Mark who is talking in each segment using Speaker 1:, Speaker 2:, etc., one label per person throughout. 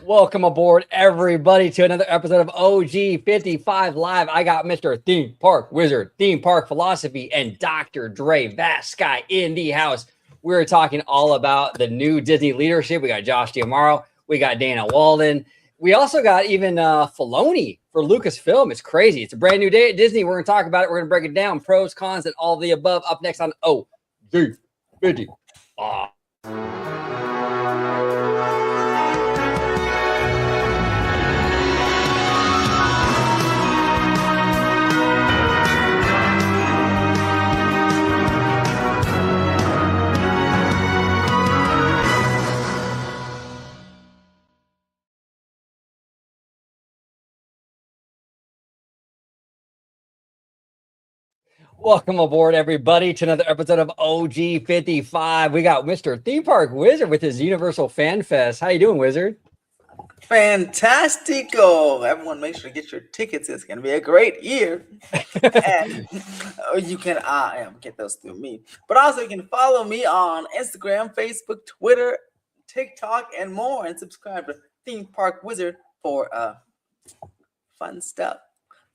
Speaker 1: Welcome aboard, everybody, to another episode of OG 55 Live. I got Mr. Theme Park Wizard, Theme Park Philosophy, and Dr. Dre Vast Sky in the house. We're talking all about the new Disney leadership. We got Josh D'Amaro. We got Dana Walden. We also got even Filoni for Lucasfilm. It's crazy. It's a brand new day at Disney. We're going to talk about it. We're going to break it down. Pros, cons, and all of the above. Up next on OG 55. Welcome aboard, everybody, to another episode of OG 55. We got Mr. Theme Park Wizard with his Universal Fan Fest. How you doing, Wizard?
Speaker 2: Fantastico. Everyone, make sure to get your tickets. It's going to be a great year. And you can get those through me. But also, you can follow me on Instagram, Facebook, Twitter, TikTok, and more. And subscribe to Theme Park Wizard for fun stuff.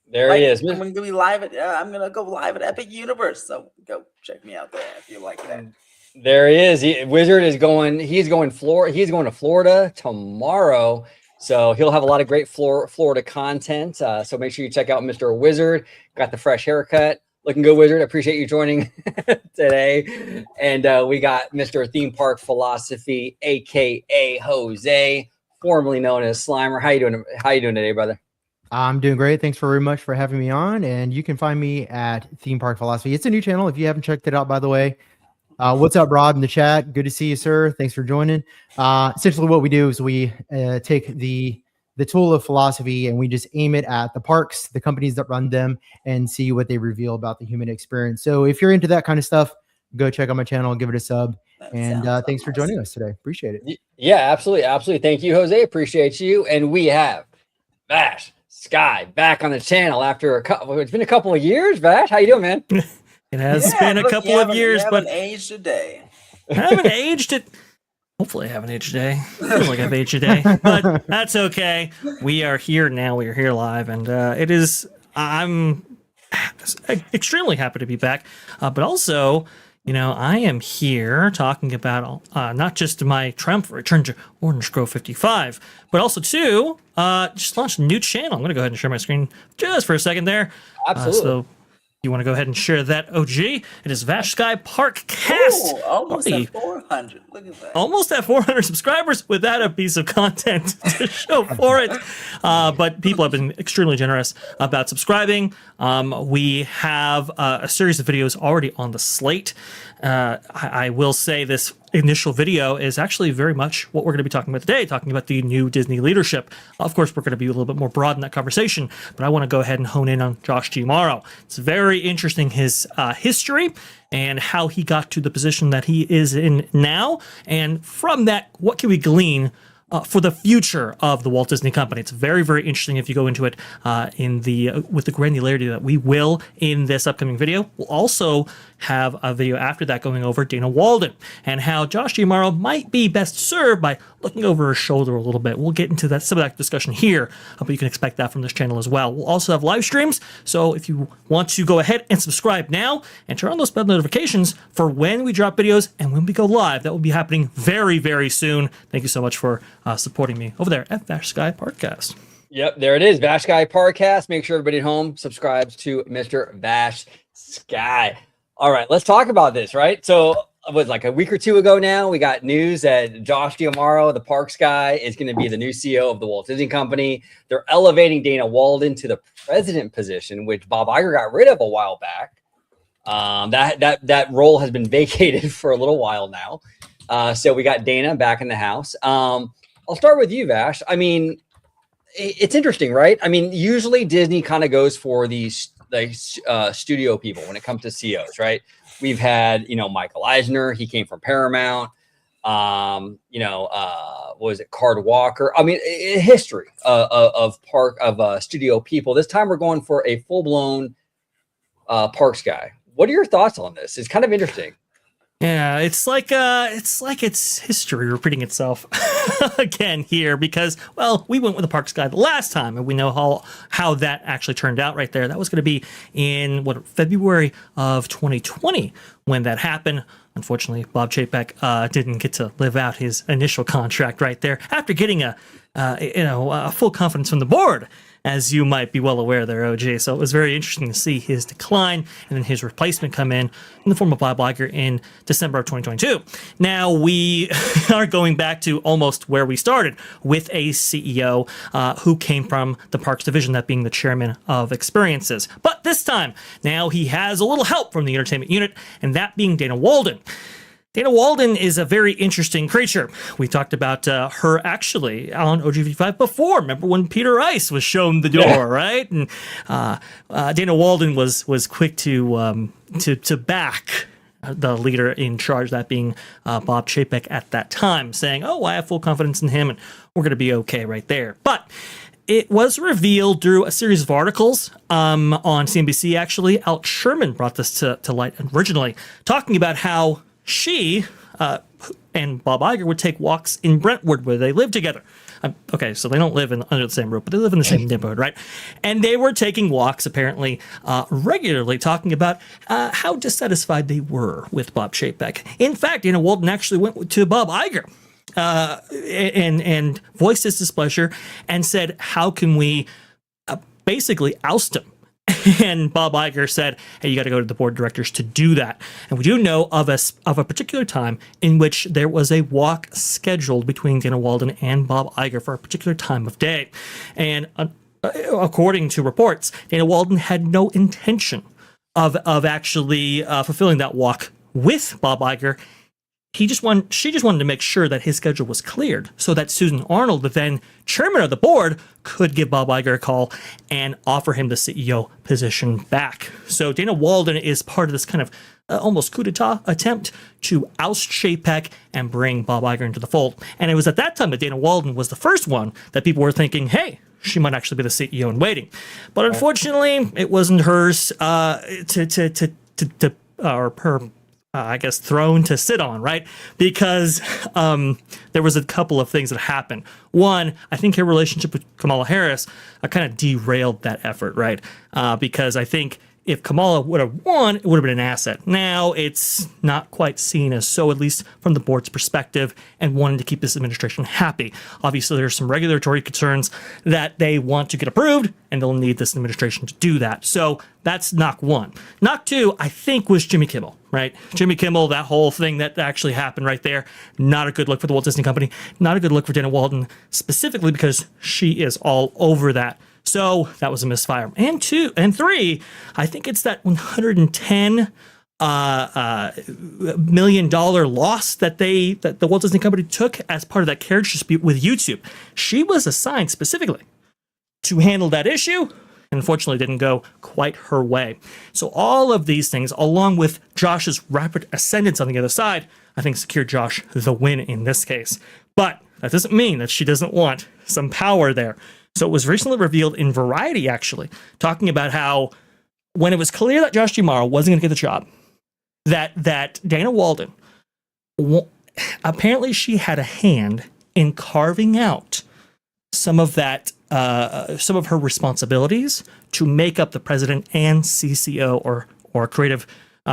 Speaker 1: There he is.
Speaker 2: I'm gonna be live at. I'm gonna go live at Epic Universe, so go check me out there if you like that.
Speaker 1: There he is. Wizard is going. He's going to Florida tomorrow, so he'll have a lot of great Florida content. So make sure you check out Mr. Wizard. Got the fresh haircut, looking good, Wizard. Appreciate you joining today. And we got Mr. Theme Park Philosophy, aka Jose, formerly known as Slimer. How you doing? How you doing today, brother?
Speaker 3: I'm doing great. Thanks very much for having me on. And you can find me at Theme Park Philosophy. It's a new channel if you haven't checked it out, by the way. What's up, Rob, in the chat? Good to see you, sir. Thanks for joining. Essentially, what we do is we take the tool of philosophy and we just aim it at the parks, the companies that run them, and see what they reveal about the human experience. So if you're into that kind of stuff, go check out my channel, give it a sub. And thanks for joining us today. Appreciate it.
Speaker 1: Yeah, absolutely. Absolutely. Thank you, Jose. Appreciate you. And we have Vash Sky back on the channel after it's been a couple of years. Vash, how you doing, man?
Speaker 4: It has been a couple of years, but
Speaker 2: aged a day.
Speaker 4: I haven't aged it. Hopefully I haven't aged a day. I feel like I've aged a day, but that's okay. We are here now. We are here live, and I'm extremely happy to be back, but also, I am here talking about not just my triumphant return to Orange Grove 55, but also too, just launched a new channel. I'm going to go ahead and share my screen just for a second there.
Speaker 1: Absolutely.
Speaker 4: So you want to go ahead and share that, OG? It is Vash Sky Park Cast.
Speaker 2: Ooh, almost at 400. Look at that.
Speaker 4: Almost at 400 subscribers without a piece of content to show for it. But people have been extremely generous about subscribing. We have a series of videos already on the slate. I will say this initial video is actually very much what we're going to be talking about today, talking about the new Disney leadership. Of course, we're going to be a little bit more broad in that conversation, but I want to go ahead and hone in on Josh D'Amaro. It's very interesting, his history and how he got to the position that he is in now. And from that, what can we glean for the future of the Walt Disney Company? It's very, very interesting if you go into it with the granularity that we will in this upcoming video. We'll also have a video after that going over Dana Walden and how Josh D'Amaro might be best served by looking over his shoulder a little bit. We'll get into some of that discussion here, but you can expect that from this channel as well. We'll also have live streams, so if you want to go ahead and subscribe now and turn on those bell notifications for when we drop videos and when we go live. That will be happening very, very soon. Thank you so much for supporting me over there at Vash Sky Parkcast.
Speaker 1: Yep, there it is. Vash Sky Parkcast. Make sure everybody at home subscribes to Mr. Vash Sky. All right, let's talk about this, right? So it was like a week or two ago now, we got news that Josh D'Amaro, the Parks guy, is going to be the new CEO of the Walt Disney Company. They're elevating Dana Walden to the president position, which Bob Iger got rid of a while back. That role has been vacated for a little while now. So we got Dana back in the house. I'll start with you, Vash. I mean, it's interesting, right? I mean, usually Disney kind of goes for these studio people when it comes to CEOs, right? We've had, Michael Eisner. He came from Paramount. What was it, Card Walker? I mean, history of studio people. This time we're going for a full-blown Parks guy. What are your thoughts on this? It's kind of interesting.
Speaker 4: Yeah, it's like it's history repeating itself again here because, well, we went with the Parks Guy the last time, and we know how that actually turned out right there. That was going to be in February of 2020 when that happened. Unfortunately, Bob Chapek didn't get to live out his initial contract right there after getting a full confidence from the board, as you might be well aware there, OG. So it was very interesting to see his decline and then his replacement come in the form of Bob Iger in December of 2022. Now we are going back to almost where we started with a CEO who came from the Parks division, that being the chairman of experiences. But this time, now he has a little help from the entertainment unit, and that being Dana Walden. Dana Walden is a very interesting creature. We talked about her actually on OGV5 before. Remember when Peter Ice was shown the door, right? And Dana Walden was quick to back the leader in charge, that being Bob Chapek at that time, saying, "Oh, I have full confidence in him, and we're going to be okay right there." But it was revealed through a series of articles on CNBC. Actually, Alex Sherman brought this to light originally, talking about how she and Bob Iger would take walks in Brentwood where they live together. Okay, so they don't live under the same roof, but they live in the same neighborhood, right? And they were taking walks, apparently, regularly, talking about how dissatisfied they were with Bob Chapek. In fact, Dana Walden actually went to Bob Iger and voiced his displeasure and said, "How can we basically oust him?" And Bob Iger said, "Hey, you got to go to the board of directors to do that." And we do know of a particular time in which there was a walk scheduled between Dana Walden and Bob Iger for a particular time of day. And according to reports, Dana Walden had no intention of actually fulfilling that walk with Bob Iger. She just wanted to make sure that his schedule was cleared so that Susan Arnold, the then chairman of the board, could give Bob Iger a call and offer him the CEO position back. So Dana Walden is part of this kind of almost coup d'etat attempt to oust Chapek and bring Bob Iger into the fold. And it was at that time that Dana Walden was the first one that people were thinking, hey, she might actually be the CEO in waiting. But unfortunately, it wasn't hers I guess, throne to sit on, right? Because there was a couple of things that happened. One, I think her relationship with Kamala Harris kind of derailed that effort, right? Because I think if Kamala would have won, it would have been an asset. Now it's not quite seen as so, at least from the board's perspective, and wanting to keep this administration happy. Obviously, there's some regulatory concerns that they want to get approved, and they'll need this administration to do that. So that's knock one. Knock two, I think, was Jimmy Kimmel, right? Jimmy Kimmel, that whole thing that actually happened right there. Not a good look for the Walt Disney Company. Not a good look for Dana Walden, specifically because she is all over that. So that was a misfire. And three, I think it's that $110 million loss that the Walt Disney Company took as part of that carriage dispute with YouTube. She was assigned specifically to handle that issue, and unfortunately didn't go quite her way. So all of these things, along with Josh's rapid ascendance on the other side, I think secured Josh the win in this case. But that doesn't mean that she doesn't want some power there. So it was recently revealed in Variety, actually, talking about how when it was clear that Josh D'Amaro wasn't going to get the job, that Dana Walden, apparently she had a hand in carving out some of her responsibilities to make up the president and CCO or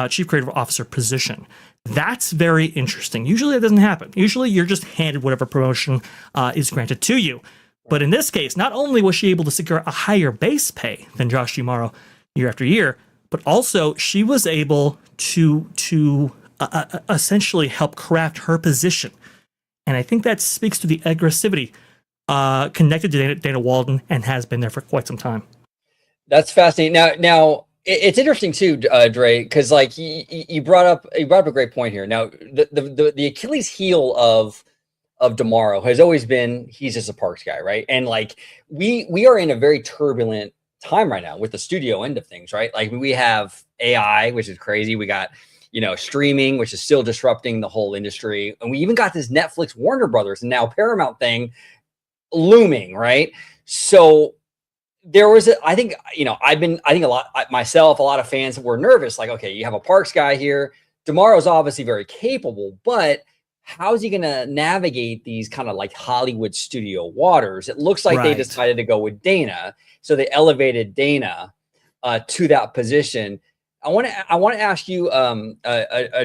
Speaker 4: chief creative officer position. That's very interesting. Usually that doesn't happen. Usually you're just handed whatever promotion is granted to you. But in this case, not only was she able to secure a higher base pay than Josh D'Amaro year after year, but also she was able to essentially help craft her position. And I think that speaks to the aggressivity connected to Dana Walden and has been there for quite some time.
Speaker 1: That's fascinating. Now it's interesting too, Dre, because like you brought up a great point here. Now the Achilles heel of D'Amaro has always been he's just a Parks guy, right? And like we are in a very turbulent time right now with the studio end of things, right? Like we have AI, which is crazy. We got streaming, which is still disrupting the whole industry, and we even got this Netflix, Warner Brothers, and now Paramount thing looming, right? So there was I think a lot of fans were nervous, like, okay, you have a Parks guy here, Demaro's obviously very capable, but how's he going to navigate these kind of like Hollywood studio waters? It looks like they
Speaker 4: Right.
Speaker 1: decided to go with Dana, so they elevated Dana to that position. I want to ask you,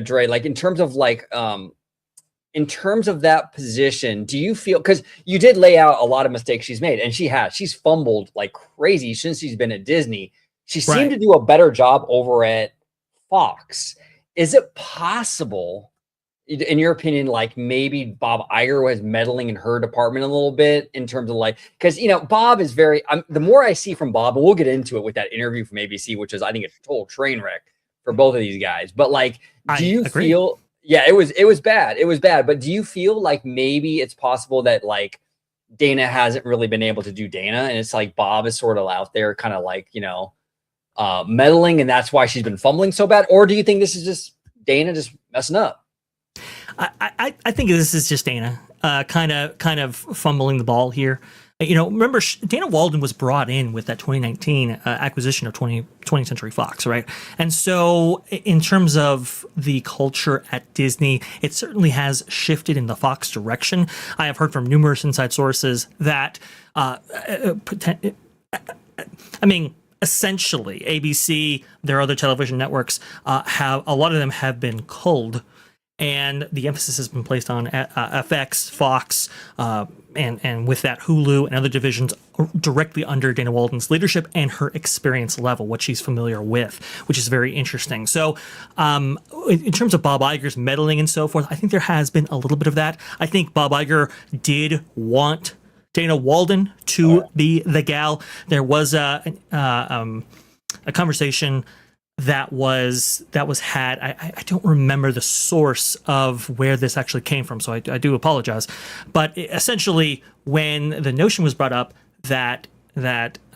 Speaker 1: Dre, like in terms of that position, do you feel, because you did lay out a lot of mistakes she's made, and she's fumbled like crazy since she's been at Disney. She seemed
Speaker 4: Right.
Speaker 1: to do a better job over at Fox. Is it possible, in your opinion, like maybe Bob Iger was meddling in her department a little bit in terms of like, because Bob is very, the more I see from Bob, and we'll get into it with that interview from ABC, which is I think a total train wreck for both of these guys. But like, do you feel? Yeah, it was bad. It was bad. But do you feel like maybe it's possible that like Dana hasn't really been able to do Dana, and it's like Bob is sort of out there, kind of like meddling, and that's why she's been fumbling so bad? Or do you think this is just Dana just messing up?
Speaker 4: I think this is just Dana kind of fumbling the ball here. Remember, Dana Walden was brought in with that 2019 acquisition of 20th Century Fox, right? And so in terms of the culture at Disney, it certainly has shifted in the Fox direction. I have heard from numerous inside sources that, essentially ABC, their other television networks, a lot of them have been culled, and the emphasis has been placed on FX, Fox, and with that Hulu and other divisions directly under Dana Walden's leadership and her experience level, what she's familiar with, which is very interesting. So in terms of Bob Iger's meddling and so forth, I think there has been a little bit of that. I think Bob Iger did want Dana Walden to be the gal. There was a conversation that was had. I don't remember the source of where this actually came from, so I do apologize. But essentially, when the notion was brought up that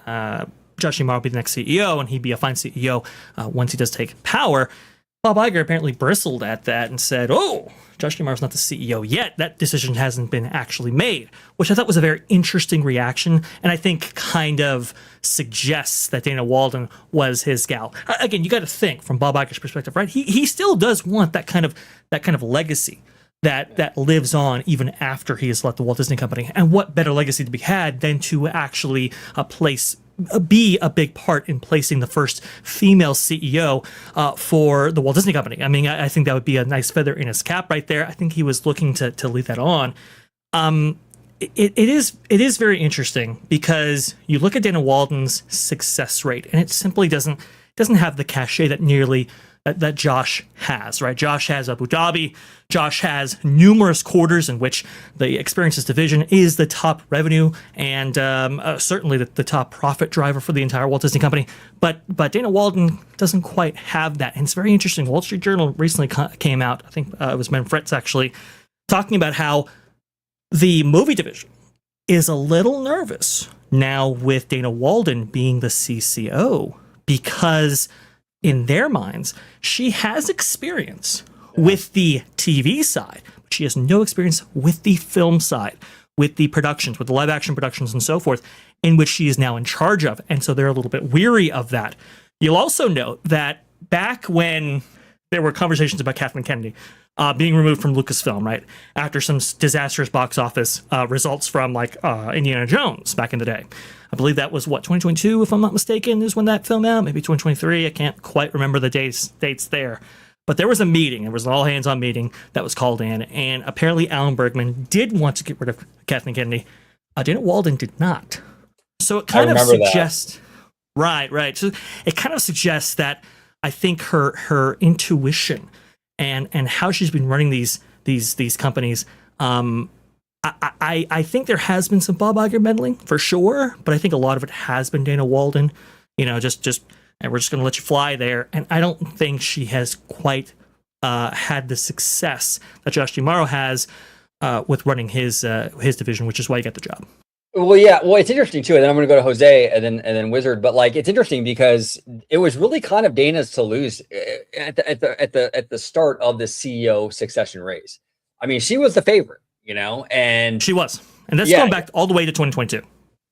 Speaker 4: Josh D'Amaro would be the next CEO and he'd be a fine CEO once he does take power, Bob Iger apparently bristled at that and said, "Oh, Josh D'Amaro's not the CEO yet. That decision hasn't been actually made," which I thought was a very interesting reaction, and I think kind of suggests that Dana Walden was his gal. Again, you got to think from Bob Iger's perspective, right? He still does want that kind of legacy that lives on even after he has left the Walt Disney Company. And what better legacy to be had than to actually be a big part in placing the first female CEO for the Walt Disney Company. I mean, I think that would be a nice feather in his cap right there. I think he was looking to lead that on. It is very interesting because you look at Dana Walden's success rate, and it simply doesn't have the cachet that Josh has, right? Josh has Abu Dhabi. Josh has numerous quarters in which the experiences division is the top revenue and certainly the top profit driver for the entire Walt Disney Company. But Dana Walden doesn't quite have that. And it's very interesting. Wall Street Journal recently came out, I think it was Ben Fritz actually, talking about how the movie division is a little nervous now with Dana Walden being the CCO because in their minds, she has experience with the TV side, but she has no experience with the film side, with the productions, with the live action productions and so forth, in which she is now in charge of. And so they're a little bit weary of that. You'll also note that back when there were conversations about Kathleen Kennedy being removed from Lucasfilm, right, after some disastrous box office results from like Indiana Jones back in the day. I believe that was 2022, if I'm not mistaken, is when that film out. Maybe 2023. I can't quite remember the dates there. But there was a meeting. There was an all-hands-on meeting that was called in, and apparently Alan Bergman did want to get rid of Kathleen Kennedy. Dana Walden did not. So it kind of suggests, right. So it kind of suggests that I think her intuition and how she's been running these companies. I think there has been some Bob Iger meddling for sure, but I think a lot of it has been Dana Walden. Just and we're just going to let you fly there. And I don't think she has quite had the success that Josh D'Amaro has with running his division, which is why he got the job.
Speaker 1: Well, yeah. Well, it's interesting too. And then I'm going to go to Jose and then Wizard. But like, it's interesting because it was really kind of Dana's to lose at the start of the CEO succession race. I mean, she was the favorite, and
Speaker 4: she was, and that's going back all the way to 2022.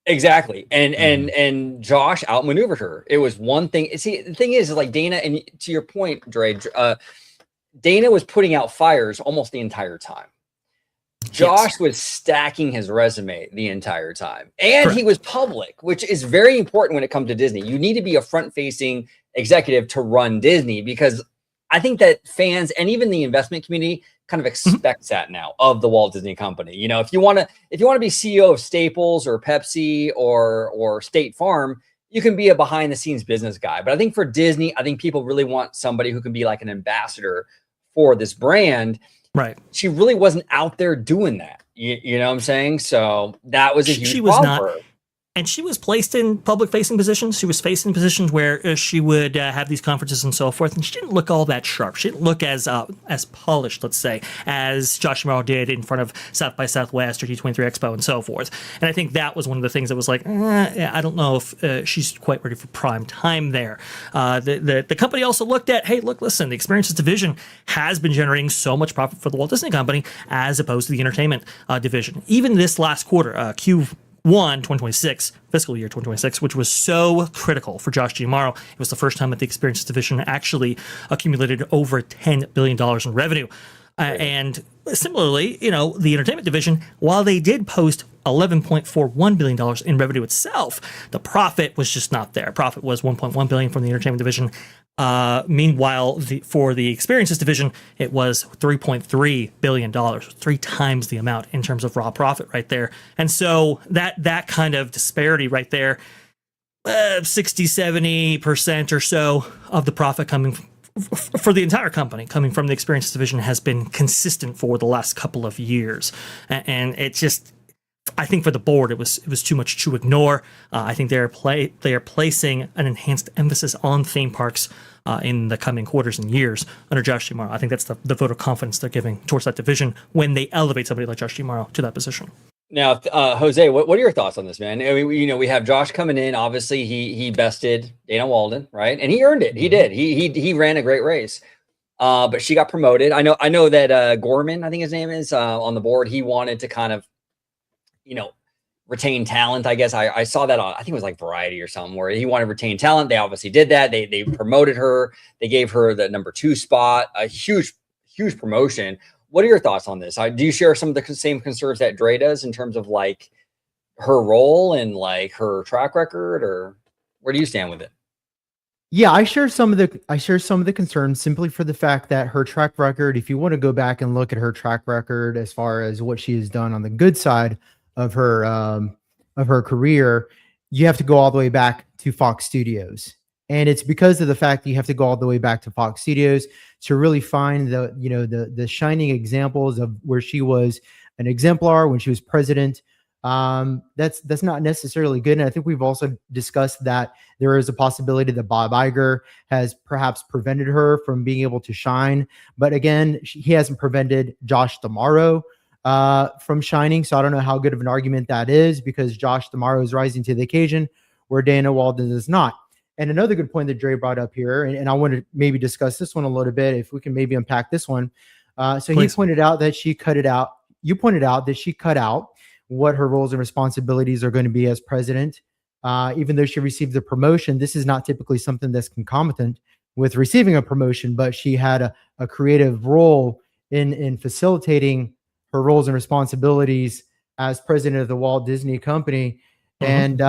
Speaker 1: Exactly. And Josh outmaneuvered her. It was one thing. See, the thing is like Dana, and to your point, Dre, Dana was putting out fires almost the entire time. Josh was stacking his resume the entire time, and he was public, which is very important when it comes to Disney. You need to be a front-facing executive to run Disney, because I think that fans and even the investment community kind of expects that now of the Walt Disney Company. You know, if you want to be CEO of Staples or Pepsi or State Farm, you can be a behind-the-scenes business guy. But I think for Disney, I think people really want somebody who can be like an ambassador for this brand.
Speaker 4: Right.
Speaker 1: She really wasn't out there doing that. You know what I'm saying? So that was a huge problem for her.
Speaker 4: And she was placed in public-facing positions. She was faced in positions where she would have these conferences and so forth, and she didn't look all that sharp. She didn't look as polished, let's say, as Josh D'Amaro did in front of South by Southwest or D23 Expo and so forth. And I think that was one of the things that was like, I don't know if she's quite ready for prime time there. The company also looked at, hey, listen, the experiences division has been generating so much profit for the Walt Disney Company as opposed to the entertainment division. Even this last quarter, Q1 2026, fiscal year 2026, which was so critical for Josh D'Amaro. It was the first time that the experiences division actually accumulated over $10 billion in revenue. And similarly, you know, the entertainment division, while they did post $11.41 billion in revenue itself, the profit was just not there. Profit was $1.1 billion from the entertainment division. Meanwhile, for the experiences division, it was $3.3 billion, 3 times the amount in terms of raw profit right there. And so that kind of disparity right there, 60-70% or so of the profit coming for the entire company coming from the experiences division has been consistent for the last couple of years. And it just, I think for the board, it was too much to ignore. I think they are placing an enhanced emphasis on theme parks in the coming quarters and years under Josh D'Amaro. I think that's the vote of confidence they're giving towards that division when they elevate somebody like Josh D'Amaro to that position.
Speaker 1: Now, Jose, what are your thoughts on this, man? I mean, you know, we have Josh coming in. Obviously, he bested Dana Walden, right? And he earned it. He did. He ran a great race. But she got promoted. I know that Gorman, I think his name is, on the board. He wanted to kind of, you know, retain talent. I guess I saw that on, I think it was like Variety or something, where he wanted to retain talent. They obviously did that. They promoted her. They gave her the number 2 spot, a huge promotion. What are your thoughts on this? Do you share some of the same concerns that Dre does in terms of like her role and like her track record, or where do you stand with it?
Speaker 3: Yeah, I share some of the concerns simply for the fact that her track record, if you want to go back and look at her track record as far as what she has done on the good side of her career, you have to go all the way back to Fox Studios. And it's because of the fact that you have to go all the way back to Fox Studios to really find the shining examples of where she was an exemplar when she was president. That's not necessarily good. And I think we've also discussed that there is a possibility that Bob Iger has perhaps prevented her from being able to shine. But again, he hasn't prevented Josh D'Amaro from shining. So I don't know how good of an argument that is, because Josh D'Amaro is rising to the occasion where Dana Walden is not. And another good point that Dre brought up here, and I want to maybe discuss this one a little bit, if we can maybe unpack this one. So Please. He pointed out that she cut it out. You pointed out that she cut out what her roles and responsibilities are going to be as president. Even though she received the promotion, this is not typically something that's concomitant with receiving a promotion, but she had a creative role in facilitating her roles and responsibilities as president of the Walt Disney Company. Mm-hmm. And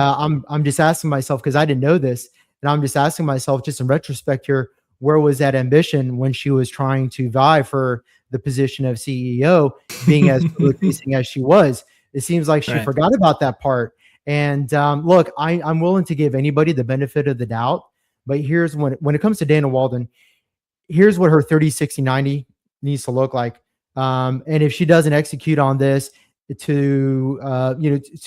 Speaker 3: I'm just asking myself, because I didn't know this, and I'm just asking myself, just in retrospect here, where was that ambition when she was trying to vie for the position of CEO, being as facing as she was? It seems like she forgot about that part. And look, I'm willing to give anybody the benefit of the doubt, but here's when it comes to Dana Walden, here's what her 30, 60, 90 needs to look like. And if she doesn't execute on this to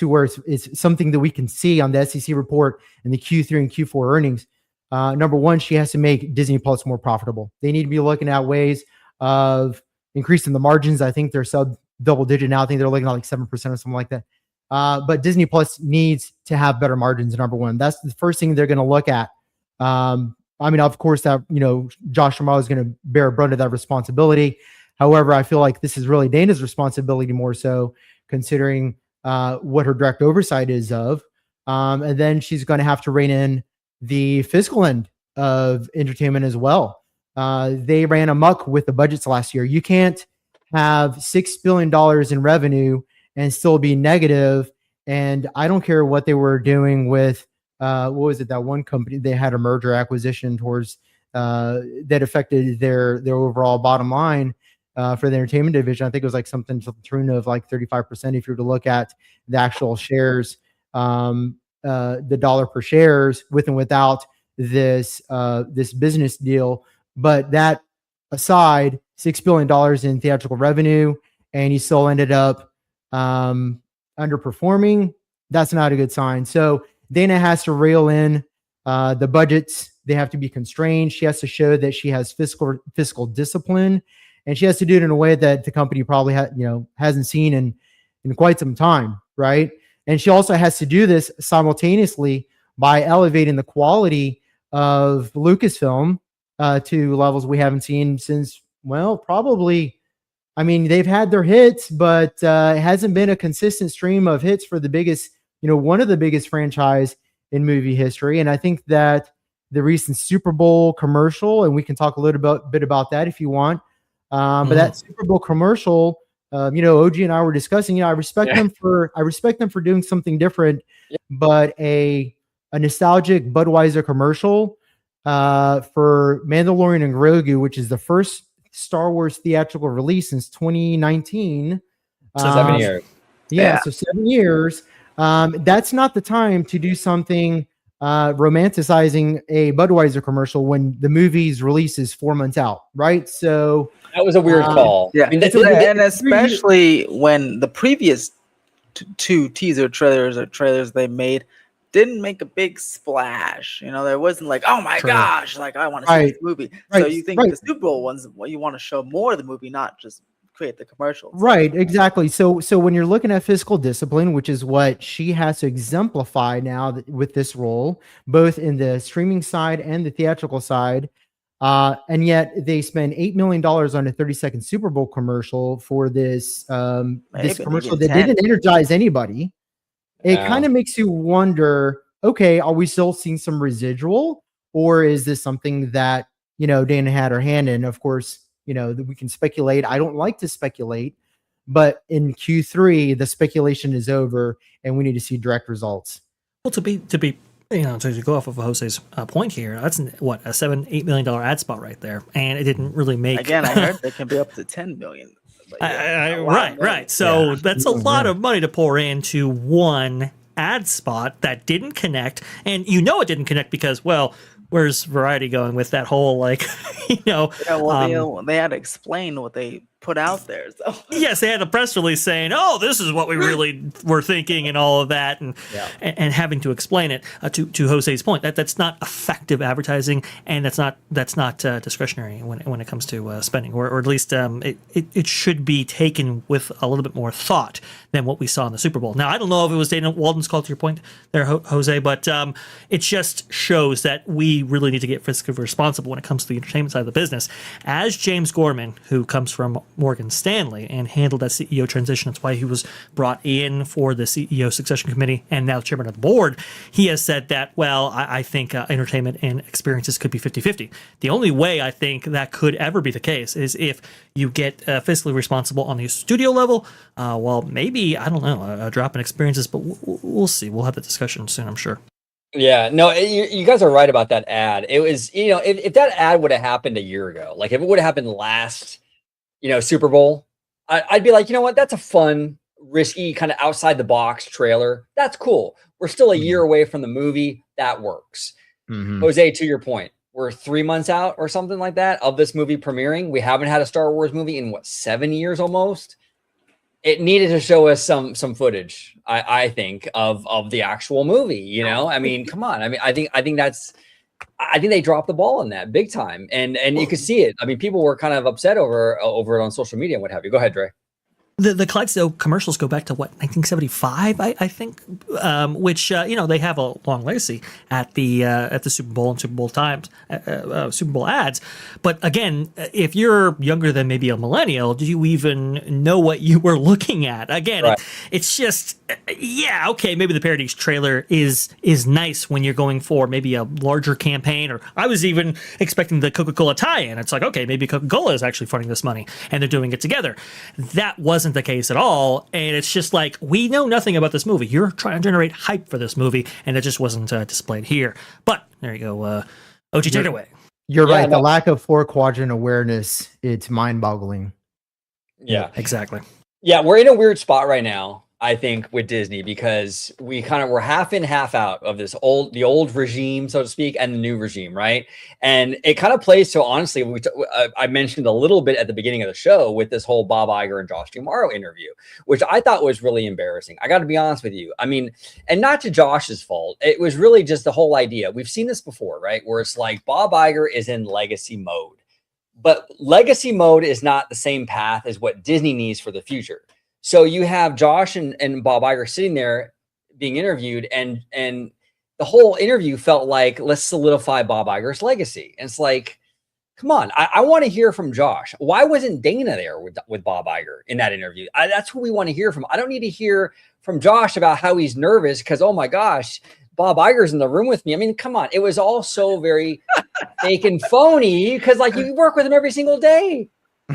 Speaker 3: where it's something that we can see on the SEC report and the Q3 and Q4 earnings, number one, she has to make Disney Plus more profitable. They need to be looking at ways of increasing the margins. I think they're sub double digit now. I think they're looking at like 7% or something like that. But Disney Plus needs to have better margins. Number one, that's the first thing they're going to look at. I mean, of course, that Josh D'Amaro is going to bear a brunt of that responsibility. However, I feel like this is really Dana's responsibility more so, considering what her direct oversight is of. And then she's going to have to rein in the fiscal end of entertainment as well. they ran amok with the budgets last year. You can't have $6 billion in revenue and still be negative. And I don't care what they were doing with, what was it? That one company, they had a merger acquisition towards, that affected their overall bottom line for the entertainment division. I think it was like something to the tune of like 35% if you were to look at the actual shares, the dollar per shares with and without this business deal. But that aside, $6 billion in theatrical revenue, and he still ended up underperforming. That's not a good sign. So Dana has to reel in the budgets. They have to be constrained. She has to show that she has fiscal discipline, and she has to do it in a way that the company probably hasn't seen in quite some time, right? And she also has to do this simultaneously by elevating the quality of Lucasfilm to levels we haven't seen since, well, probably. I mean, they've had their hits, but it hasn't been a consistent stream of hits for the biggest, one of the biggest franchise in movie history. And I think that the recent Super Bowl commercial, and we can talk a little bit about that if you want. But that Super Bowl commercial, OG and I were discussing. I respect them for doing something different, but a nostalgic Budweiser commercial for Mandalorian and Grogu, which is the first Star Wars theatrical release since 2019.
Speaker 1: 7 years.
Speaker 3: Yeah, so 7 years. That's not the time to do something romanticizing a Budweiser commercial when the movie's release is 4 months out, right? So
Speaker 1: that was a weird call.
Speaker 2: Yeah,
Speaker 1: I mean,
Speaker 2: and especially when the previous two teaser trailers they made didn't make a big splash. There wasn't like, oh my gosh, like I want to see this movie. So you think the Super Bowl ones, you want to show more of the movie, not just create the commercials.
Speaker 3: Right, exactly. So when you're looking at fiscal discipline, which is what she has to exemplify now with this role, both in the streaming side and the theatrical side, and yet they spend $8 million on a 30-second Super Bowl commercial for this commercial that didn't energize anybody. It kind of makes you wonder, okay, are we still seeing some residual, or is this something that, Dana had her hand in? Of course, that we can speculate. I don't like to speculate, but in Q3, the speculation is over and we need to see direct results.
Speaker 4: Well, to go off of Jose's point here, that's what, a $7-8 million ad spot right there, and it didn't really make.
Speaker 2: Again, I heard they can be up to 10 million.
Speaker 4: Right. So that's a lot of money to pour into one ad spot that didn't connect, and it didn't connect because, well, where's Variety going with that whole they had to explain what they put out there. So yes, they had a press release saying, "Oh, this is what we really were thinking," and all of that, and having to explain it. To Jose's point, that's not effective advertising, and that's not discretionary when it comes to spending, or at least it should be taken with a little bit more thought than what we saw in the Super Bowl. Now, I don't know if it was Dana Walden's call, to your point there, Jose, but it just shows that we really need to get fiscally responsible when it comes to the entertainment side of the business. As James Gorman, who comes from Morgan Stanley and handled that CEO transition, that's why he was brought in for the CEO succession committee and now chairman of the board, he has said that, well, I think entertainment and experiences could be 50-50. The only way I think that could ever be the case is if you get fiscally responsible on the studio level. Well, maybe, I don't know, a drop in experiences, but we'll see. We'll have the discussion soon, I'm sure.
Speaker 1: Yeah, no, you guys are right about that ad. It was, if that ad would have happened a year ago, like if it would have happened last, Super Bowl, I'd be like, you know what? That's a fun, risky, kind of outside the box trailer. That's cool. We're still a year away from the movie. That works. Jose, to your point, we're 3 months out or something like that of this movie premiering. We haven't had a Star Wars movie in 7 years almost. It needed to show us some footage, I think, of the actual movie. I mean, come on. I mean, I think they dropped the ball on that big time, and you could see it. I mean, people were kind of upset over it on social media and what have you. Go ahead, Dre.
Speaker 4: The Clydesdale commercials go back to what, 1975, I think, which they have a long legacy at the Super Bowl and Super Bowl times, Super Bowl ads. But again, if you're younger than maybe a millennial, do you even know what you were looking at? Again,
Speaker 1: Right.
Speaker 4: it's just okay. Maybe the Parodies trailer is nice when you're going for maybe a larger campaign, or I was even expecting the Coca-Cola tie-in. It's like, okay, maybe Coca-Cola is actually funding this money and they're doing it together. That wasn't the case at all, and it's just like, we know nothing about this movie. You're trying to generate hype for this movie, and it just wasn't displayed here. But there you go. OG, take it away.
Speaker 3: You're
Speaker 1: Yeah,
Speaker 3: right.
Speaker 1: no.
Speaker 3: The lack of 4-quadrant awareness, it's mind-boggling.
Speaker 1: Yeah.
Speaker 4: Exactly.
Speaker 1: Yeah, we're in a weird spot right now, I think, with Disney, because we're half in, half out of the old regime, so to speak, and the new regime, right? And it kind of plays to, honestly, I mentioned a little bit at the beginning of the show with this whole Bob Iger and Josh D'Amaro interview, which I thought was really embarrassing. I got to be honest with you. I mean, and not to Josh's fault. It was really just the whole idea. We've seen this before, right? Where it's like Bob Iger is in legacy mode. But legacy mode is not the same path as what Disney needs for the future. So you have Josh and Bob Iger sitting there being interviewed, and the whole interview felt like, let's solidify Bob Iger's legacy. And it's like, come on, I want to hear from Josh. Why wasn't Dana there with Bob Iger in that interview? That's who we want to hear from. I don't need to hear from Josh about how he's nervous because, oh my gosh, Bob Iger's in the room with me. I mean, come on. It was all so very fake and phony because, like, you work with him every single day.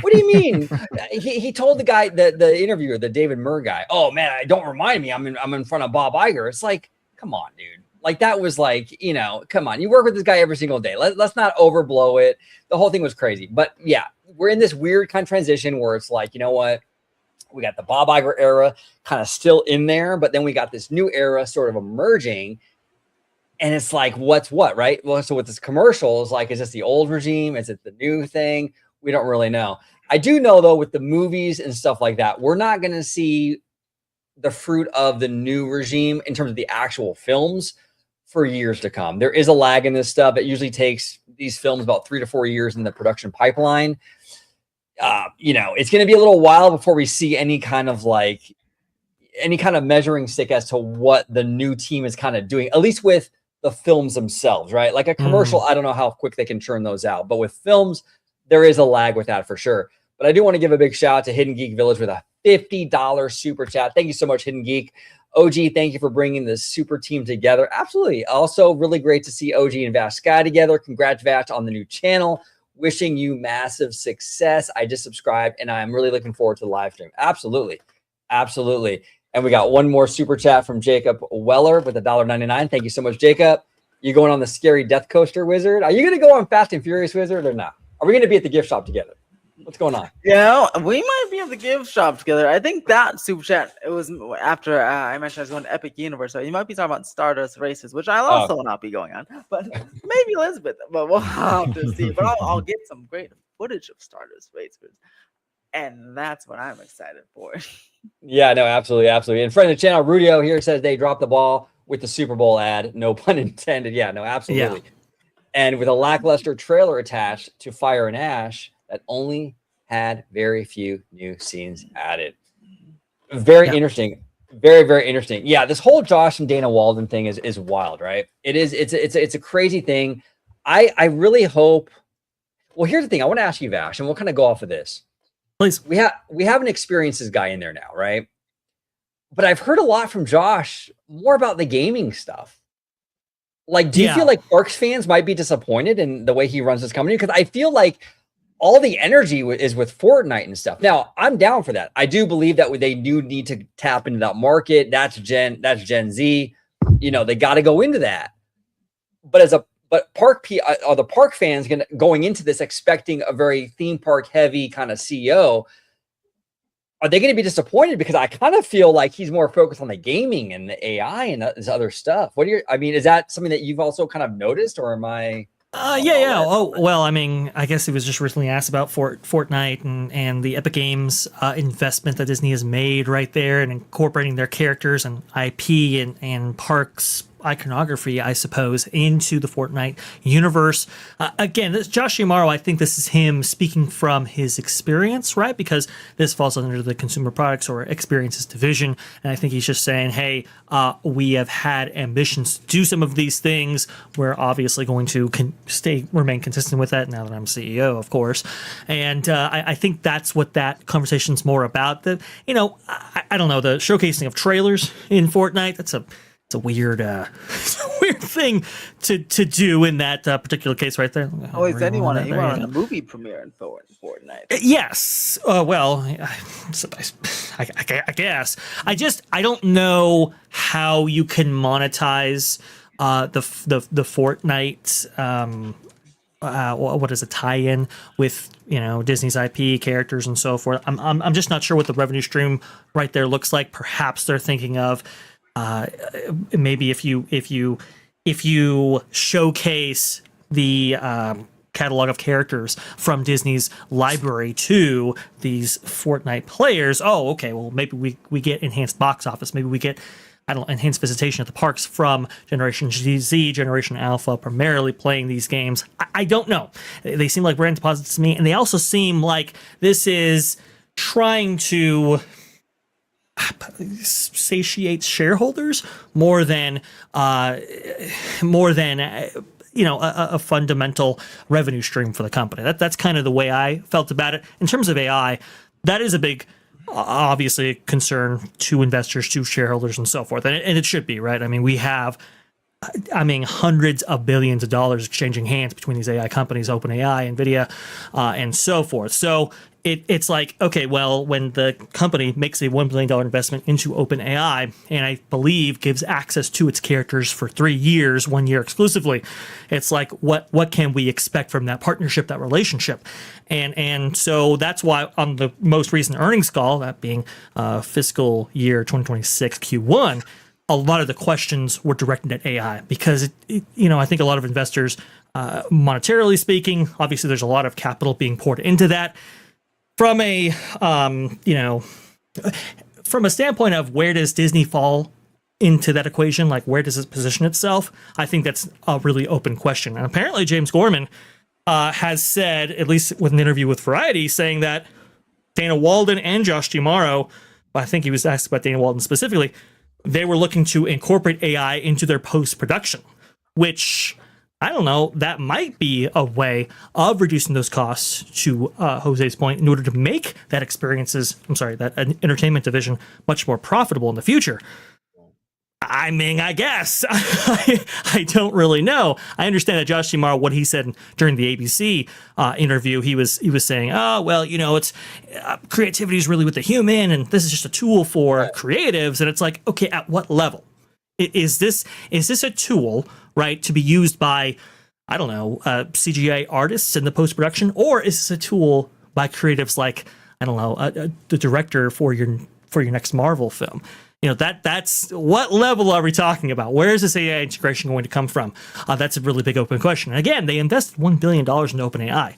Speaker 1: What do you mean? He told the guy, the interviewer, the David Murr guy, oh man, don't remind me. I'm in front of Bob Iger. It's like, come on, dude. Like, that was like, come on. You work with this guy every single day. Let's not overblow it. The whole thing was crazy. But yeah, we're in this weird kind of transition where it's like, you know what? We got the Bob Iger era kind of still in there, but then we got this new era sort of emerging. And it's like, what's what, right? Well, so with this commercial, it's like, is this the old regime? Is it the new thing? We don't really know. I do know, though, with the movies and stuff like that, we're not going to see the fruit of the new regime in terms of the actual films for years to come. There is a lag in this stuff. It usually takes these films about 3 to 4 years in the production pipeline. It's going to be a little while before we see any kind of measuring stick as to what the new team is kind of doing, at least with the films themselves, right? Like a commercial, I don't know how quick they can churn those out, but with films, there is a lag with that for sure. But I do want to give a big shout out to Hidden Geek Village with a $50 super chat. Thank you so much, Hidden Geek. OG, thank you for bringing this super team together. Absolutely. Also, really great to see OG and Vash Sky together. Congrats, Vash, on the new channel. Wishing you massive success. I just subscribed, and I'm really looking forward to the live stream. Absolutely. Absolutely. And we got one more super chat from Jacob Weller with $1.99. Thank you so much, Jacob. You going on the scary Death Coaster, Wizard? Are you going to go on Fast and Furious, Wizard, or not? Are we going to be at the gift shop together? What's going on?
Speaker 2: Yeah, we might be at the gift shop together. I think that super chat, it was after I mentioned I was going to Epic Universe. So you might be talking about Stardust races, which I'll also not be going on. But maybe Elizabeth. But we'll have to see. But I'll get some great footage of Stardust races. And that's what I'm excited for.
Speaker 1: Yeah, no, absolutely, absolutely. And friend of the channel, Rudio here says they dropped the ball with the Super Bowl ad. No pun intended. Yeah, no, absolutely. Yeah. And with a lackluster trailer attached to Fire and Ash that only had very few new scenes added. Very interesting. Very, very interesting. Yeah, this whole Josh and Dana Walden thing is wild, right? It is. It's a crazy thing. I really hope. Well, here's the thing. I want to ask you, Vash, and we'll kind of go off of this.
Speaker 4: Please.
Speaker 1: We have an experiences guy in there now, right? But I've heard a lot from Josh more about the gaming stuff. Like, do you feel like Parks fans might be disappointed in the way he runs this company? Because I feel like all the energy is with Fortnite and stuff. Now, I'm down for that. I do believe that they do need to tap into that market. That's Gen Z. They got to go into that. But are the park fans going into this expecting a very theme park heavy kind of CEO? Are they going to be disappointed? Because I kind of feel like he's more focused on the gaming and the AI and this other stuff. Is that something that you've also kind of noticed, or am I?
Speaker 4: Yeah. Oh, well, I mean, I guess he was just recently asked about Fortnite and the Epic Games investment that Disney has made right there and incorporating their characters and IP and parks iconography, I suppose, into the Fortnite universe. Again, this Josh Yamaro, I think this is him speaking from his experience, right? Because this falls under the consumer products or experiences division. And I think he's just saying, hey, we have had ambitions to do some of these things. We're obviously going to remain consistent with that now that I'm CEO, of course. And I think that's what that conversation's more about. I don't know, the showcasing of trailers in Fortnite. It's a weird, it's a weird thing to do in that particular case right there.
Speaker 2: Oh, is anyone on a movie premiere in Fortnite?
Speaker 4: Yes. Well, I guess. I don't know how you can monetize the Fortnite. What is a tie-in with Disney's IP characters and so forth. I'm just not sure what the revenue stream right there looks like. Perhaps they're thinking of maybe if you showcase the catalog of characters from Disney's library to these Fortnite players. Oh, okay. Well, maybe we get enhanced box office. Maybe we get enhanced visitation at the parks from Generation Z, Generation Alpha, primarily playing these games. I don't know. They seem like brand deposits to me, and they also seem like this is trying to satiate shareholders more than a fundamental revenue stream for the company. That's kind of the way I felt about it. In terms of AI, that is a big, obviously, concern to investors, to shareholders, and so forth. And it should be, right? I mean, we have, hundreds of billions of dollars exchanging hands between these AI companies, OpenAI, NVIDIA, and so forth. So it's like, okay, well, when the company makes a $1 billion investment into OpenAI, and I believe gives access to its characters for 3 years, 1 year exclusively, it's like, what can we expect from that partnership, that relationship? And so that's why on the most recent earnings call, that being fiscal year 2026 Q1, a lot of the questions were directed at AI because, I think a lot of investors, monetarily speaking, obviously there's a lot of capital being poured into that. From a, from a standpoint of where does Disney fall into that equation, like where does it position itself? I think that's a really open question. And apparently James Gorman has said, at least with an interview with Variety, saying that Dana Walden and Josh D'Amaro, I think he was asked about Dana Walden specifically, they were looking to incorporate AI into their post-production, which, I don't know, that might be a way of reducing those costs, to Jose's point, in order to make that that entertainment division much more profitable in the future. I mean, I guess. I don't really know. I understand that Josh D'Amaro, what he said during the ABC interview, he was saying, oh, well, it's creativity is really with the human, and this is just a tool for creatives. And it's like, okay, at what level? Is this a tool, right, to be used by, I don't know, CGI artists in the post-production, or is this a tool by creatives like, I don't know, the director for your next Marvel film? That's what level are we talking about? Where is this AI integration going to come from? That's a really big open question. And again, they invested $1 billion in OpenAI.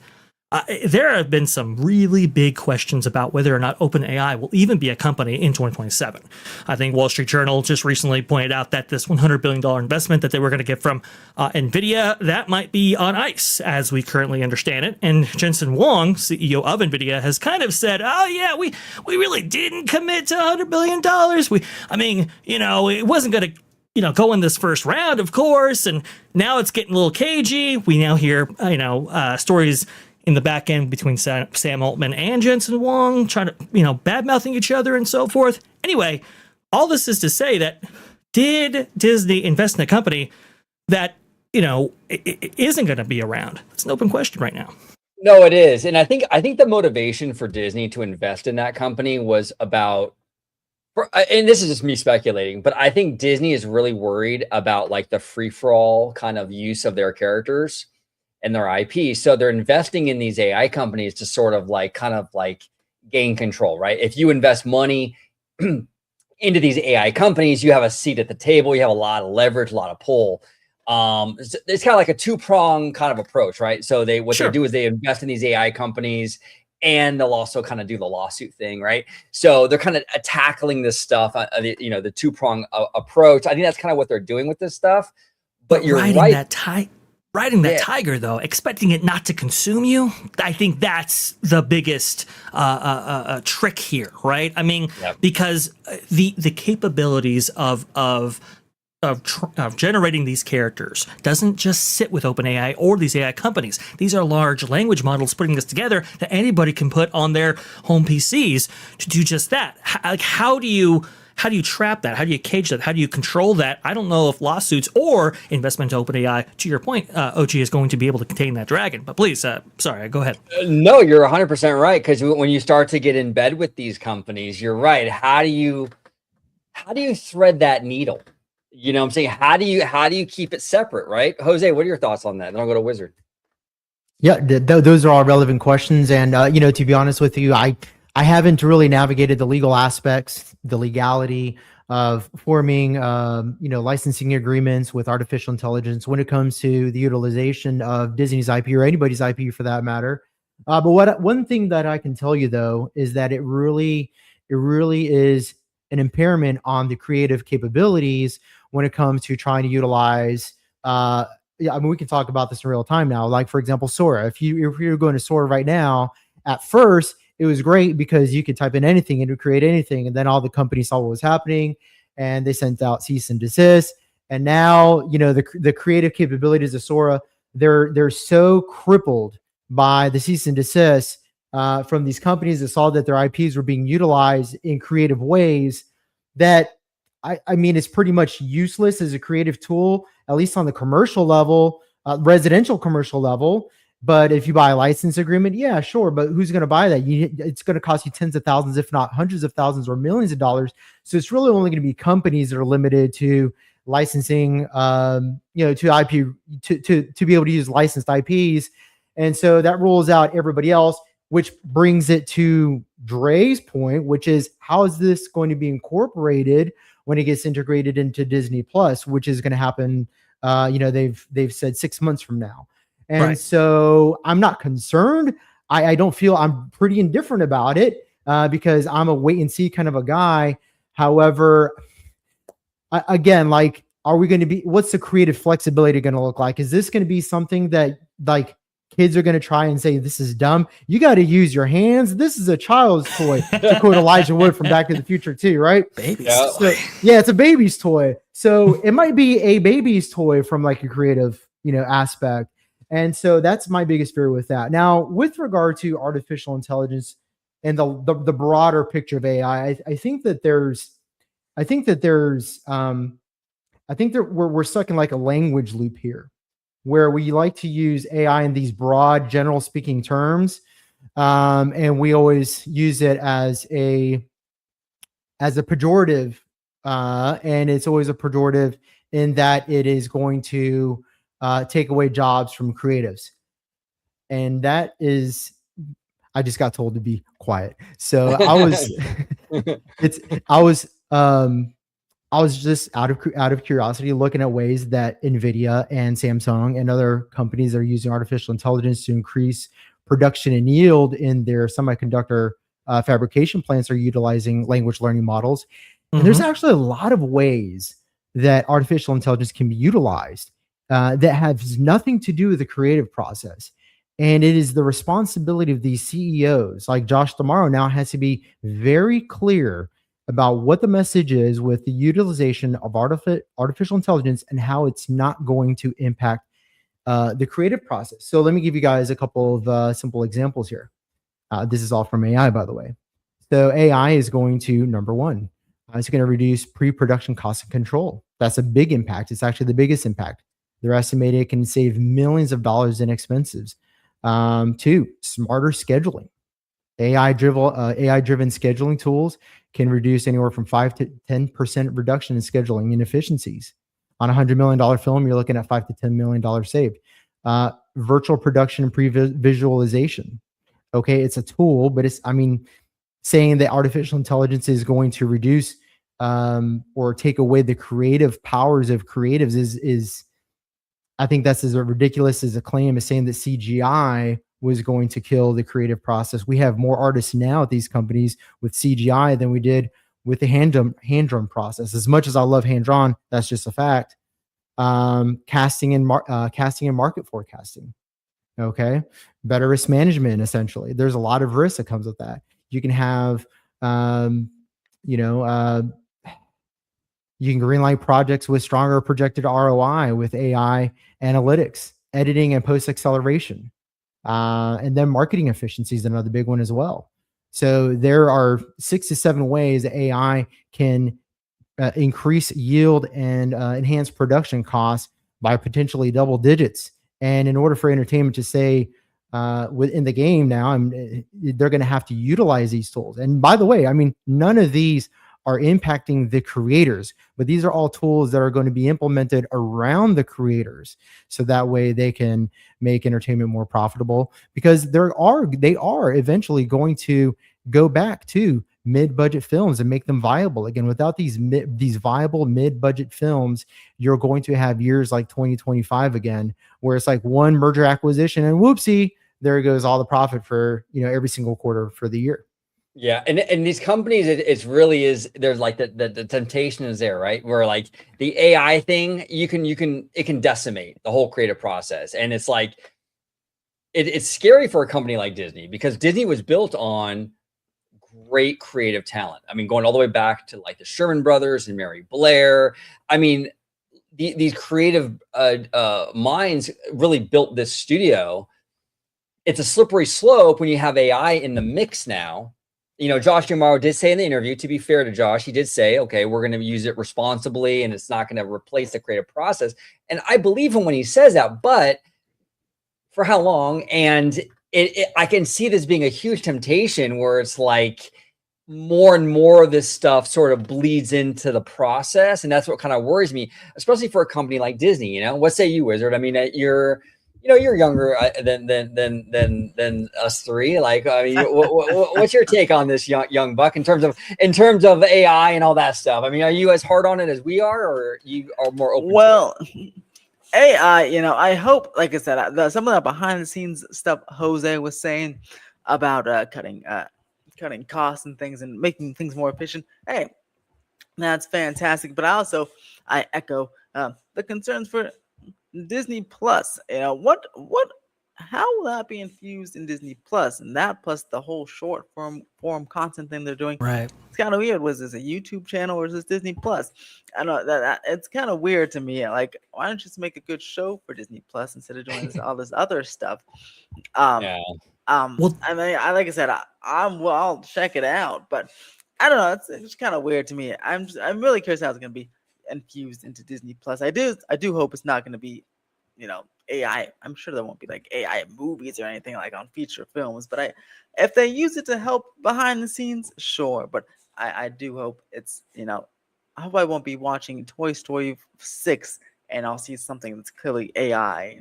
Speaker 4: There have been some really big questions about whether or not OpenAI will even be a company in 2027. I think Wall Street Journal just recently pointed out that this $100 billion investment that they were going to get from NVIDIA, that might be on ice as we currently understand it. And Jensen Huang, CEO of NVIDIA, has kind of said, oh yeah, we really didn't commit to $100 billion. It wasn't going to go in this first round, of course, and now it's getting a little cagey. We now hear, stories in the back end between Sam Altman and Jensen Huang trying to, bad-mouthing each other and so forth. Anyway, all this is to say that, did Disney invest in a company that, it isn't going to be around? It's an open question right now.
Speaker 1: No, it is. And I think the motivation for Disney to invest in that company was about, and this is just me speculating, but I think Disney is really worried about like the free-for-all kind of use of their characters and their IP. So they're investing in these AI companies to sort of kind of gain control, right? If you invest money into these AI companies, you have a seat at the table, you have a lot of leverage, a lot of pull. It's kind of like a two-prong kind of approach, right? So they do is they invest in these AI companies, and they'll also kind of do the lawsuit thing, right? So they're kind of tackling this stuff, the two-prong approach. I think that's kind of what they're doing with this stuff. But you're right.
Speaker 4: Riding that tiger, though, expecting it not to consume you, I think that's the biggest trick here, right? I mean, because the capabilities of generating these characters doesn't just sit with OpenAI or these AI companies. These are large language models putting this together that anybody can put on their home PCs to do just that. How do you trap that? How do you cage that? How do you control that? I don't know if lawsuits or investment into OpenAI, to your point, OG, is going to be able to contain that dragon. But please, sorry, go ahead.
Speaker 1: No, you're 100% right. Because when you start to get in bed with these companies, you're right. How do you thread that needle? You know what I'm saying? How do you keep it separate, right? Jose, what are your thoughts on that? Then I'll go to Wizard.
Speaker 3: Yeah, those are all relevant questions. And, to be honest with you, I haven't really navigated the legal aspects, the legality of forming, licensing agreements with artificial intelligence when it comes to the utilization of Disney's IP or anybody's IP for that matter. But one thing that I can tell you, though, is that it really is an impairment on the creative capabilities when it comes to trying to utilize, we can talk about this in real time now. Like, for example, Sora. If you're going to Sora right now, at first, it was great because you could type in anything and it would create anything. And then all the companies saw what was happening and they sent out cease and desist. And now, the creative capabilities of Sora, they're so crippled by the cease and desist from these companies that saw that their IPs were being utilized in creative ways that I mean, it's pretty much useless as a creative tool, at least on the commercial level, residential commercial level. But if you buy a license agreement, yeah, sure. But who's going to buy that? It's going to cost you tens of thousands, if not hundreds of thousands or millions of dollars. So it's really only going to be companies that are limited to licensing, to IP, to be able to use licensed IPs. And so that rules out everybody else, which brings it to Dre's point, which is how is this going to be incorporated when it gets integrated into Disney Plus, which is going to happen, they've said 6 months from now. And so I'm not concerned. I don't feel, I'm pretty indifferent about it because I'm a wait and see kind of a guy. However, again, like, are we going to be, what's the creative flexibility going to look like? Is this going to be something that like kids are going to try and say, this is dumb? You got to use your hands. This is a child's toy, to quote Elijah Wood from Back to the Future too, right?
Speaker 4: Baby's
Speaker 3: toy. Yeah, it's a baby's toy. So it might be a baby's toy from like a creative, aspect. And so that's my biggest fear with that. Now, with regard to artificial intelligence and the broader picture of AI, I think that we're stuck in like a language loop here, where we like to use AI in these broad, general speaking terms, and we always use it as a pejorative, and it's always a pejorative in that it is going to take away jobs from creatives. And that is, I just got told to be quiet. So I was just out of curiosity looking at ways that NVIDIA and Samsung and other companies are using artificial intelligence to increase production and yield in their semiconductor fabrication plants are utilizing language learning models. And there's actually a lot of ways that artificial intelligence can be utilized that has nothing to do with the creative process. And it is the responsibility of these CEOs, like Josh D'Amaro now has to be very clear about what the message is with the utilization of artificial intelligence and how it's not going to impact the creative process. So let me give you guys a couple of simple examples here. This is all from AI, by the way. So AI is going to, number one, it's going to reduce pre-production cost and control. That's a big impact. It's actually the biggest impact. They're estimated it can save millions of dollars in expenses. Two, smarter scheduling. AI-driven scheduling tools can reduce anywhere from 5 to 10% reduction in scheduling inefficiencies. On a $100 million film, you're looking at $5 to $10 million saved. Virtual production and pre-visualization. Okay, it's a tool, but saying that artificial intelligence is going to reduce or take away the creative powers of creatives is I think that's as ridiculous as a claim as saying that CGI was going to kill the creative process. We have more artists now at these companies with CGI than we did with the hand drawn process. As much as I love hand drawn, that's just a fact. Casting and market forecasting. Okay, better risk management. Essentially, there's a lot of risk that comes with that. You can have, you can greenlight projects with stronger projected ROI with AI analytics, editing, and post acceleration. And then marketing efficiency is another big one as well. So there are 6 to 7 ways that AI can increase yield and enhance production costs by potentially double digits. And in order for entertainment to stay within the game now, they're going to have to utilize these tools. And by the way, I mean, none of these are impacting the creators, but these are all tools that are going to be implemented around the creators, so that way they can make entertainment more profitable, because they are eventually going to go back to mid-budget films and make them viable again. Without these viable mid-budget films, you're going to have years like 2025 again, where it's like one merger acquisition and whoopsie, there goes all the profit for every single quarter for the year.
Speaker 1: Yeah, and these companies, it's really is, there's like the temptation is there, right? Where like the AI thing, it can decimate the whole creative process, and it's like it's scary for a company like Disney, because Disney was built on great creative talent. I mean, going all the way back to like the Sherman Brothers and Mary Blair. I mean, these creative minds really built this studio. It's a slippery slope when you have AI in the mix now. Josh D'Amaro did say in the interview, to be fair to Josh, he did say, okay, we're going to use it responsibly and it's not going to replace the creative process. And I believe him when he says that, but for how long? And I can see this being a huge temptation where it's like more and more of this stuff sort of bleeds into the process. And that's what kind of worries me, especially for a company like Disney. What say you, Wizard? I mean, you're younger than us three. Like, I mean, what's your take on this, young buck, in terms of AI and all that stuff? I mean, are you as hard on it as we are, or you are more open?
Speaker 2: Well, AI, I hope, like I said, some of the behind the scenes stuff Jose was saying about cutting costs and things and making things more efficient. Hey, that's fantastic. But I echo the concerns for Disney Plus. How will that be infused in Disney Plus? And that plus the whole short form content thing they're doing.
Speaker 4: Right.
Speaker 2: It's kind of weird. Was this a YouTube channel or is this Disney Plus? I know that it's kind of weird to me. Like, why don't you just make a good show for Disney Plus instead of doing all this other stuff?
Speaker 1: Yeah.
Speaker 2: Well, I mean, like I said, I'll check it out, but I don't know. It's kind of weird to me. I'm really curious how it's going to be infused into Disney Plus. I do hope it's not going to be, AI. I'm sure there won't be like AI movies or anything like on feature films, but if they use it to help behind the scenes, sure. But I do hope it's, I hope I won't be watching Toy Story 6 and I'll see something that's clearly AI,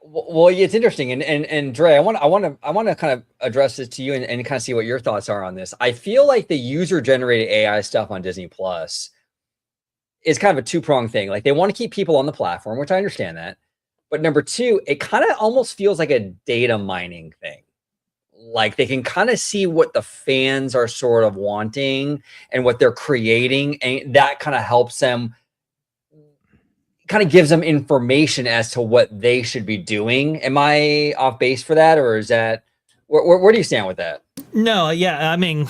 Speaker 1: Well, it's interesting, and Dre, I want to kind of address this to you and kind of see what your thoughts are on this. I feel like the user generated AI stuff on Disney Plus is kind of a two-pronged thing. Like, they want to keep people on the platform, which I understand that. But number two, it kind of almost feels like a data mining thing. Like, they can kind of see what the fans are sort of wanting and what they're creating. And that kind of helps them, kind of gives them information as to what they should be doing. Am I off base for that? Or is that, where do you stand with that?
Speaker 4: No, yeah. I mean,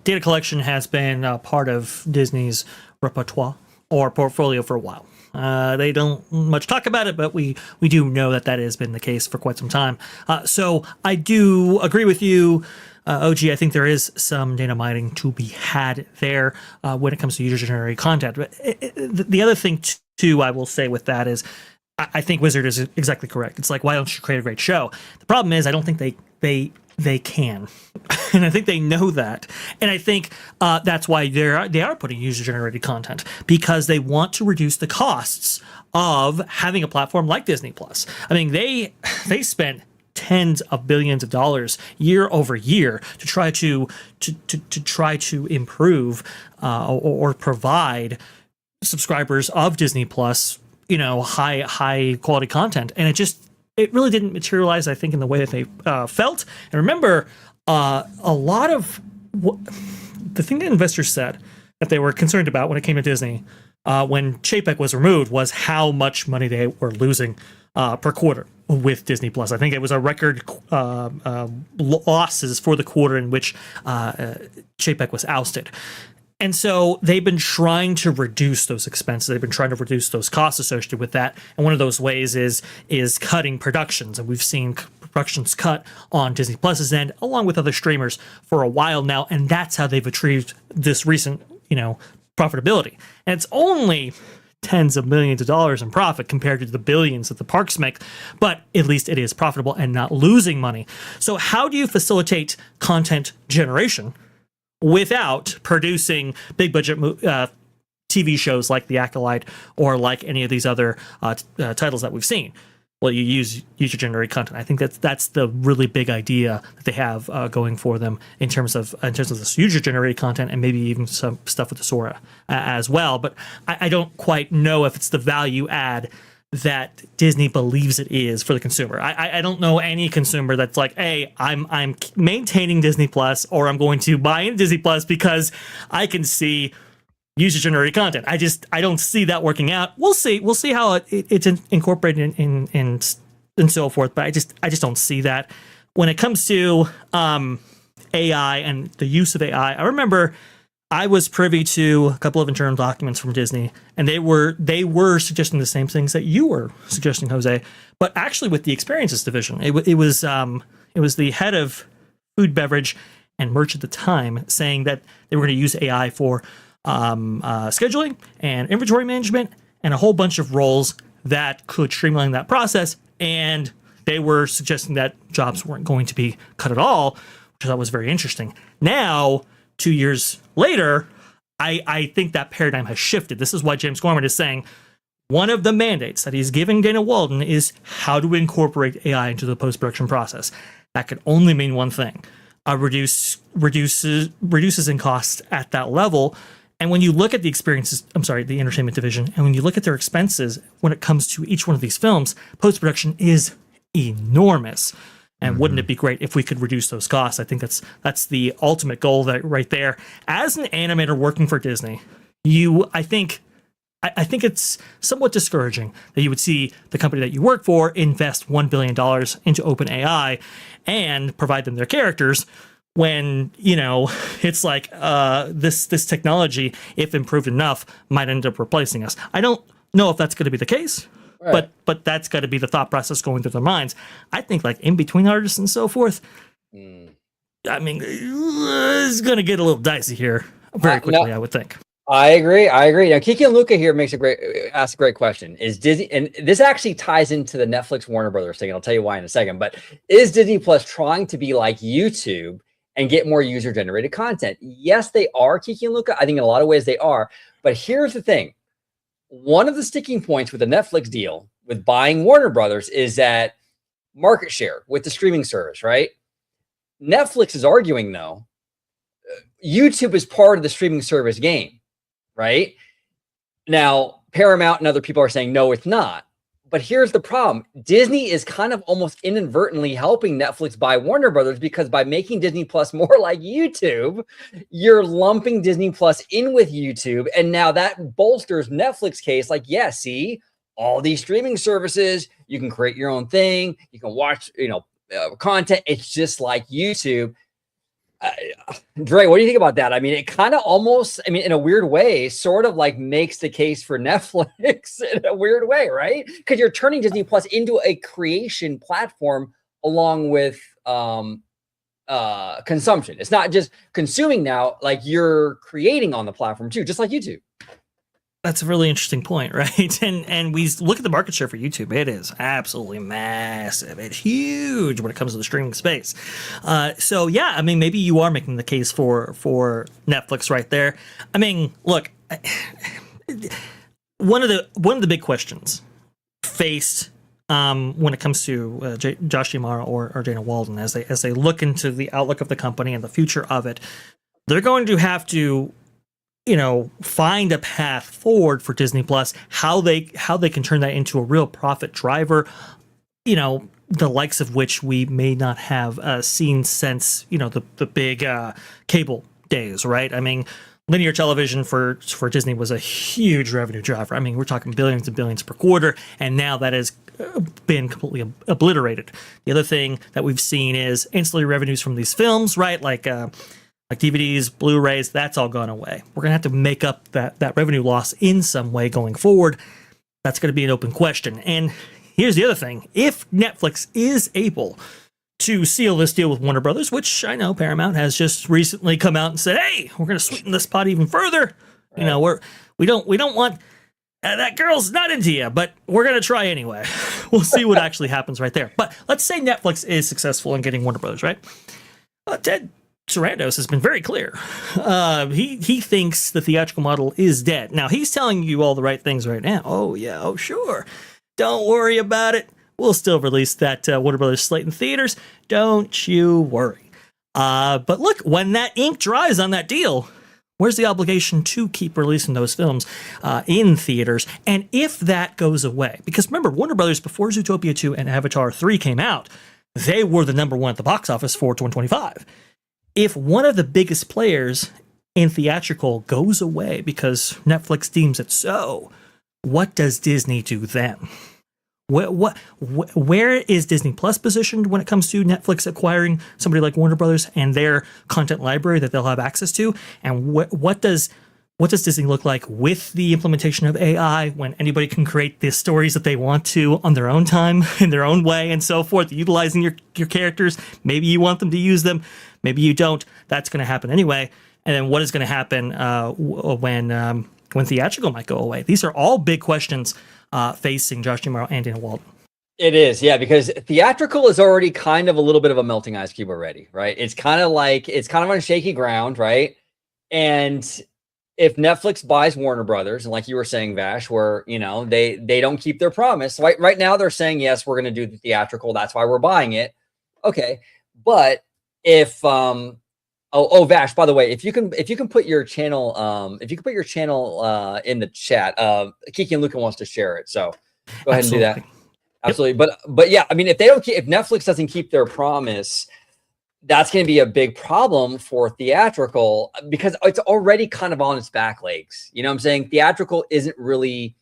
Speaker 4: data collection has been a part of Disney's repertoire or portfolio for a while. They don't much talk about it, but we do know that has been the case for quite some time. So I do agree with you, OG. I think there is some data mining to be had there when it comes to user-generated content. But the other thing too, I will say with that is, I think Wizard is exactly correct. It's like, why don't you create a great show? The problem is, I don't think they can, and I think they know that, and I think that's why they are putting user-generated content, because they want to reduce the costs of having a platform like Disney Plus. I mean, they spent tens of billions of dollars year over year to try to improve or provide subscribers of Disney Plus, high quality content, and it just it really didn't materialize, I think, in the way that they felt. And remember, a lot of the thing that investors said that they were concerned about when it came to Disney, when Chapek was removed, was how much money they were losing per quarter with Disney Plus. I think it was a record losses for the quarter in which Chapek was ousted. And so they've been trying to reduce those expenses. They've been trying to reduce those costs associated with that. And one of those ways is cutting productions. And we've seen productions cut on Disney Plus's end, along with other streamers, for a while now. And that's how they've achieved this recent, profitability. And it's only tens of millions of dollars in profit compared to the billions that the parks make, but at least it is profitable and not losing money. So how do you facilitate content generation without producing big budget TV shows like The Acolyte or like any of these other titles that we've seen? Well, you use user-generated content. I think that's the really big idea that they have going for them in terms of this user-generated content, and maybe even some stuff with the Sora as well. But I don't quite know if it's the value add that Disney believes it is for the consumer. I don't know any consumer that's like, hey, I'm maintaining Disney Plus, or I'm going to buy into Disney Plus because I can see user-generated content. I don't see that working out. We'll see how it's incorporated in and so forth. But I just don't see that. When it comes to AI and the use of AI, I remember I was privy to a couple of internal documents from Disney, and they were suggesting the same things that you were suggesting, Jose, but actually with the experiences division. It was the head of food, beverage, and merch at the time saying that they were going to use AI for scheduling and inventory management and a whole bunch of roles that could streamline that process. And they were suggesting that jobs weren't going to be cut at all, which I thought was very interesting. Now, 2 years later, I think that paradigm has shifted. This is why James Gorman is saying one of the mandates that he's giving Dana Walden is how to incorporate AI into the post-production process. That could only mean one thing: reduces in costs at that level. And when you look at the entertainment division, and when you look at their expenses when it comes to each one of these films, post-production is enormous. And wouldn't it be great if we could reduce those costs? I think that's the ultimate goal right there. As an animator working for Disney, I think it's somewhat discouraging that you would see the company that you work for invest $1 billion into OpenAI and provide them their characters when, it's like this technology, if improved enough, might end up replacing us. I don't know if that's going to be the case. Right. But that's got to be the thought process going through their minds. I think like in between artists and so forth, I mean, it's going to get a little dicey here very quickly, I would think.
Speaker 1: I agree. Now, Kiki and Luca here asks a great question. Is Disney, and this actually ties into the Netflix Warner Brothers thing, and I'll tell you why in a second, but is Disney Plus trying to be like YouTube and get more user-generated content? Yes, they are, Kiki and Luca. I think in a lot of ways they are. But here's the thing. One of the sticking points with the Netflix deal with buying Warner Brothers is that market share with the streaming service, right? Netflix is arguing, though, YouTube is part of the streaming service game, right? Now, Paramount and other people are saying, no, it's not. But here's the problem. Disney is kind of almost inadvertently helping Netflix buy Warner Brothers, because by making Disney Plus more like YouTube, you're lumping Disney Plus in with YouTube. And now that bolsters Netflix case. Like, yeah, see, all these streaming services, you can create your own thing. You can watch, content. It's just like YouTube. Dre, what do you think about that? I mean, it kind of almost, in a weird way, sort of like makes the case for Netflix in a weird way, right? Because you're turning Disney Plus into a creation platform along with consumption. It's not just consuming now, like you're creating on the platform too, just like YouTube.
Speaker 4: That's a really interesting point, right? And we look at the market share for YouTube. It is absolutely massive. It's huge when it comes to the streaming space. So yeah, maybe you are making the case for Netflix right there. Look, one of the big questions faced when it comes to Josh D'Amaro or Dana Walden as they look into the outlook of the company and the future of it, they're going to have to find a path forward for Disney Plus, how they can turn that into a real profit driver the likes of which we may not have seen since, the big cable days, right? I mean, linear television for Disney was a huge revenue driver. I mean, we're talking billions and billions per quarter, and now that has been completely obliterated. The other thing that we've seen is ancillary revenues from these films, right? Like DVDs, Blu-rays, that's all gone away. We're gonna have to make up that revenue loss in some way going forward. That's gonna be an open question. And here's the other thing: if Netflix is able to seal this deal with Warner Brothers, which I know Paramount has just recently come out and said, "Hey, we're gonna sweeten this pot even further." Right. We don't want that girl's not into you, but we're gonna try anyway. We'll see what actually happens right there. But let's say Netflix is successful in getting Warner Brothers, right? Ted Sarandos has been very clear. He thinks the theatrical model is dead. Now, he's telling you all the right things right now. Oh, yeah. Oh, sure. Don't worry about it. We'll still release that Warner Brothers slate in theaters. Don't you worry. But look, when that ink dries on that deal, where's the obligation to keep releasing those films in theaters? And if that goes away, because remember, Warner Brothers, before Zootopia 2 and Avatar 3 came out, they were the number one at the box office for 2025. If one of the biggest players in theatrical goes away because Netflix deems it so, what does Disney do then? Where is Disney Plus positioned when it comes to Netflix acquiring somebody like Warner Brothers and their content library that they'll have access to? And what does Disney look like with the implementation of AI, when anybody can create the stories that they want to on their own time, in their own way, and so forth, utilizing your characters? Maybe you want them to use them, maybe you don't. That's going to happen anyway. And then what is going to happen when theatrical might go away? These are all big questions facing Josh D'Amaro and Dana Walden. It
Speaker 1: is, yeah, because theatrical is already kind of a little bit of a melting ice cube already, right? It's kind of on shaky ground, right? And if Netflix buys Warner Brothers, and like you were saying, Vash, where they don't keep their promise, right now they're saying, yes, we're going to do the theatrical, that's why we're buying it. Okay, but if Vash, by the way, if you can put your channel in the chat, Kiki and Luca wants to share it, so go ahead and do that. Absolutely. Yep. But yeah, I mean, if Netflix doesn't keep their promise, that's going to be a big problem for theatrical, because it's already kind of on its back legs. You know what I'm saying? Theatrical isn't really,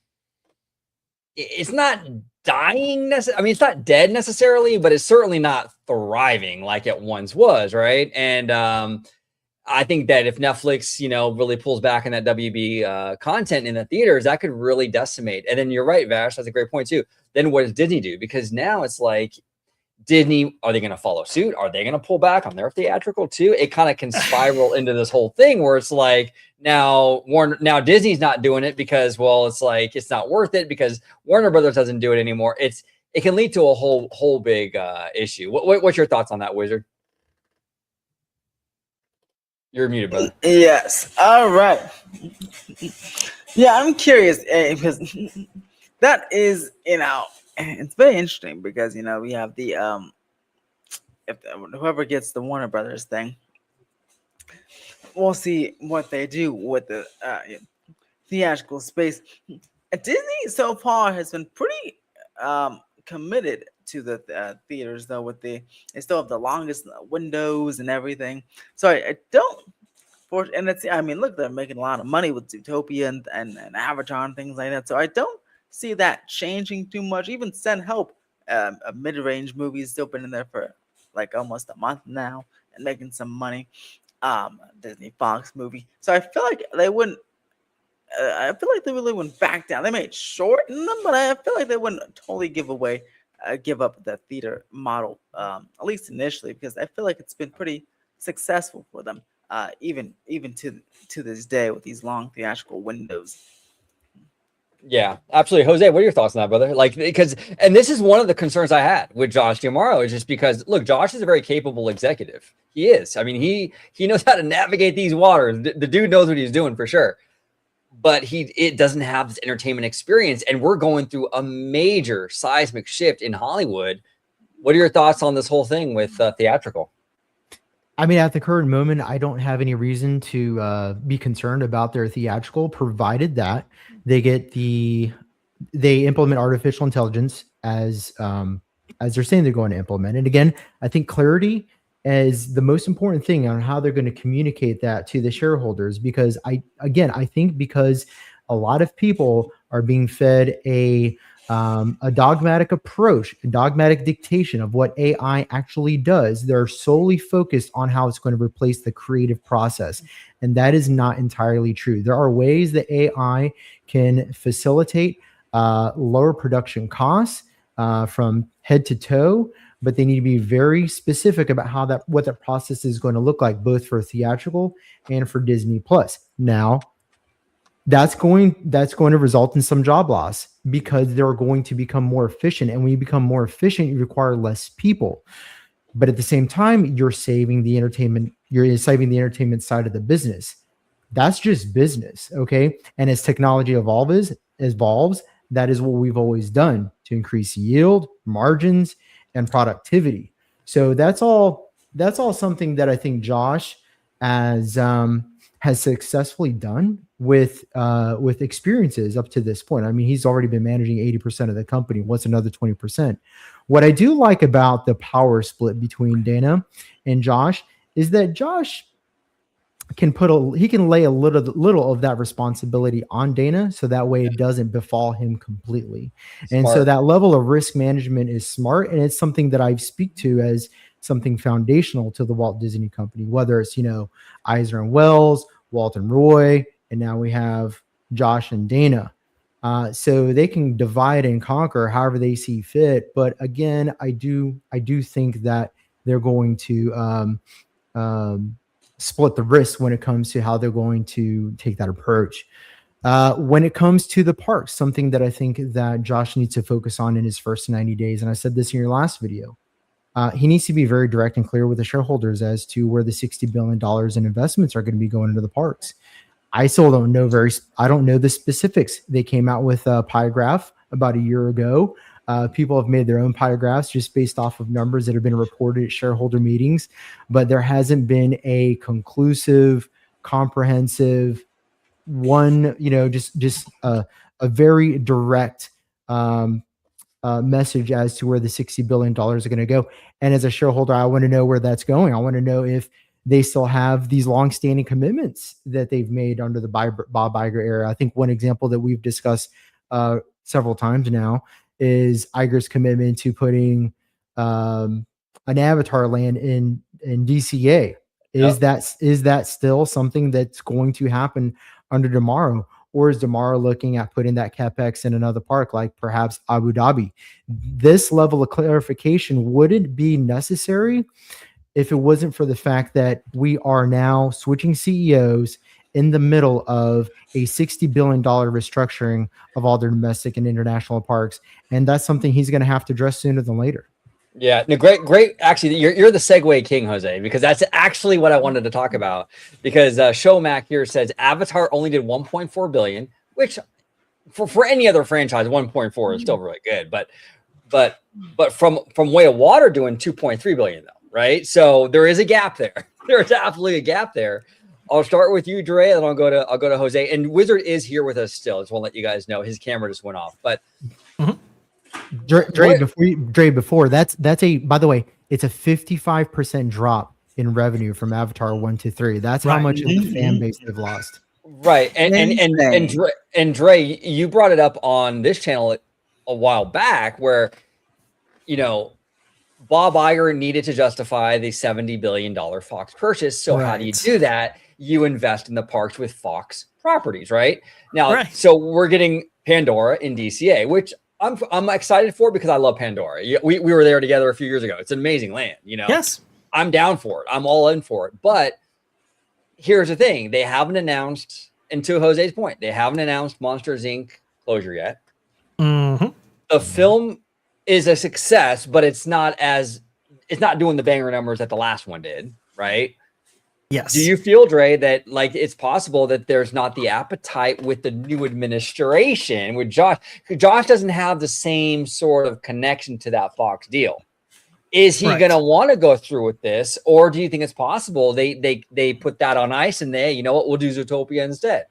Speaker 1: it's not dying. I mean, it's not dead necessarily, but it's certainly not thriving like it once was, right? And I think that if Netflix, really pulls back on that WB content in the theaters, that could really decimate. And then you're right, Vash, that's a great point too. Then what does Disney do? Because now it's like, Disney, are they going to follow suit? Are they going to pull back on their theatrical too? It kind of can spiral into this whole thing where it's like, now Disney's not doing it because, well, it's like, it's not worth it because Warner Brothers doesn't do it anymore. It can lead to a whole big issue. What's your thoughts on that, Wizard? You're muted, brother.
Speaker 2: Yes. All right. Yeah, I'm curious because that is, it's very interesting because we have the whoever gets the Warner Brothers thing, we'll see what they do with the theatrical space. Disney so far has been pretty committed to the theaters, though. They still have the longest windows and everything. So I don't. And look, they're making a lot of money with Zootopia and Avatar and things like that. So I don't see that changing too much. Even Send Help, a mid-range movie, has still been in there for like almost a month now and making some money. Disney Fox movie. So I feel like they wouldn't. I feel like they really wouldn't back down. They may shorten them, but I feel like they wouldn't totally give up the theater model, at least initially, because I feel like it's been pretty successful for them, even to this day with these long theatrical windows.
Speaker 1: Yeah, absolutely. Jose, what are your thoughts on that, brother? And this is one of the concerns I had with Josh D'Amaro, is just because, look, Josh is a very capable executive. He is. I mean, he knows how to navigate these waters. The dude knows what he's doing for sure. But it doesn't have this entertainment experience, and we're going through a major seismic shift in Hollywood. What are your thoughts on this whole thing with theatrical?
Speaker 3: I mean, at the current moment, I don't have any reason to be concerned about their theatrical, provided that they implement artificial intelligence as as they're saying they're going to implement. And again, I think clarity is the most important thing on how they're going to communicate that to the shareholders, because I think because a lot of people are being fed a dogmatic approach, a dogmatic dictation of what AI actually does. They're solely focused on how it's going to replace the creative process. And that is not entirely true. There are ways that AI can facilitate lower production costs from head to toe, but they need to be very specific about what that process is going to look like, both for theatrical and for Disney Plus. Now, that's going to result in some job loss because they're going to become more efficient. And when you become more efficient, you require less people. But at the same time, you're saving the entertainment side of the business. That's just business, okay? And as technology evolves, that is what we've always done to increase yield, margins, and productivity. So that's all something that I think Josh has successfully done with experiences up to this point. I mean, he's already been managing 80% of the company. What's another 20%? What I do like about the power split between Dana and Josh is that Josh can lay a little of that responsibility on Dana, so that way it doesn't befall him completely. Smart. And so that level of risk management is smart, and it's something that I speak to as something foundational to the Walt Disney Company, whether it's, Eisner and Wells, Walt and Roy, and now we have Josh and Dana. So they can divide and conquer however they see fit. But again, I do think that they're going to split the risk when it comes to how they're going to take that approach. When it comes to the parks, something that I think that Josh needs to focus on in his first 90 days, and I said this in your last video, he needs to be very direct and clear with the shareholders as to where the $60 billion in investments are going to be going into the parks. I still don't know I don't know the specifics. They came out with a pie graph about a year ago. People have made their own pie graphs just based off of numbers that have been reported at shareholder meetings, but there hasn't been a conclusive, comprehensive one, just a very direct message as to where the $60 billion are going to go. And as a shareholder, I want to know where that's going. I want to know if they still have these longstanding commitments that they've made under the Bob Iger era. I think one example that we've discussed several times now is Iger's commitment to putting an Avatar land in DCA. Is that still something that's going to happen under Tomorrow? Or is Tomorrow looking at putting that CapEx in another park, like perhaps Abu Dhabi? This level of clarification wouldn't be necessary if it wasn't for the fact that we are now switching CEOs in the middle of a $60 billion restructuring of all their domestic and international parks. And that's something he's going to have to address sooner than later.
Speaker 1: Yeah, no, great. Actually, you're the segue king, Jose, because that's actually what I wanted to talk about. Because Showmac here says Avatar only did 1.4 billion, which for any other franchise, 1.4 is still really good. But from Way of Water doing 2.3 billion though, right? So there is a gap there. There's absolutely a gap there. I'll start with you, Dre, and I'll go to Jose. And Wizard is here with us still. Just want to let you guys know his camera just went off, but.
Speaker 3: Dre, before that's by the way, it's a 55% drop in revenue from Avatar 1 to 3. That's how much of the fan base they've lost.
Speaker 1: Right. And Dre, you brought it up on this channel a while back where, Bob Iger needed to justify the $70 billion Fox purchase. So how do you do that? You invest in the parks with Fox properties, right? Now, so we're getting Pandora in DCA, which I'm excited for because I love Pandora. We were there together a few years ago. It's an amazing land, Yes. I'm down for it. I'm all in for it. But here's the thing. They haven't announced, and to Jose's point, they haven't announced Monsters, Inc. closure yet.
Speaker 4: Mm-hmm.
Speaker 1: The film is a success, but it's not doing the banger numbers that the last one did, right?
Speaker 4: Yes.
Speaker 1: Do you feel, Dre, that it's possible that there's not the appetite with the new administration with Josh? Josh doesn't have the same sort of connection to that Fox deal. Is he going to want to go through with this, or do you think it's possible they put that on ice and you know what, we'll do Zootopia instead?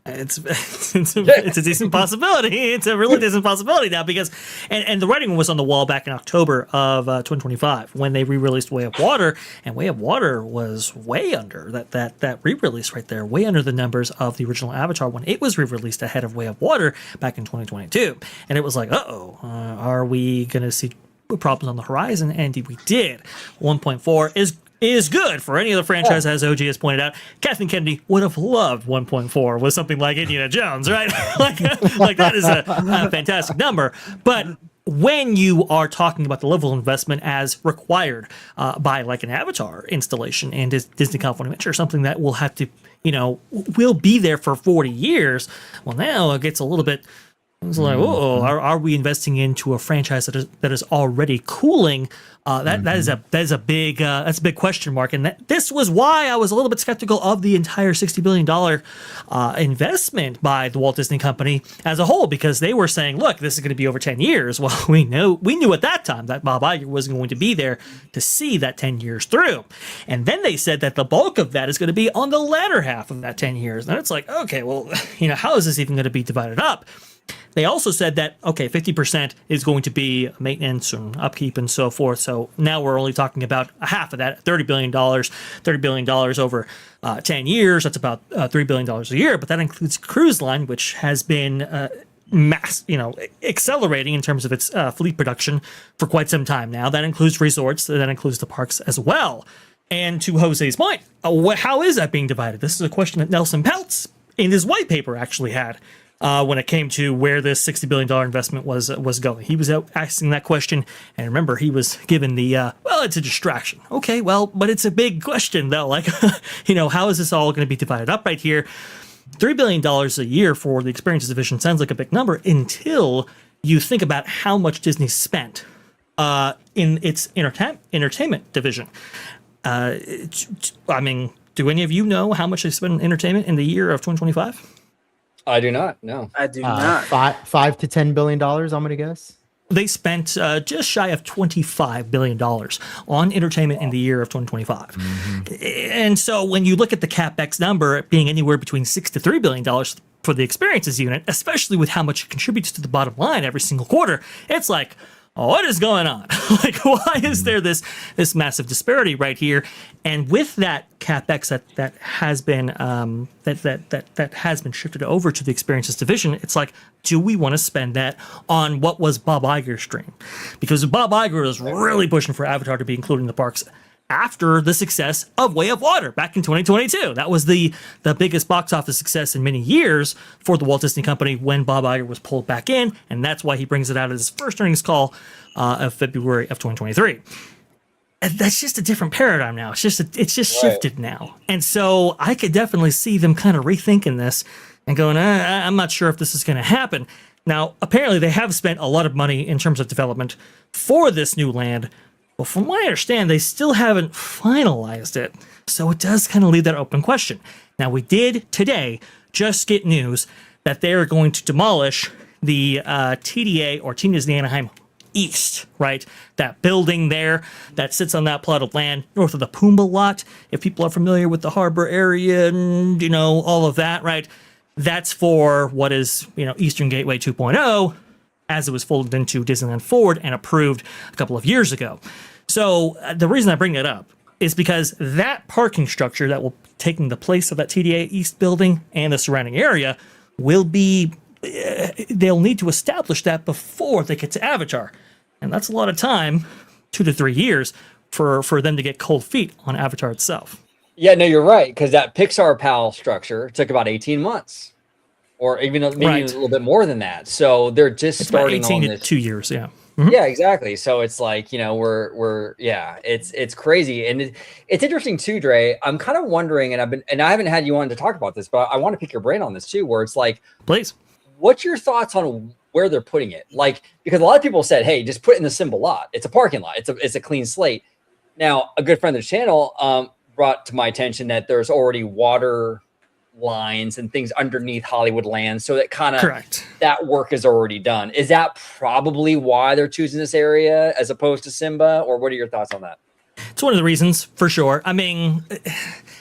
Speaker 4: It's a decent possibility. It's a really decent possibility now because, and the writing was on the wall back in October of 2025 when they re-released Way of Water, and Way of Water was way under that re-release right there, way under the numbers of the original Avatar when it was re-released ahead of Way of Water back in 2022, and it was like, are we gonna see problems on the horizon? And we did. 1.4 is good for any other franchise, as OG has pointed out. Kathleen Kennedy would have loved 1.4 with something like Indiana Jones, right? like that is a fantastic number. But when you are talking about the level of investment as required by like an Avatar installation and Disney California Adventure, something that will have to, will be there for 40 years, well, now it gets a little bit. It's like, are we investing into a franchise that is already cooling? That is a big question mark, and this was why I was a little bit skeptical of the entire $60 billion investment by the Walt Disney Company as a whole, because they were saying, look, this is going to be over 10 years. Well, we knew at that time that Bob Iger was going to be there to see that 10 years through, and then they said that the bulk of that is going to be on the latter half of that 10 years. And it's like, okay, well, how is this even going to be divided up? They also said that, 50% is going to be maintenance and upkeep and so forth. So now we're only talking about a half of that, $30 billion over 10 years. That's about $3 billion a year. But that includes Cruise Line, which has been accelerating in terms of its fleet production for quite some time now. That includes resorts. That includes the parks as well. And to Jose's point, how is that being divided? This is a question that Nelson Peltz in his white paper actually had. When it came to where this $60 billion investment was going. He was out asking that question, and remember, he was given the, it's a distraction. Okay, well, but it's a big question, though. Like, how is this all going to be divided up right here? $3 billion a year for the Experiences Division sounds like a big number until you think about how much Disney spent in its entertainment division. Do any of you know how much they spent on entertainment in the year of 2025?
Speaker 1: I do not. No,
Speaker 2: I do not.
Speaker 3: $5 to $10 billion. I'm going to guess.
Speaker 4: They spent just shy of $25 billion on entertainment in the year of 2025. Mm-hmm. And so when you look at the CapEx number being anywhere between $6 to $3 billion for the experiences unit, especially with how much it contributes to the bottom line every single quarter, it's like, what is going on? Like, why is there this massive disparity right here? And with that CapEx that has been that has been shifted over to the Experiences Division, it's like, do we want to spend that on what was Bob Iger's dream? Because Bob Iger was really pushing for Avatar to be included in the parks after the success of Way of Water back in 2022. That was the biggest box office success in many years for the Walt Disney Company when Bob Iger was pulled back in, and that's why he brings it out at his first earnings call of February of 2023. And that's just a different paradigm now. It's just shifted now. And so I could definitely see them kind of rethinking this and going, I'm not sure if this is going to happen. Now, apparently they have spent a lot of money in terms of development for this new land. Well, from what I understand, they still haven't finalized it. So it does kind of leave that open question. Now, we did today just get news that they are going to demolish the TDA, or Team Disney Anaheim East, right? That building there that sits on that plot of land north of the Pumbaa lot. If people are familiar with the harbor area and, all of that, right? That's for what is, Eastern Gateway 2.0, as it was folded into Disneyland Forward and approved a couple of years ago. So the reason I bring that up is because that parking structure that will be taking the place of that TDA East building and the surrounding area will be, they'll need to establish that before they get to Avatar. And that's a lot of time, 2 to 3 years, for them to get cold feet on Avatar itself.
Speaker 1: Yeah, no, you're right, because that Pixar PAL structure took about 18 months. Or even maybe a little bit more than that. So they're just starting
Speaker 4: about 18
Speaker 1: on
Speaker 4: to
Speaker 1: this
Speaker 4: 2 years, yeah.
Speaker 1: Mm-hmm. Yeah, exactly. So it's like, it's crazy. And it's interesting too, Dre. I'm kind of wondering, and I haven't had you on to talk about this, but I want to pick your brain on this too, where it's like,
Speaker 4: please,
Speaker 1: what's your thoughts on where they're putting it? Like, because a lot of people said, hey, just put it in the Symbol lot. It's a parking lot. It's a clean slate. Now, a good friend of the channel brought to my attention that there's already water lines and things underneath Hollywood Land, so that kind of that work is already done. Is that probably why they're choosing this area as opposed to Simba, or what are your thoughts on that?
Speaker 4: It's one of the reasons, for sure. I mean,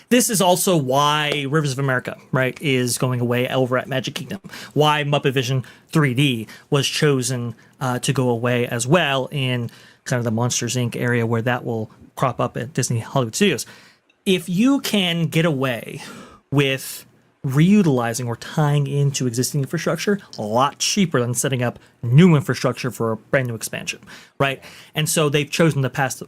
Speaker 4: this is also why Rivers of America, right, is going away over at Magic Kingdom. Why Muppet Vision 3D was chosen to go away as well in kind of the Monsters Inc. area where that will crop up at Disney Hollywood Studios. If you can get away with reutilizing or tying into existing infrastructure, a lot cheaper than setting up new infrastructure for a brand new expansion, right? And so they've chosen the path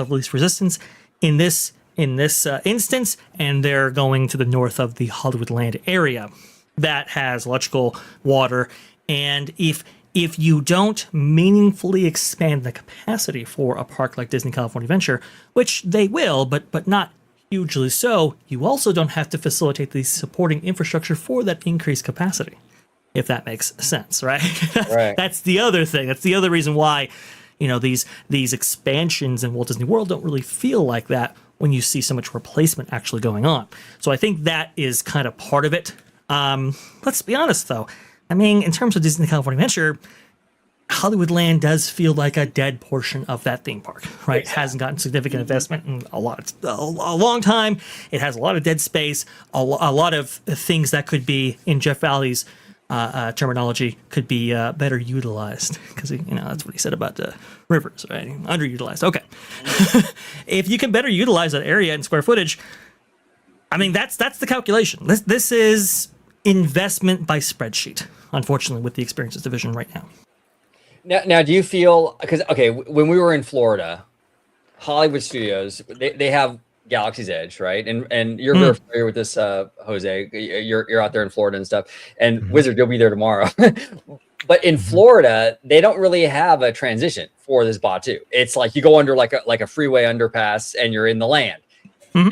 Speaker 4: of least resistance in this instance, and they're going to the north of the Hollywoodland area that has electrical, water, and if you don't meaningfully expand the capacity for a park like Disney California Adventure, which they will, but not hugely so, you also don't have to facilitate the supporting infrastructure for that increased capacity, if that makes sense, right?
Speaker 1: Right.
Speaker 4: That's the other thing. That's the other reason why, these expansions in Walt Disney World don't really feel like that when you see so much replacement actually going on. So I think that is kind of part of it. Let's be honest, though. I mean, in terms of Disney California Adventure, Hollywoodland does feel like a dead portion of that theme park, right? It hasn't gotten significant investment in a long time. It has a lot of dead space, a lot of things that could be, in Jeff Valley's terminology, could be better utilized, because that's what he said about the Rivers, right? Underutilized. Okay. If you can better utilize that area and square footage, I mean, that's the calculation. This is investment by spreadsheet, unfortunately, with the Experiences division right now.
Speaker 1: Now, do you feel, because when we were in Florida, Hollywood Studios, they have Galaxy's Edge, right? And you're very familiar with this, Jose. You're out there in Florida and stuff. And Wizard, you'll be there tomorrow. But in Florida, they don't really have a transition for this Batuu. It's like you go under like a freeway underpass and you're in the land.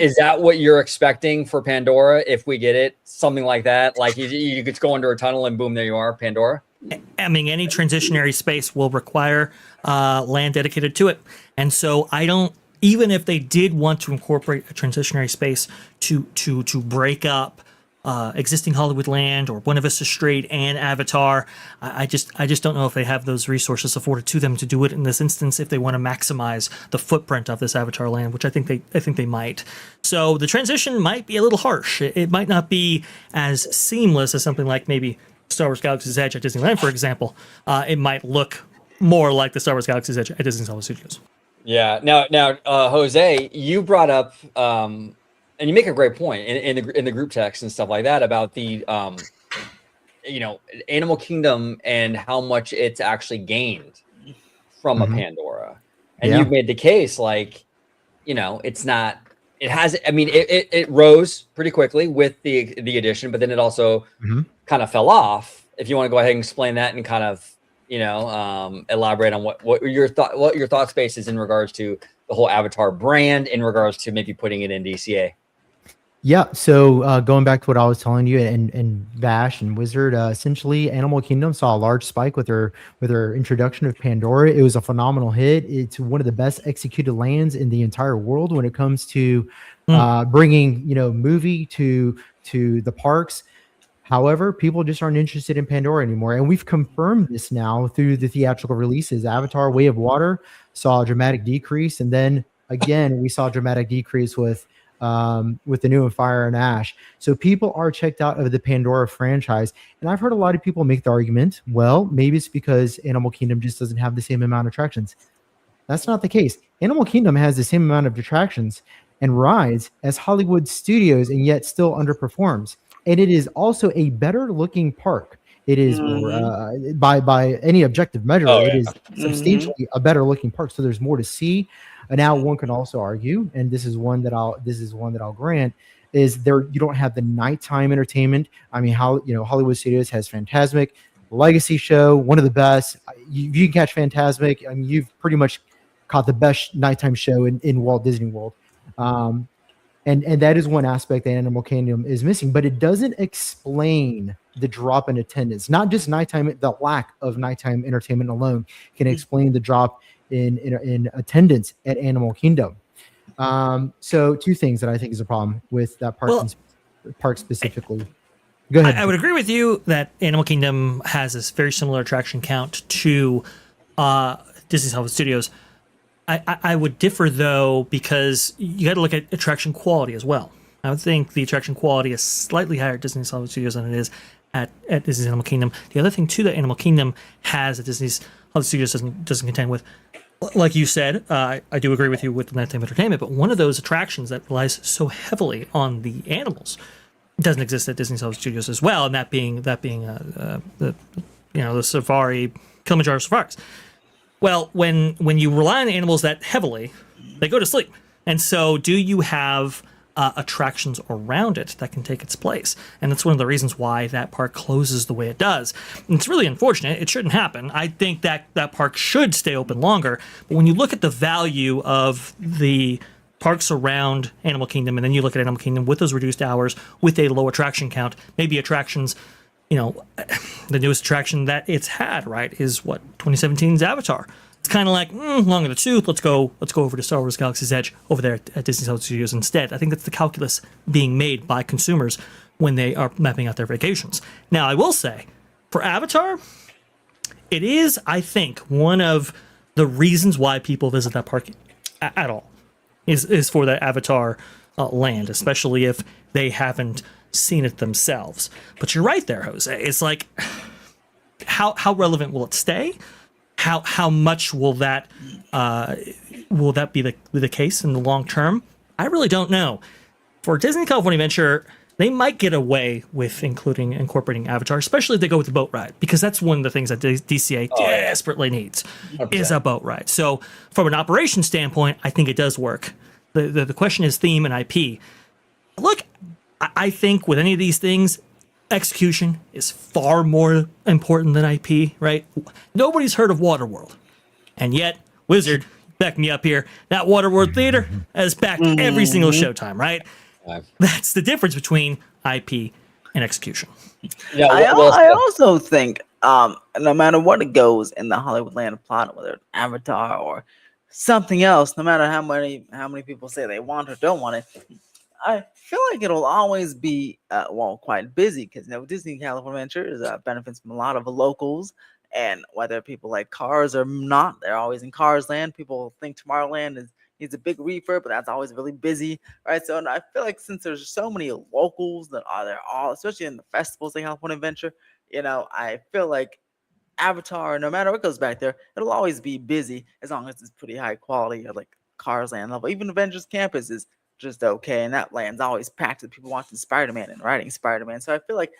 Speaker 1: Is that what you're expecting for Pandora if we get it? Something like that? Like you could go under a tunnel and boom, there you are, Pandora?
Speaker 4: I mean, any transitionary space will require land dedicated to it. And so even if they did want to incorporate a transitionary space to break up existing Hollywoodland or Buena Vista Street and Avatar, I just don't know if they have those resources afforded to them to do it in this instance if they want to maximize the footprint of this Avatar land, which I think they might. So the transition might be a little harsh. It might not be as seamless as something like maybe Star Wars Galaxy's Edge at Disneyland, for example. It might look more like the Star Wars Galaxy's Edge at Disney Hollywood Studios.
Speaker 1: Yeah. Now, Jose, you brought up, and you make a great point in the group text and stuff like that about the, Animal Kingdom and how much it's actually gained from a Pandora. And you've made the case like, it's not. It has. I mean, it rose pretty quickly with the addition, but then it also kind of fell off. If you want to go ahead and explain that and kind of elaborate on what your thought space is in regards to the whole Avatar brand, in regards to maybe putting it in DCA.
Speaker 3: Yeah, so going back to what I was telling you, and Vash and Wizard, essentially, Animal Kingdom saw a large spike with their introduction of Pandora. It was a phenomenal hit. It's one of the best executed lands in the entire world when it comes to bringing movie to the parks. However, people just aren't interested in Pandora anymore, and we've confirmed this now through the theatrical releases. Avatar: Way of Water saw a dramatic decrease, and then again we saw a dramatic decrease with the new Fire and Ash. So people are checked out of the Pandora franchise. And I've heard a lot of people make the argument, well, maybe it's because Animal Kingdom just doesn't have the same amount of attractions. That's not the case. Animal Kingdom has the same amount of attractions and rides as Hollywood Studios, and yet still underperforms. And it is also a better looking park. It is by any objective measure, it is substantially a better looking park. So there's more to see. And now one can also argue, and this is one that I'll grant, is there you don't have the nighttime entertainment. I mean, Hollywood Studios has Fantasmic, Legacy Show, one of the best. You can catch Fantasmic. I mean, you've pretty much caught the best nighttime show in Walt Disney World. And that is one aspect that Animal Kingdom is missing, but it doesn't explain the drop in attendance. Not just nighttime, the lack of nighttime entertainment alone can explain the drop in attendance at Animal Kingdom. So two things that I think is a problem with that park specifically. Go ahead.
Speaker 4: I would agree with you that Animal Kingdom has this very similar attraction count to Disney's Hollywood Studios. I would differ though, because you got to look at attraction quality as well, I would think the attraction quality is slightly higher at Disney's Hollywood Studios than it is at Disney's Animal Kingdom. The other thing too that Animal Kingdom has that Disney's Hollywood Studios doesn't contend with, like you said, I do agree with you with the nighttime entertainment, but one of those attractions that relies so heavily on the animals doesn't exist at Disney's Hollywood Studios as well, and that being the safari, Kilimanjaro safaris. Well, when you rely on animals that heavily, they go to sleep, and so do you have attractions around it that can take its place? And that's one of the reasons why that park closes the way it does. And it's really unfortunate. It shouldn't happen. I think that park should stay open longer. But when you look at the value of the parks around Animal Kingdom, and then you look at Animal Kingdom with those reduced hours, with a low attraction count, maybe attractions, the newest attraction that it's had, right, is what, 2017's Avatar. It's kind of like, long in the tooth, let's go over to Star Wars Galaxy's Edge over there at Disney's Hollywood Studios instead. I think that's the calculus being made by consumers when they are mapping out their vacations. Now, I will say, for Avatar, it is, I think, one of the reasons why people visit that park at all is for that Avatar land, especially if they haven't seen it themselves. But you're right there, Jose. It's like, how relevant will it stay? How much will that be the case in the long term? I really don't know. For Disney California Adventure, they might get away with incorporating Avatar, especially if they go with the boat ride, because that's one of the things that DCA desperately needs 100%. Is a boat ride. So from an operation standpoint, I think it does work. The question is theme and IP. Look, I think with any of these things, execution is far more important than IP, right? Nobody's heard of Waterworld. And yet, Wizard, back me up here, that Waterworld Theater has backed every single Showtime, right? That's the difference between IP and execution.
Speaker 2: Yeah, I also think no matter what it goes in the Hollywoodland plot, whether it's Avatar or something else, no matter how many people say they want or don't want it, I feel like it'll always be quite busy, because Disney California Adventure benefits from a lot of locals, and whether people like Cars or not, they're always in Cars Land. People think Tomorrowland needs a big refurb, but that's always really busy, right? So I feel like since there's so many locals that are there, especially in the festivals like California Adventure, I feel like Avatar, no matter what goes back there, it'll always be busy as long as it's pretty high quality, or like Cars Land level. Even Avengers Campus is just okay, and that land's always packed with people watching Spider-Man and riding Spider-Man. So I feel like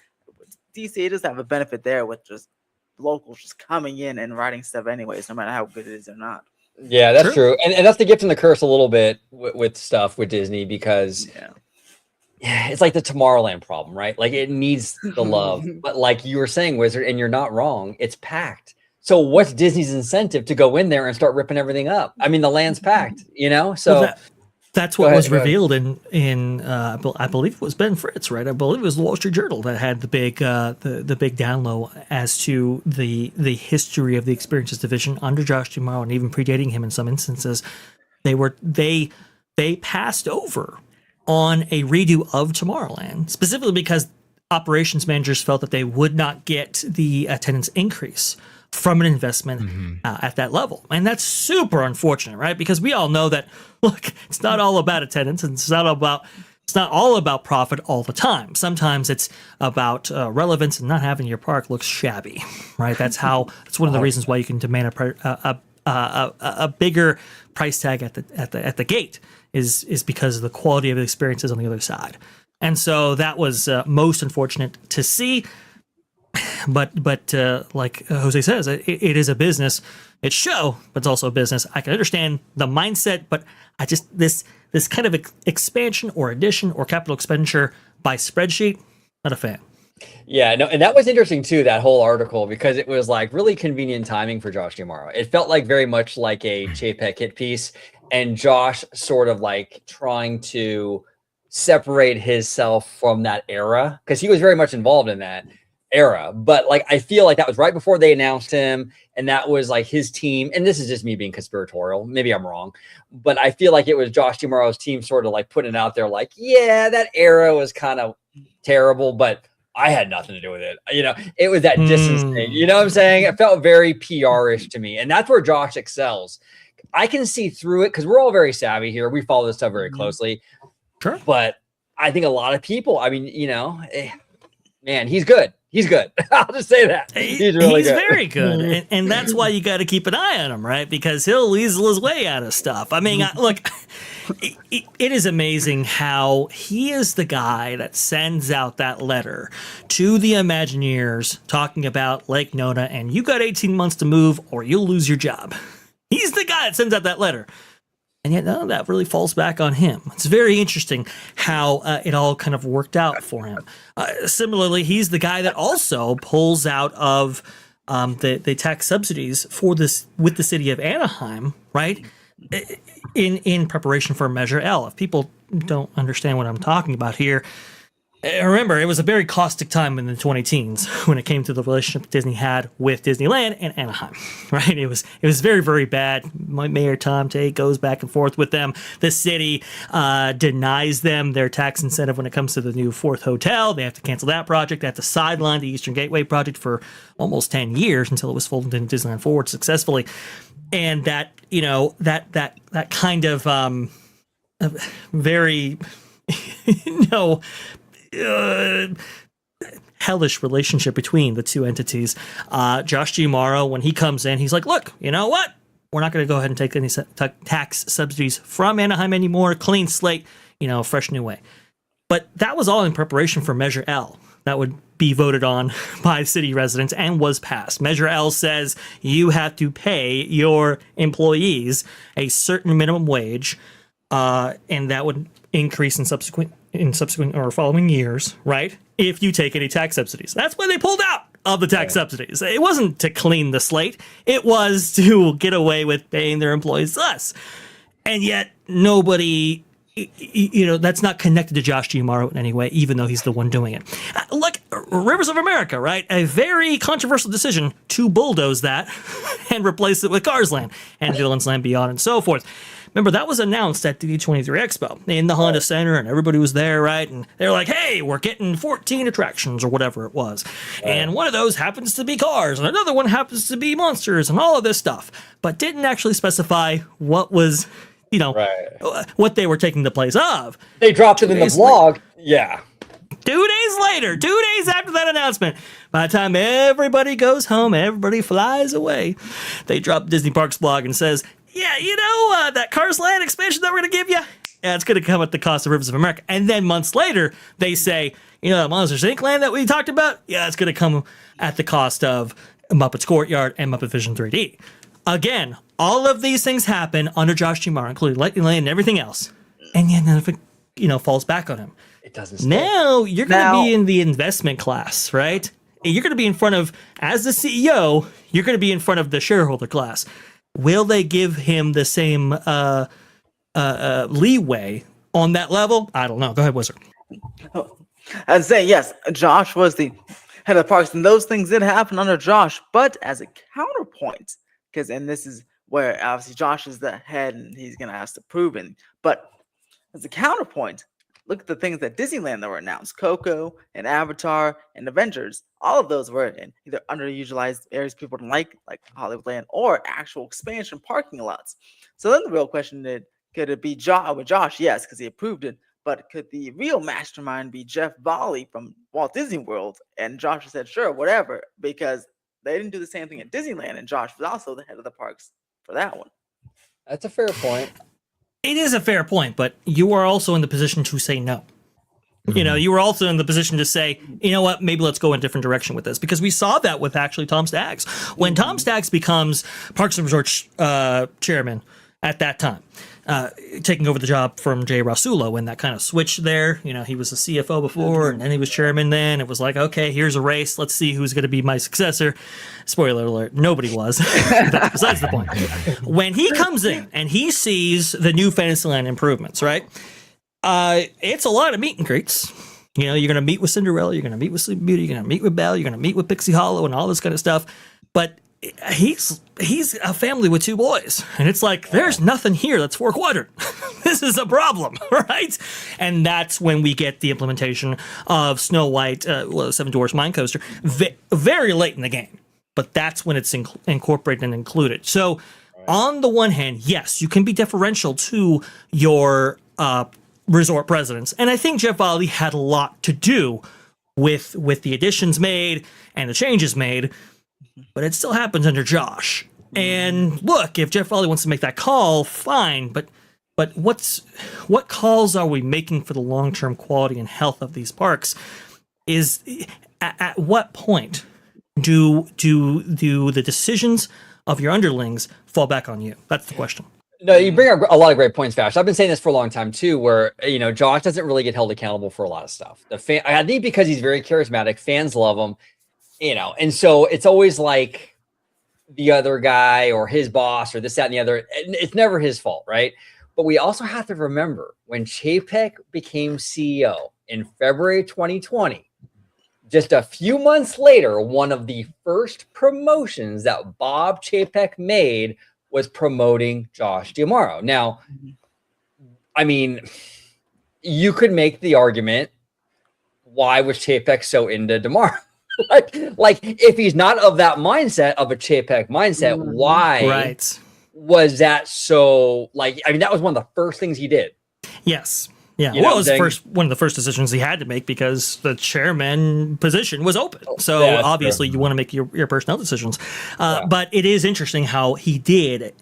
Speaker 2: DC does have a benefit there with just locals just coming in and riding stuff anyways, no matter how good it is or not.
Speaker 1: Yeah, that's true. And that's the gift and the curse a little bit with stuff with Disney, because it's like the Tomorrowland problem, right? Like, it needs the love, but like you were saying, Wizard, and you're not wrong, it's packed. So what's Disney's incentive to go in there and start ripping everything up? I mean, the land's packed, So
Speaker 4: well, that's what was revealed in I believe it was Ben Fritz, right? I believe it was the Wall Street Journal that had the big the big down low as to the history of the experiences division under Josh D'Amaro, and even predating him in some instances. They passed over on a redo of Tomorrowland, specifically because operations managers felt that they would not get the attendance increase from an investment at that level. And that's super unfortunate, right? Because we all know that, look, it's not all about attendance, and it's not all about profit all the time. Sometimes it's about relevance and not having your park look shabby, right? That's one of the reasons why you can demand a bigger price tag at the gate is because of the quality of the experiences on the other side. And so that was most unfortunate to see. But like Jose says, it is a business. It's show, but it's also a business. I can understand the mindset, but I just this kind of expansion or addition or capital expenditure by spreadsheet, not a fan.
Speaker 1: Yeah, no, and that was interesting too, that whole article, because it was like really convenient timing for Josh D'Amaro. It felt like very much like a Chapek hit piece, and Josh sort of like trying to separate himself from that era, because he was very much involved in that era. But like, I feel like that was right before they announced him, and that was like his team. And this is just me being conspiratorial, maybe I'm wrong, but I feel like it was Josh D'Amaro's team sort of like putting it out there like, yeah, that era was kind of terrible, but I had nothing to do with it. It was that distance thing. You know what I'm saying? It felt very PR-ish to me, and that's where Josh excels. I can see through it because we're all very savvy here. We follow this stuff very closely.
Speaker 4: Sure.
Speaker 1: But I think a lot of people, I mean, man, he's good. He's good. I'll just say that. He's really
Speaker 4: he's
Speaker 1: good.
Speaker 4: very good. And that's why you got to keep an eye on him, right? Because he'll weasel his way out of stuff. I mean, look, it is amazing how he is the guy that sends out that letter to the Imagineers talking about Lake Nona, and you got 18 months to move or you'll lose your job. He's the guy that sends out that letter. And yet none of that really falls back on him. It's very interesting how it all kind of worked out for him. Similarly, he's the guy that also pulls out of the tax subsidies for this with the city of Anaheim, right? In preparation for Measure L. If people don't understand what I'm talking about here, remember, it was a very caustic time in the 2010s when it came to the relationship Disney had with Disneyland and Anaheim, right? It was very, very bad. Mayor Tom Tate goes back and forth with them. The city denies them their tax incentive when it comes to the new fourth hotel. They have to cancel that project. They have to sideline the Eastern Gateway project for almost 10 years until it was folded into Disneyland Forward successfully. And that, that kind of very, hellish relationship between the two entities. Josh Giamaro, when he comes in, he's like, look, you know what? We're not going to go ahead and take any tax subsidies from Anaheim anymore. Clean slate, fresh new way. But that was all in preparation for Measure L. That would be voted on by city residents and was passed. Measure L says you have to pay your employees a certain minimum wage, and that would increase in subsequent or following years, right? If you take any tax subsidies. That's why they pulled out of the tax subsidies. It wasn't to clean the slate. It was to get away with paying their employees less. And yet nobody, that's not connected to Josh Giamaro in any way, even though he's the one doing it. Look, Rivers of America, right? A very controversial decision to bulldoze that and replace it with Cars Land and Villains Land Beyond and so forth. Remember, that was announced at the D23 Expo in the Honda Center, and everybody was there, right? And they're like, hey, we're getting 14 attractions or whatever it was. And one of those happens to be Cars, and another one happens to be Monsters, and all of this stuff. But didn't actually specify what was, what they were taking the place of.
Speaker 1: They dropped it in the vlog. Yeah.
Speaker 4: 2 days later, 2 days after that announcement, by the time everybody goes home, everybody flies away, they drop Disney Parks blog and says, yeah, that Cars Land expansion that we're going to give you, it's going to come at the cost of Rivers of America. And then months later, they say, Monsters Inc. land that we talked about, it's going to come at the cost of Muppets Courtyard and Muppet Vision 3D. Again, all of these things happen under Josh Giamaro, including Lightning Lane and everything else. And yet none of it, falls back on him.
Speaker 1: It doesn't.
Speaker 4: Now you're going to be in the investment class, right? You're going to be in front of, as the CEO, you're going to be in front of the shareholder class. Will they give him the same leeway on that level? I don't know. Go ahead, Wizard.
Speaker 2: I'd say, yes, Josh was the head of the parks, and those things did happen under Josh. But as a counterpoint, and this is where obviously Josh is the head and he's going to ask to prove it. But as a counterpoint, look at the things that Disneyland that were announced. Coco and Avatar and Avengers. All of those were in either underutilized areas people don't like Hollywoodland, or actual expansion parking lots. So then the real question is, could it be Josh? Yes, because he approved it. But could the real mastermind be Jeff Volley from Walt Disney World? And Josh said, sure, whatever, because they didn't do the same thing at Disneyland, and Josh was also the head of the parks for that one.
Speaker 1: That's a fair point.
Speaker 4: It is a fair point, but you are also in the position to say no. You were also in the position to say, you know what, maybe let's go in a different direction with this. Because we saw that with actually Tom Staggs. When Tom Staggs becomes Parks and Resorts chairman at that time, taking over the job from Jay Rasulo, when that kind of switched there. He was a CFO before, and then he was chairman then. It was like, okay, here's a race. Let's see who's going to be my successor. Spoiler alert, nobody was. That's besides the point. When he comes in and he sees the new Fantasyland improvements, right? It's a lot of meet and greets. You're going to meet with Cinderella, you're going to meet with Sleeping Beauty, you're going to meet with Belle, you're going to meet with Pixie Hollow and all this kind of stuff. But he's a family with two boys, and it's like, there's nothing here that's four quadrant. This is a problem, right? And that's when we get the implementation of Snow White, Seven Dwarfs Mine Coaster, very late in the game. But that's when it's incorporated and included. So on the one hand, yes, you can be deferential to your resort presidents. And I think Jeff Volley had a lot to do with the additions made and the changes made, but it still happens under Josh. And look, if Jeff Volley wants to make that call, fine, but what calls are we making for the long-term quality and health of these parks? Is at what point do the decisions of your underlings fall back on you? That's the question.
Speaker 1: No, you bring up a lot of great points, Vash. I've been saying this for a long time too, where Josh doesn't really get held accountable for a lot of stuff. I think because he's very charismatic, fans love him, and so it's always like the other guy or his boss or this, that, and the other. It's never his fault, right? But we also have to remember when Chapek became CEO in February 2020, just a few months later, one of the first promotions that Bob Chapek made was promoting Josh D'Amaro. Now, I mean, you could make the argument, why was Chapek so into D'Amaro? like if he's not of that mindset, of a Chapek mindset, why was that so, that was one of the first things he did.
Speaker 4: Yes. Yeah, well, it was one of the first decisions he had to make because the chairman position was open. So obviously you want to make your personnel decisions. But it is interesting how he did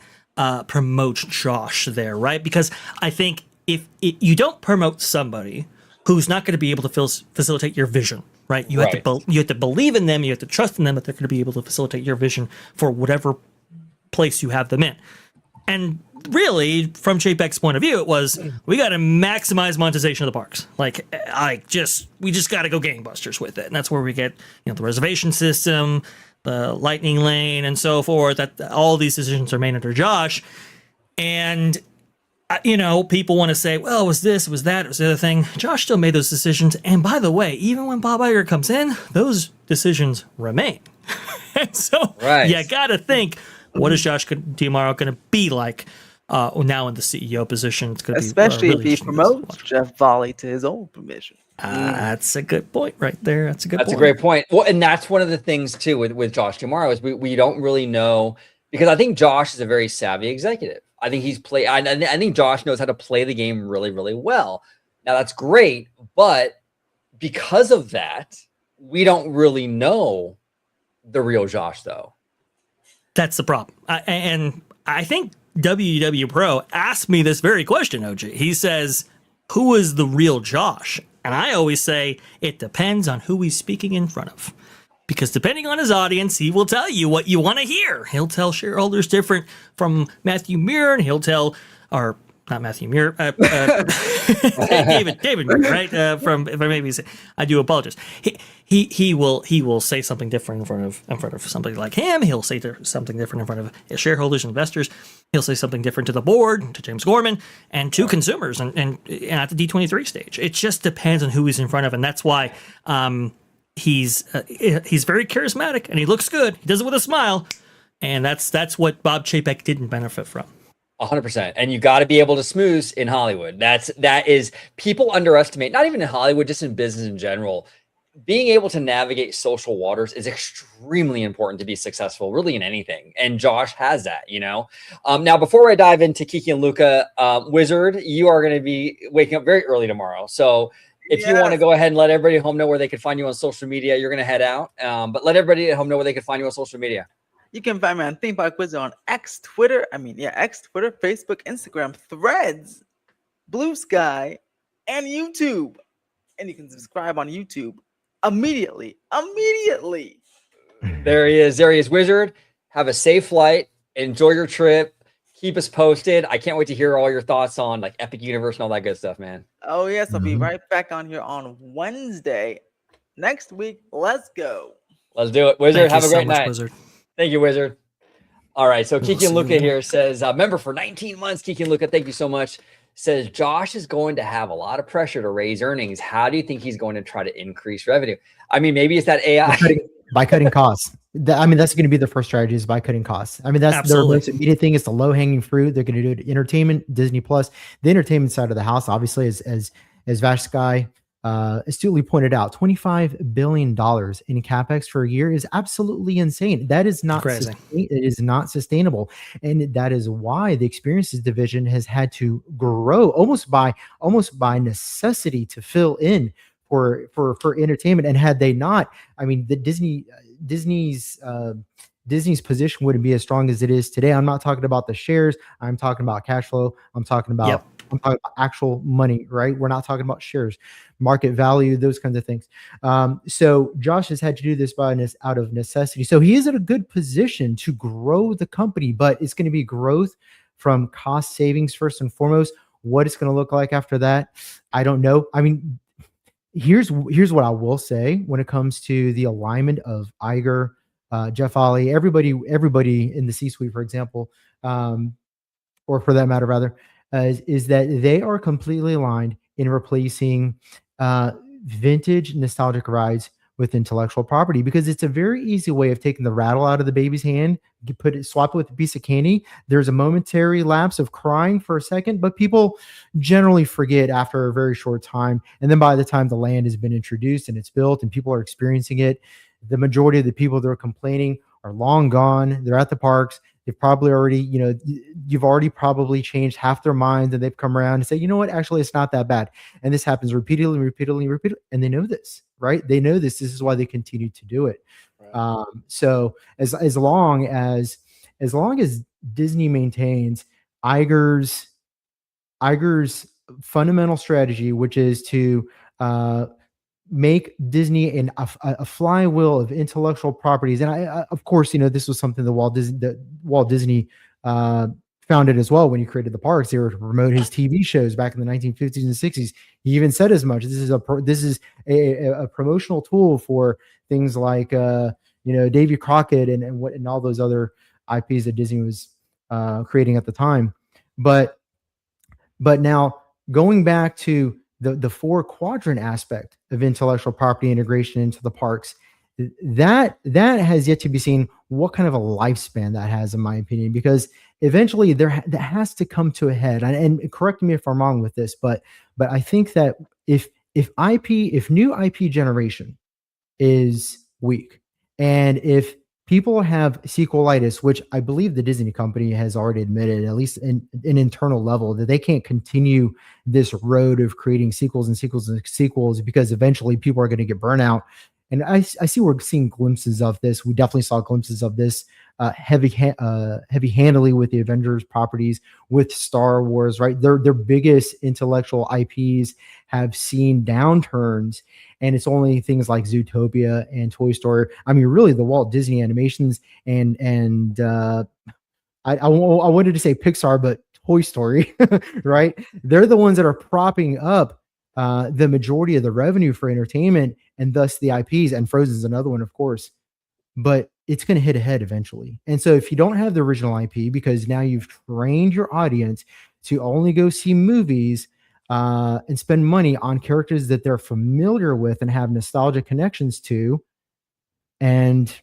Speaker 4: promote Josh there, right? Because I think if you don't promote somebody who's not going to be able to facilitate your vision, right? You have to believe in them. You have to trust in them that they're going to be able to facilitate your vision for whatever place you have them in. And really, from Chapek's point of view, it was, we got to maximize monetization of the parks. We just got to go gangbusters with it. And that's where we get, the reservation system, the lightning lane, and so forth. That all these decisions are made under Josh. And, people want to say, well, it was this, it was that, it was the other thing. Josh still made those decisions. And by the way, even when Bob Iger comes in, those decisions remain. And so you got to think, what is Josh D'Amaro going to be like now in the CEO position? It's going to
Speaker 2: especially
Speaker 4: be really
Speaker 2: if he promotes Jeff Volley to his own permission.
Speaker 4: That's a good point right there. That's a
Speaker 1: great point. Well, and that's one of the things too with Josh D'Amaro is we don't really know, because I think Josh is a very savvy executive. I think I think Josh knows how to play the game really, really well. Now that's great, but because of that, we don't really know the real Josh though.
Speaker 4: That's the problem. And I think WW Pro asked me this very question, OG. He says, who is the real Josh? And I always say, it depends on who he's speaking in front of. Because depending on his audience, he will tell you what you want to hear. He'll tell shareholders different from Matthew Muir, and he'll tell, or not Matthew Muir, David Muir, right? If I maybe say, I do apologize. He will say something different in front of somebody like him. He'll say something different in front of shareholders, investors. He'll say something different to the board, to James Gorman, and to consumers, and at the D23 stage. It just depends on who he's in front of, and that's why he's very charismatic and he looks good. He does it with a smile, and that's what Bob Chapek didn't benefit from.
Speaker 1: 100%. And you got to be able to smooth in Hollywood. That is people underestimate, not even in Hollywood, just in business in general. Being able to navigate social waters is extremely important to be successful, really, in anything. And Josh has that, Now, before I dive into Kiki and Luca, Wizard, you are going to be waking up very early tomorrow. So if you want to go ahead and let everybody at home know where they can find you on social media, you're going to head out. But let everybody at home know where they can find you on social media.
Speaker 2: You can find me on Theme Park Wizard on Twitter, Facebook, Instagram, Threads, Blue Sky, and YouTube. And you can subscribe on YouTube immediately.
Speaker 1: There he is, Wizard. Have a safe flight. Enjoy your trip. Keep us posted. I can't wait to hear all your thoughts on Epic Universe and all that good stuff, man.
Speaker 2: Oh, yes. I'll be right back on here on Wednesday next week. Let's go.
Speaker 1: Let's do it. Wizard, have a great night.
Speaker 4: Wizard.
Speaker 1: Thank you, Wizard. All right. So Kiki and Luca here says, member for 19 months. Kiki and Luca, thank you so much. Says Josh is going to have a lot of pressure to raise earnings. How do you think he's going to try to increase revenue? I mean, maybe it's that AI.
Speaker 3: By cutting costs. That's going to be the first strategy, is by cutting costs. That's their most immediate thing. Is the low hanging fruit. They're going to do it. Entertainment, Disney Plus, the entertainment side of the house, obviously, as Vash Sky astutely pointed out, $25 billion in capex for a year is absolutely insane. That is not
Speaker 4: Crazy.
Speaker 3: it is not sustainable, and that is why the experiences division has had to grow almost by necessity to fill in for entertainment. And had they not, I mean, the Disney's position wouldn't be as strong as it is today. I'm not talking about the shares. I'm talking about cash flow. I'm talking about
Speaker 4: Yep.
Speaker 3: actual money, right? We're not talking about shares, market value, those kinds of things. So Josh has had to do this out of necessity. So he is in a good position to grow the company, but it's going to be growth from cost savings first and foremost. What it's going to look like after that, I don't know. I mean, here's what I will say when it comes to the alignment of Iger, Jeff Ali, everybody in the C-suite, for example, or for that matter, rather, is that they are completely aligned in replacing vintage nostalgic rides with intellectual property, because it's a very easy way of taking the rattle out of the baby's hand. You swap it with a piece of candy. There's a momentary lapse of crying for a second, but people generally forget after a very short time. And then by the time the land has been introduced and it's built and people are experiencing it, the majority of the people that are complaining are long gone. They're at the parks. They've probably already, you've already probably changed half their minds, and they've come around and say, you know what, actually, it's not that bad. And this happens repeatedly. And they know this, right? They know this. This is why they continue to do it. Right. So as long as Disney maintains Iger's fundamental strategy, which is to make Disney a flywheel of intellectual properties. And I of course, this was something that Walt Disney founded as well when he created the parks. They were to promote his TV shows back in the 1950s and 60s. He even said as much. This is a promotional tool for things like Davy Crockett and all those other IPs that Disney was creating at the time. But now going back to the 4-quadrant aspect of intellectual property integration into the parks, that has yet to be seen what kind of a lifespan that has, in my opinion, because eventually that has to come to a head. And correct me if I'm wrong with this, but I think that if new IP generation is weak, and if people have sequelitis, which I believe the Disney company has already admitted, at least in an internal level, that they can't continue this road of creating sequels because eventually people are going to get burnout. And I see we're seeing glimpses of this. We definitely saw glimpses of this heavy-handedly with the Avengers properties, with Star Wars, right? Their biggest intellectual IPs have seen downturns, and it's only things like Zootopia and Toy Story. I mean, really, the Walt Disney Animations and I wanted to say Pixar, but Toy Story, right? They're the ones that are propping up the majority of the revenue for entertainment, and thus the IPs. And Frozen's another one, of course. But it's going to hit ahead eventually. And so if you don't have the original IP, because now you've trained your audience to only go see movies and spend money on characters that they're familiar with and have nostalgic connections to, and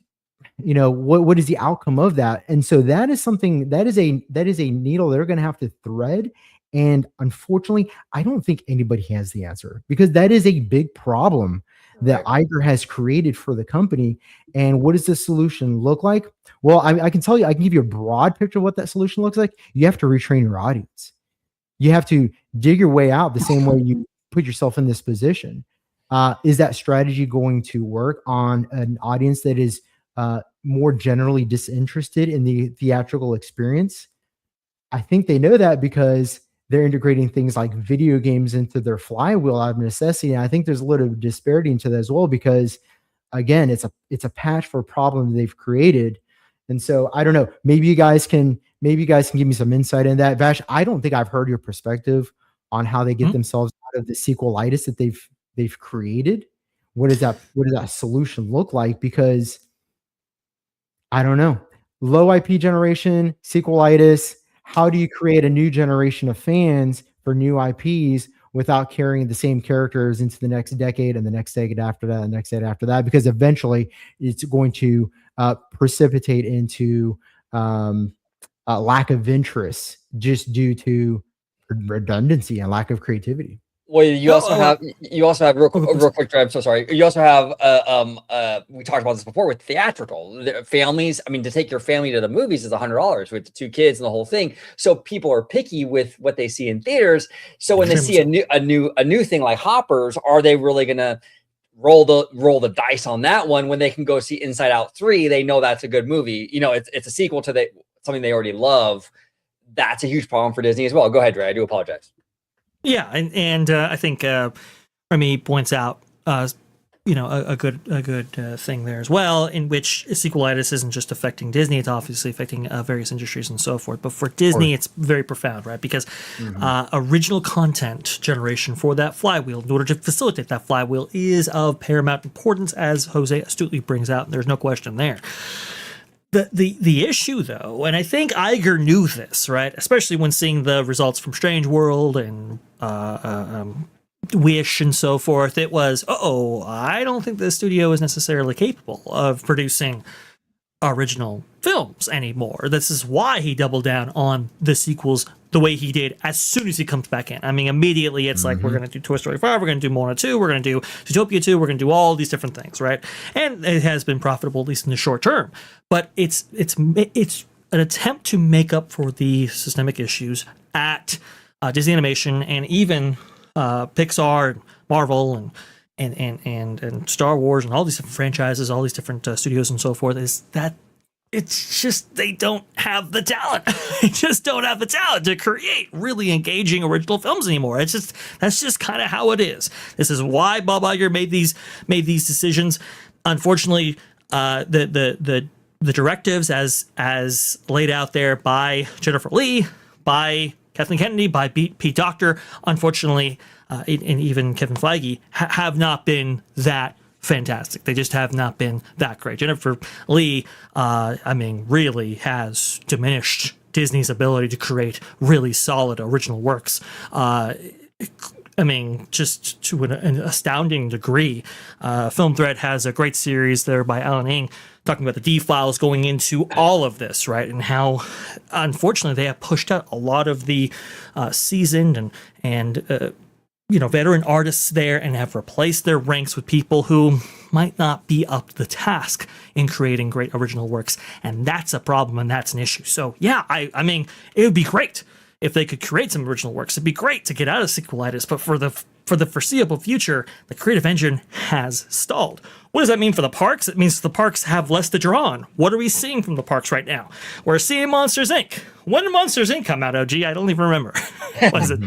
Speaker 3: what is the outcome of that? And so that is something that is a needle they're going to have to thread. And unfortunately, I don't think anybody has the answer, because that is a big problem that Iger has created for the company. And what does the solution look like? Well, I can tell you, I can give you a broad picture of what that solution looks like. You have to retrain your audience. You have to dig your way out the same way you put yourself in this position. Is that strategy going to work on an audience that is more generally disinterested in the theatrical experience? I think they know that because they're integrating things like video games into their flywheel out of necessity. And I think there's a little disparity into that as well, because again, it's a patch for a problem they've created. And so I don't know, maybe you guys can give me some insight in that. Vash, I don't think I've heard your perspective on how they get themselves out of the sequelitis that they've created. What does that solution look like? Because I don't know, low IP generation, sequelitis. How do you create a new generation of fans for new IPs without carrying the same characters into the next decade and the next decade after that and the next decade after that? Because eventually it's going to precipitate into a lack of interest just due to redundancy and lack of creativity.
Speaker 1: Well, you also have real
Speaker 4: Okay.
Speaker 1: quick. I'm so sorry. You also have we talked about this before with theatrical families. I mean, to take your family to the movies is $100 with the 2 kids and the whole thing. So people are picky with what they see in theaters. So when they see a new thing like Hoppers, are they really gonna roll the dice on that one when they can go see Inside Out 3? They know that's a good movie. You know, it's a sequel to something they already love. That's a huge problem for Disney as well. Go ahead, Ray. I do apologize.
Speaker 4: Yeah, and I think Remy points out, a good thing there as well, in which sequelitis isn't just affecting Disney; it's obviously affecting various industries and so forth. But for Disney, it's very profound, right? Because original content generation for that flywheel, in order to facilitate that flywheel, is of paramount importance, as Jose astutely brings out. And there's no question there. The issue, though, and I think Iger knew this, right? Especially when seeing the results from Strange World and Wish and so forth, it was, I don't think the studio is necessarily capable of producing original films anymore. This is why he doubled down on the sequels the way he did as soon as he comes back in. I mean, immediately it's like, we're going to do Toy Story 5, we're going to do Moana 2, we're going to do Zootopia 2, we're going to do all these different things, right? And it has been profitable, at least in the short term. But it's an attempt to make up for the systemic issues at Disney Animation and even Pixar, and Marvel, and Star Wars, and all these different franchises, all these different studios and so forth, is that it's just they don't have the talent. They just don't have the talent to create really engaging original films anymore. That's just kind of how it is. This is why Bob Iger made these decisions. Unfortunately, the directives as laid out there by Jennifer Lee, by Kathleen Kennedy, by Pete Docter, unfortunately, and even Kevin Feige, have not been that fantastic. They just have not been that great. Jennifer Lee, really has diminished Disney's ability to create really solid original works. Just to an astounding degree. Film Thread has a great series there by Alan Ng talking about the D-Files going into all of this, right? And how, unfortunately, they have pushed out a lot of the seasoned and veteran artists there and have replaced their ranks with people who might not be up to the task in creating great original works. And that's a problem and that's an issue. So, yeah, I mean, it would be great if they could create some original works. It'd be great to get out of sequelitis, but for the foreseeable future, the creative engine has stalled. What does that mean for the parks? It means the parks have less to draw on. What are we seeing from the parks right now? We're seeing Monsters, Inc. When did Monsters, Inc. come out, OG? I don't even remember. What is it?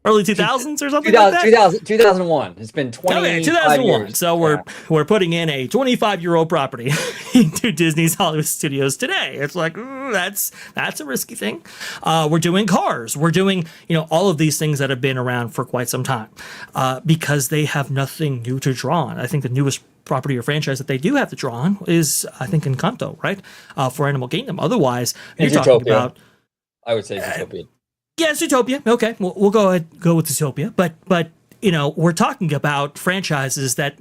Speaker 4: Early 2000s or something like that?
Speaker 1: 2001. It's been 2001.
Speaker 4: Years. So we're putting in a 25-year-old property into Disney's Hollywood Studios today. It's like, that's a risky thing. We're doing Cars. We're doing, all of these things that have been around for quite some time because they have nothing new to draw on. I think the newest property or franchise that they do have to draw on is, I think, Encanto, right? For Animal Kingdom. Otherwise, you're talking about...
Speaker 1: I would say Zootopia.
Speaker 4: Yeah, Zootopia. Okay, we'll go with Zootopia. But we're talking about franchises that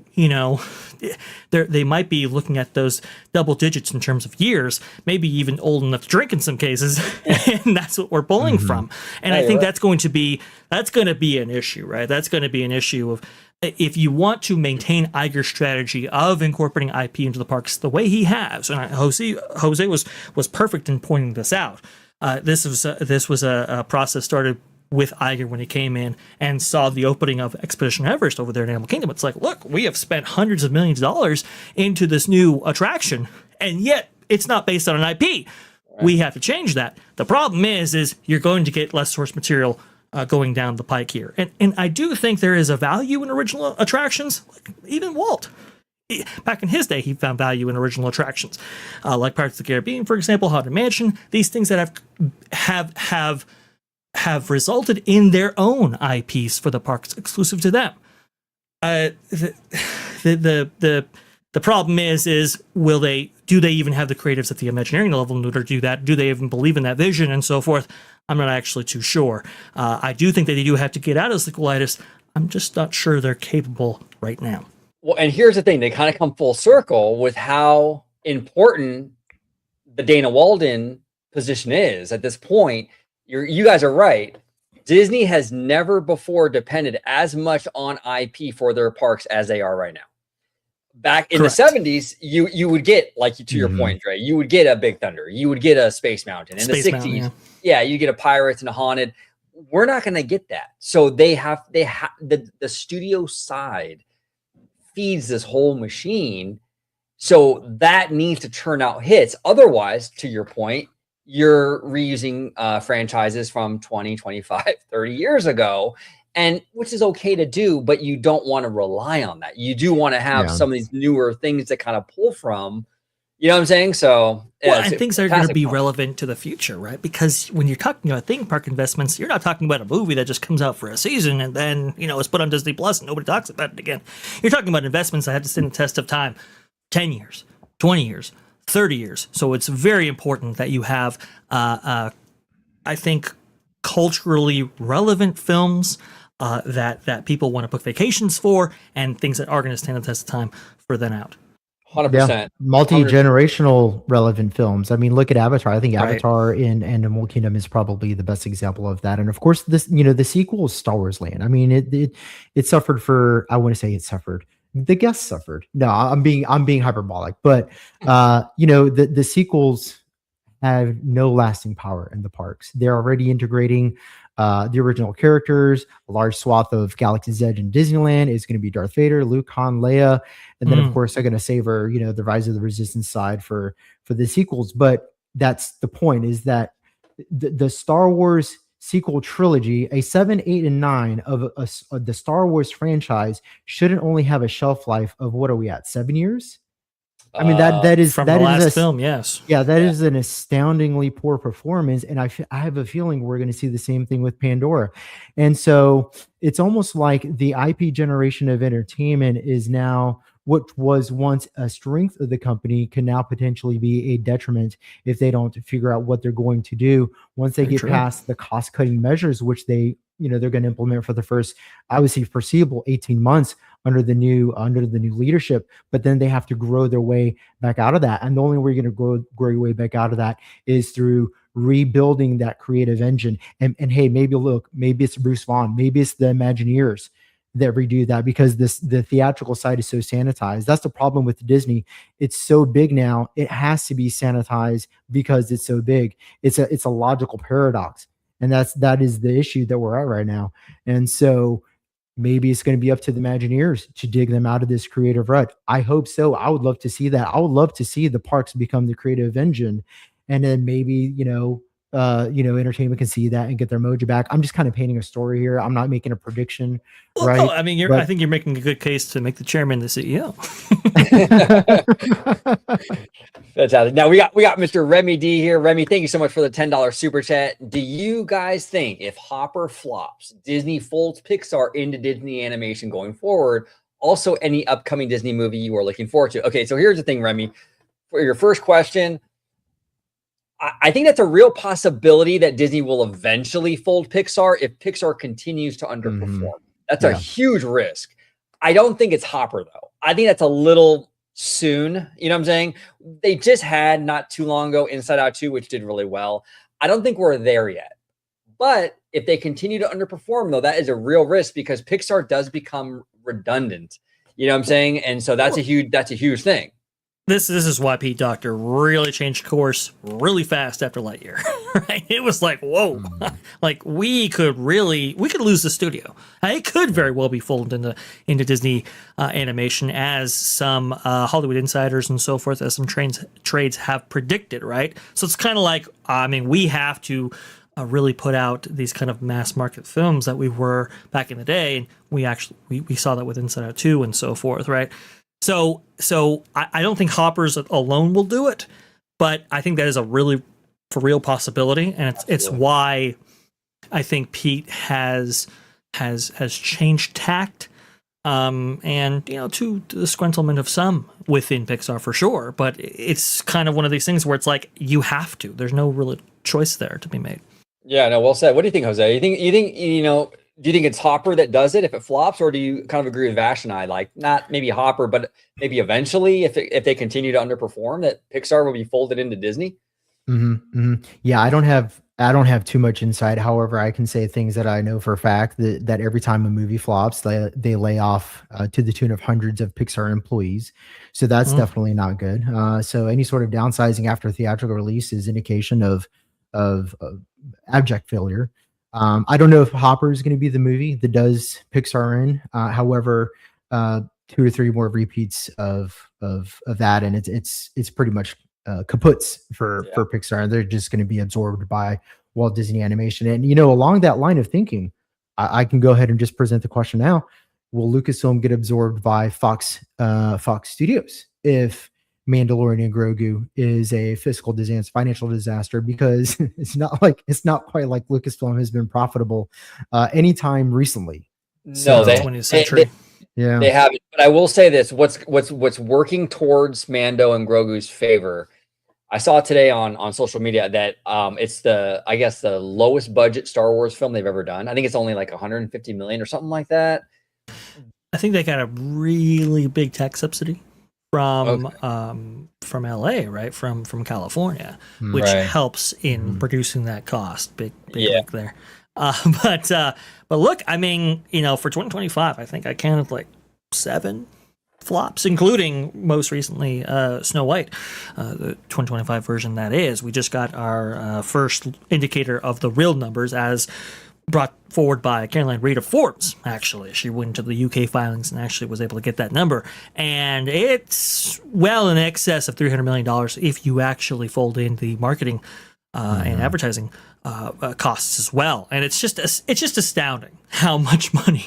Speaker 4: they might be looking at those double digits in terms of years, maybe even old enough to drink in some cases, and that's what we're pulling from. And I think that's going to be an issue, right? That's going to be an issue of if you want to maintain Iger's strategy of incorporating IP into the parks the way he has. And Jose was perfect in pointing this out. This was a process started with Iger when he came in and saw the opening of Expedition Everest over there in Animal Kingdom. It's like, look, we have spent hundreds of millions of dollars into this new attraction, and yet it's not based on an IP. Right. We have to change that. The problem is you're going to get less source material going down the pike here. And I do think there is a value in original attractions, like even Walt. Back in his day, he found value in original attractions, like Pirates of the Caribbean, for example, Haunted Mansion. These things that have resulted in their own IPs for the parks, exclusive to them. The problem is do they even have the creatives at the Imagineering level in order to do that? Do they even believe in that vision and so forth? I'm not actually too sure. I do think that they do have to get out of sequelitis. I'm just not sure they're capable right now.
Speaker 1: Well, and here's the thing. They kind of come full circle with how important the Dana Walden position is at this point. You guys are right. Disney has never before depended as much on IP for their parks as they are right now. Back in
Speaker 4: Correct.
Speaker 1: the 70s, you would get, like, to your
Speaker 3: Mhm.
Speaker 1: point, Dre, you would get a Big Thunder, you would get a Space Mountain. In
Speaker 4: Space
Speaker 1: the 60s,
Speaker 4: Mountain,
Speaker 1: yeah, you get a Pirates and a Haunted. We're not going to get that. So they have the studio side feeds this whole machine. So that needs to turn out hits. Otherwise, to your point, you're reusing franchises from 20, 25, 30 years ago, and which is okay to do, but you don't want to rely on that. You do want to have
Speaker 3: Yeah.
Speaker 1: some of these newer things to kind of pull from. You know what I'm saying? So, yeah,
Speaker 4: Well,
Speaker 1: it's
Speaker 4: and
Speaker 1: a
Speaker 4: things that are going to
Speaker 1: fantastic
Speaker 4: be
Speaker 1: point.
Speaker 4: relevant to the future, right? Because when you're talking about theme park investments, you're not talking about a movie that just comes out for a season and then, it's put on Disney Plus and nobody talks about it again. You're talking about investments that have to stand the test of time, 10 years, 20 years, 30 years. So it's very important that you have, I think, culturally relevant films that people want to book vacations for, and things that are going to stand the test of time for then out.
Speaker 1: 100%.
Speaker 3: Multi-generational relevant films. I mean, look at Avatar. I think
Speaker 4: Right.
Speaker 3: Avatar in Animal Kingdom is probably the best example of that. And of course, the sequel is Star Wars Land. I mean, it suffered for, I want to say it suffered. The guests suffered. No, I'm being hyperbolic, but the sequels have no lasting power in the parks. They're already integrating the original characters. A large swath of Galaxy's Edge in Disneyland is going to be Darth Vader, Luke, Han, Leia, and then of course they're going to savor the Rise of the Resistance side for the sequels. But that's the point: is that the Star Wars sequel trilogy, a 7, 8, and 9 of the Star Wars franchise, shouldn't only have a shelf life of, what are we at, 7 years? I mean, that is
Speaker 4: From
Speaker 3: that
Speaker 4: the
Speaker 3: is
Speaker 4: last film, yes.
Speaker 3: yeah, that is an astoundingly poor performance, and I have a feeling we're going to see the same thing with Pandora. And so it's almost like the IP generation of entertainment is now, what was once a strength of the company can now potentially be a detriment if they don't figure out what they're going to do once they
Speaker 4: Very
Speaker 3: get
Speaker 4: true.
Speaker 3: past the cost-cutting measures, which they're going to implement for the first, obviously foreseeable 18 months under the new leadership. But then they have to grow their way back out of that, and the only way you're going to grow your way back out of that is through rebuilding that creative engine. And hey, maybe it's Bruce Vaughn, maybe it's the Imagineers that redo that, because the theatrical side is so sanitized. That's the problem with Disney. It's so big now, it has to be sanitized because it's so big. It's a logical paradox, and that is the issue that we're at right now. And so maybe it's going to be up to the Imagineers to dig them out of this creative rut. I hope so. I would love to see that. I would love to see the parks become the creative engine, and then maybe entertainment can see that and get their mojo back. I'm just kind of painting a story here. I'm not making a prediction,
Speaker 4: Well,
Speaker 3: right?
Speaker 4: no, I mean, I think you're making a good case to make the chairman the CEO.
Speaker 1: Fantastic. Now we got Mr. Remy D here. Remy, thank you so much for the $10 super chat. Do you guys think if Hopper flops, Disney folds Pixar into Disney Animation going forward? Also, any upcoming Disney movie you are looking forward to? Okay, so here's the thing, Remy. For your first question, I think that's a real possibility that Disney will eventually fold Pixar if Pixar continues to underperform. That's a huge risk. I don't think it's Hopper, though. I think that's a little soon. You know what I'm saying? They just had, not too long ago, Inside Out 2, which did really well. I don't think we're there yet. But if they continue to underperform, though, that is a real risk, because Pixar does become redundant. You know what I'm saying? And so that's a huge thing.
Speaker 4: This is why Pete Docter really changed course really fast after Lightyear. Right? It was like, whoa, like we could lose the studio. It could very well be folded into Disney Animation, as some Hollywood insiders and so forth, as some trades have predicted. Right? So it's kind of like, we have to really put out these kind of mass market films that we were back in the day, and we saw that with Inside Out 2 and so forth. Right? So I don't think Hoppers alone will do it, but I think that is a really for real possibility, and it's why I think Pete has changed tact, and to the disgruntlement of some within Pixar for sure. But it's kind of one of these things where it's like you have to. There's no real choice there to be made.
Speaker 1: Yeah, no, well said. What do you think, Jose? You think do you think it's Hopper that does it if it flops, or do you kind of agree with Vash and I, like not maybe Hopper, but maybe eventually if they continue to underperform, that Pixar will be folded into Disney?
Speaker 3: Yeah, I don't have I don't have too much insight. However, I can say things that I know for a fact that every time a movie flops, they lay off to the tune of hundreds of Pixar employees. So that's definitely not good. So any sort of downsizing after theatrical release is indication of abject failure. I don't know if Hopper is going to be the movie that does Pixar in. However, 2 or 3 more repeats of that, and it's pretty much kaputs for Pixar. They're just going to be absorbed by Walt Disney Animation. And along that line of thinking, I can go ahead and just present the question now: will Lucasfilm get absorbed by Fox Studios if Mandalorian and Grogu is a fiscal disaster, financial disaster? Because it's not quite like Lucasfilm has been profitable anytime recently.
Speaker 1: No,
Speaker 4: the 20th century.
Speaker 1: They haven't. But I will say this: what's working towards Mando and Grogu's favor. I saw today on social media that it's the lowest budget Star Wars film they've ever done. I think it's only like 150 million or something like that.
Speaker 4: I think they got a really big tax subsidy from LA, right? From California, which helps in reducing that cost. Big link there. But look, I mean, for 2025, I think I counted like 7 flops, including most recently Snow White, the 2025 version. That is, we just got our first indicator of the real numbers as brought forward by Caroline Reed of Forbes. Actually, she went to the UK filings and actually was able to get that number, and it's well in excess of $300 million if you actually fold in the marketing and advertising costs as well. And it's just astounding how much money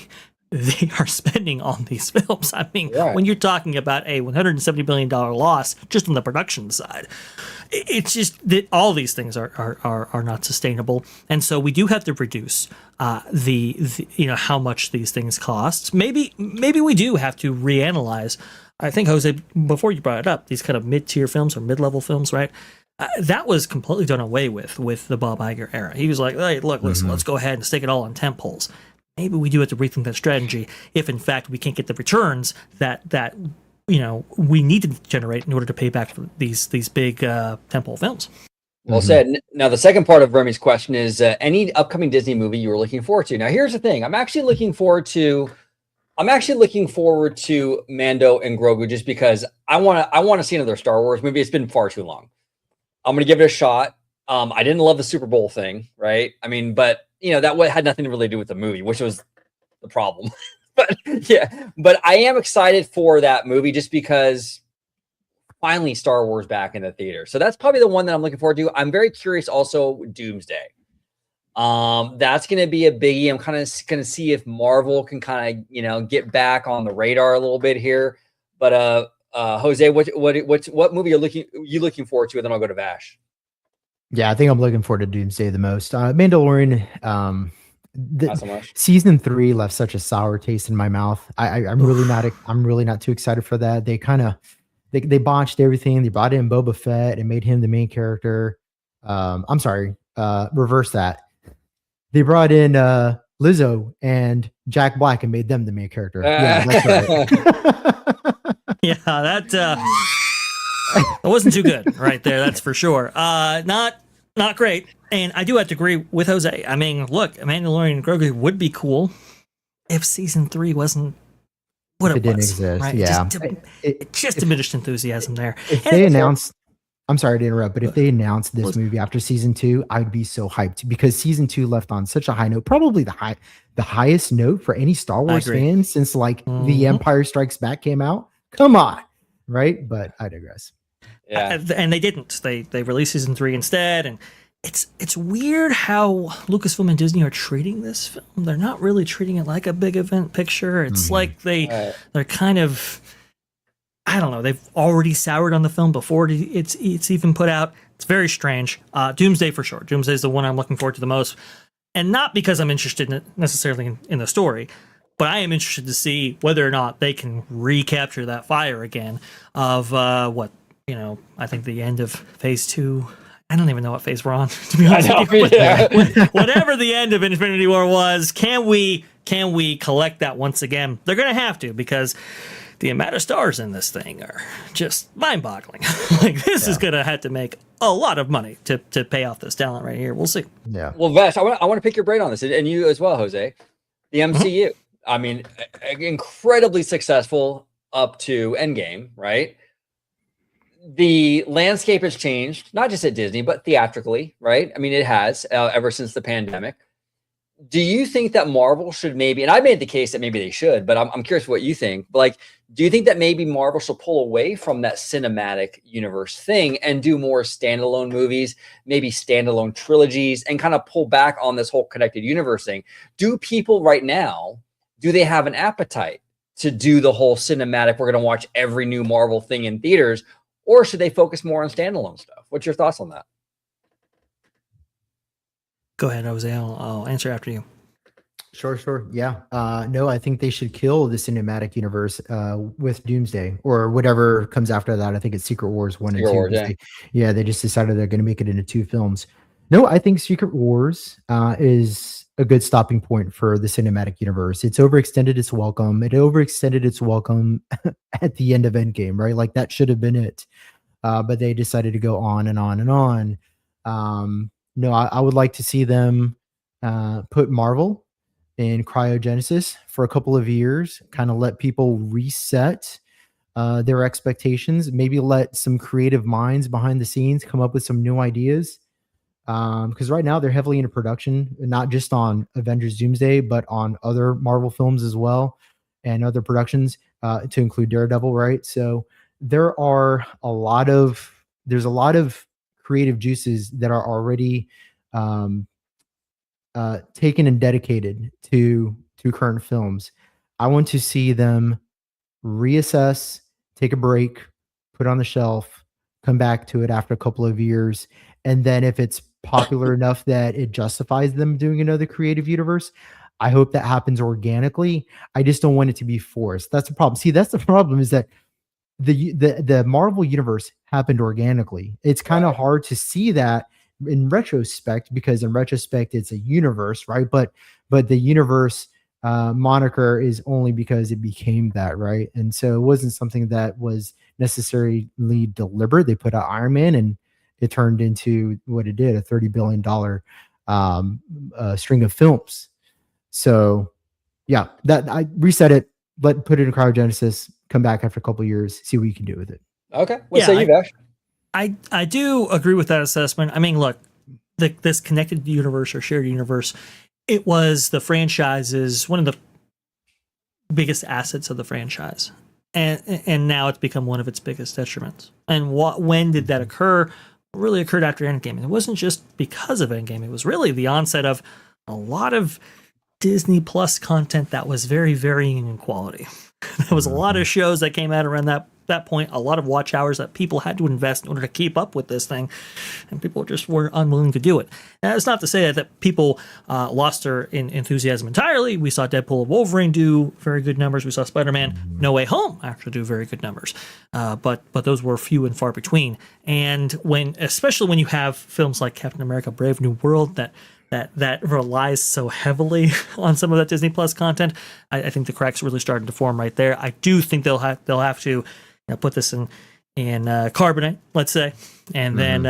Speaker 4: they are spending on these films. I mean, when you're talking about a $170 million loss just on the production side, it's just that all these things are not sustainable. And so we do have to reduce the how much these things cost. Maybe we do have to reanalyze. I think, Jose, before you brought it up, these kind of mid-tier films or mid-level films, right? That was completely done away with the Bob Iger era. He was like, hey, look, listen, let's go ahead and stick it all on tent poles. Maybe we do have to rethink that strategy if, in fact, we can't get the returns that we need to generate in order to pay back for these big tentpole films.
Speaker 1: Well said. Now, the second part of Remy's question is any upcoming Disney movie you were looking forward to. Now, here's the thing: I'm actually looking forward to Mando and Grogu just because I want to see another Star Wars movie. It's been far too long. I'm going to give it a shot. I didn't love the Super Bowl thing, right? I mean, but that had nothing to really do with the movie, which was the problem. But I am excited for that movie just because finally Star Wars back in the theater. So that's probably the one that I'm looking forward to. I'm very curious also Doomsday. That's going to be a biggie. I'm kind of going to see if Marvel can kind of, get back on the radar a little bit here. But Jose, what movie are you looking forward to? And then I'll go to Vash.
Speaker 3: Yeah, I think I'm looking forward to Doomsday the most. Mandalorian,
Speaker 1: Not so much.
Speaker 3: Season 3 left such a sour taste in my mouth. I'm really not too excited for that. They botched everything. They brought in Boba Fett and made him the main character. I'm sorry, reverse that. They brought in Lizzo and Jack Black and made them the main character. Yeah, that's right.
Speaker 4: Yeah, that wasn't too good right there. That's for sure. Not great. And I do have to agree with Jose. I mean, look, Mandalorian and Grogu would be cool if season 3 wasn't what it
Speaker 3: didn't
Speaker 4: was.
Speaker 3: Exist.
Speaker 4: Right?
Speaker 3: Yeah,
Speaker 4: Just diminished enthusiasm there.
Speaker 3: If they announced, I'm sorry to interrupt, but if they announced this movie after season 2, I'd be so hyped because season 2 left on such a high note, probably the highest note for any Star Wars fan since The Empire Strikes Back came out. Come on, right? But I digress.
Speaker 4: Yeah, and they didn't. They released season 3 instead, and it's weird how Lucasfilm and Disney are treating this film. They're not really treating it like a big event picture. It's like they're kind of, I don't know. They've already soured on the film before it's even put out. It's very strange. Doomsday for sure. Doomsday is the one I'm looking forward to the most, and not because I'm interested necessarily in the story, but I am interested to see whether or not they can recapture that fire again of I think the end of phase 2. I don't even know what phase we're on, to be honest with you. Whatever the end of Infinity War was, can we collect that once again? They're going to have to, because the amount of stars in this thing are just mind-boggling. This is going to have to make a lot of money to pay off this talent right here. We'll see.
Speaker 3: Yeah.
Speaker 1: Well, Vesh, I want to pick your brain on this, and you as well, Jose. The MCU. I mean, incredibly successful up to Endgame, right? The landscape has changed, not just at Disney, but theatrically, right? I mean, it has ever since the pandemic. Do you think that Marvel should maybe, and I made the case that maybe they should, but I'm curious what you think. But like, do you think that maybe Marvel should pull away from that cinematic universe thing and do more standalone movies, maybe standalone trilogies, and kind of pull back on this whole connected universe thing? Do people right now, do they have an appetite to do the whole cinematic, we're going to watch every new Marvel thing in theaters, or should they focus more on standalone stuff? What's your thoughts on that?
Speaker 4: Go ahead, Jose. I'll answer after you.
Speaker 3: Sure. Yeah. No, I think they should kill the cinematic universe with Doomsday or whatever comes after that. I think it's Secret Wars 1 and 2.
Speaker 1: Wars, yeah.
Speaker 3: Yeah, they just decided they're going to make it into 2 films. No, I think Secret Wars is a good stopping point for the cinematic universe. It's overextended its welcome. It overextended its welcome at the end of Endgame, right? Like that should have been it. But they decided to go on and on and on. No, I would like to see them put Marvel in cryogenesis for a couple of years, kind of let people reset their expectations, maybe let some creative minds behind the scenes come up with some new ideas. Because right now they're heavily into production, not just on Avengers Doomsday, but on other Marvel films as well and other productions to include Daredevil, right? So there's a lot of creative juices that are already taken and dedicated to current films. I want to see them reassess, take a break, put on the shelf, come back to it after a couple of years, and then if it's popular enough that it justifies them doing another creative universe, I hope that happens organically. I just don't want it to be forced. That's the problem. See, that's the problem, is that the Marvel universe happened organically. It's kind of hard to see that in retrospect, because in retrospect it's a universe, right? But the universe moniker is only because it became that, right? And so it wasn't something that was necessarily deliberate. They put out Iron Man and it turned into what it did, a $30 billion string of films. So yeah, that I reset it, put it in cryogenesis, come back after a couple of years, see what you can do with it.
Speaker 1: Okay. What say you, Vash?
Speaker 4: I do agree with that assessment. I mean, look, this connected universe or shared universe, it was the franchise's one of the biggest assets of the franchise, and now it's become one of its biggest detriments. And when did that occur? It really occurred after Endgame, and it wasn't just because of Endgame. It was really the onset of a lot of Disney Plus content that was very varying in quality. There was a lot of shows that came out around that point, a lot of watch hours that people had to invest in order to keep up with this thing, and people just were unwilling to do it. And that's not to say that people lost their enthusiasm entirely. We saw Deadpool and Wolverine do very good numbers. We saw Spider-Man No Way Home actually do very good numbers, but those were few and far between. And especially when you have films like Captain America: Brave New World that relies so heavily on some of that Disney Plus content, I think the cracks really started to form right there. I do think they'll have to put this in carbonate, let's say, and then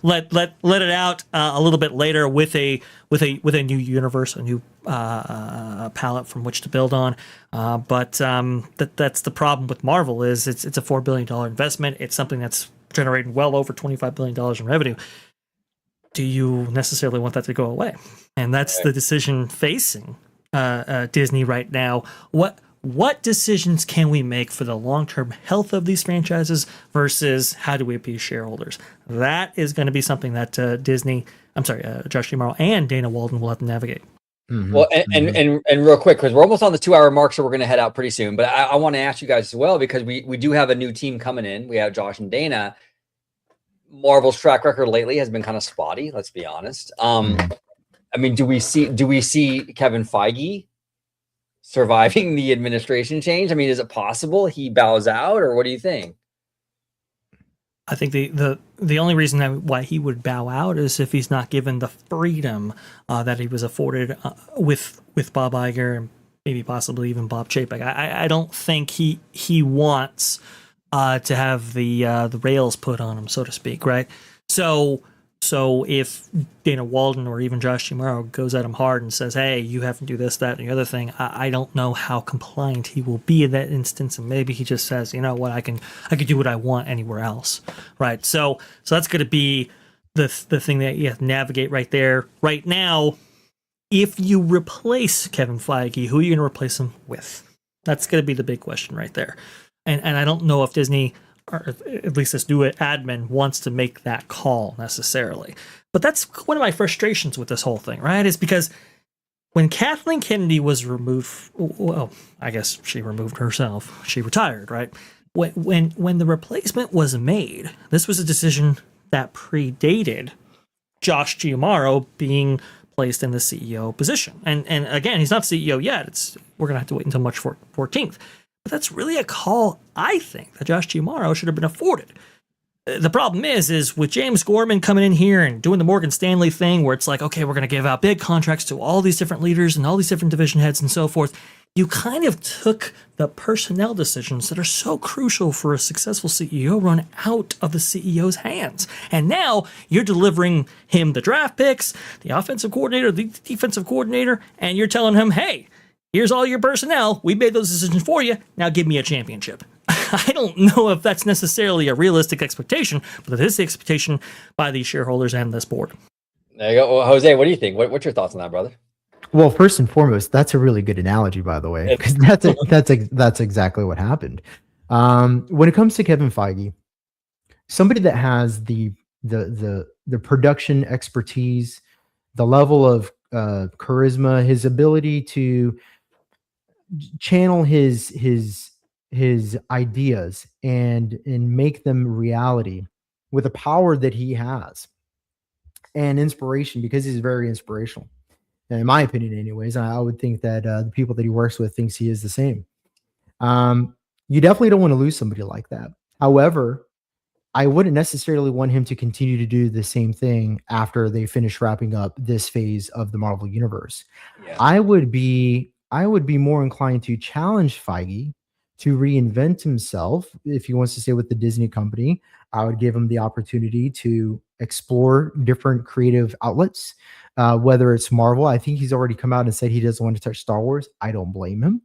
Speaker 4: let it out a little bit later with a new universe, a new palette from which to build on. But that's the problem with Marvel, is it's a $4 billion investment. It's something that's generating well over $25 billion in revenue. Do you necessarily want that to go away? And that's the decision facing Disney right now. What decisions can we make for the long-term health of these franchises versus how do we appease shareholders? That is going to be something that Josh D'Amaro and Dana Walden will have to navigate.
Speaker 1: Mm-hmm. Well, and real quick, because we're almost on the 2-hour mark, so we're going to head out pretty soon. But I want to ask you guys as well, because we do have a new team coming in. We have Josh and Dana. Marvel's track record lately has been kind of spotty. Let's be honest. I mean, do we see Kevin Feige surviving the administration change? I mean, is it possible he bows out, or what do you think?
Speaker 4: I think the only reason why he would bow out is if he's not given the freedom that he was afforded with Bob Iger and maybe possibly even Bob Chapek. I don't think he wants to have the rails put on him, so to speak, right? So if Dana Walden or even Josh D'Amaro goes at him hard and says, "Hey, you have to do this, that, and the other thing," I don't know how compliant he will be in that instance, and maybe he just says, "You know what, I can do what I want anywhere else," right? So that's going to be the thing that you have to navigate right there. Right now, if you replace Kevin Feige, who are you going to replace him with? That's going to be the big question right there. And I don't know if Disney, or at least this new admin, wants to make that call necessarily. But that's one of my frustrations with this whole thing, right? Is because when Kathleen Kennedy was removed, well, I guess she removed herself. She retired, right? When the replacement was made, this was a decision that predated Josh D'Amaro being placed in the CEO position. And again, he's not CEO yet. We're going to have to wait until March 14th. But that's really a call, I think, that Josh D'Amaro should have been afforded. The problem is with James Gorman coming in here and doing the Morgan Stanley thing where it's like, okay, we're going to give out big contracts to all these different leaders and all these different division heads and so forth. You kind of took the personnel decisions that are so crucial for a successful CEO run out of the CEO's hands. And now you're delivering him the draft picks, the offensive coordinator, the defensive coordinator, and you're telling him, hey, here's all your personnel. We made those decisions for you. Now give me a championship. I don't know if that's necessarily a realistic expectation, but it is the expectation by these shareholders and this board.
Speaker 1: There you go. Well, Jose, what do you think? What's your thoughts on that, brother?
Speaker 3: Well, first and foremost, that's a really good analogy, by the way, because that's exactly what happened. When it comes to Kevin Feige, somebody that has the production expertise, the level of charisma, his ability to channel his ideas and make them reality with the power that he has and inspiration, because he's very inspirational. And in my opinion, anyways, I would think that the people that he works with thinks he is the same. You definitely don't want to lose somebody like that. However, I wouldn't necessarily want him to continue to do the same thing after they finish wrapping up this phase of the Marvel Universe. Yeah. I would be more inclined to challenge Feige to reinvent himself. If he wants to stay with the Disney company, I would give him the opportunity to explore different creative outlets, whether it's Marvel. I think he's already come out and said he doesn't want to touch Star Wars. I don't blame him.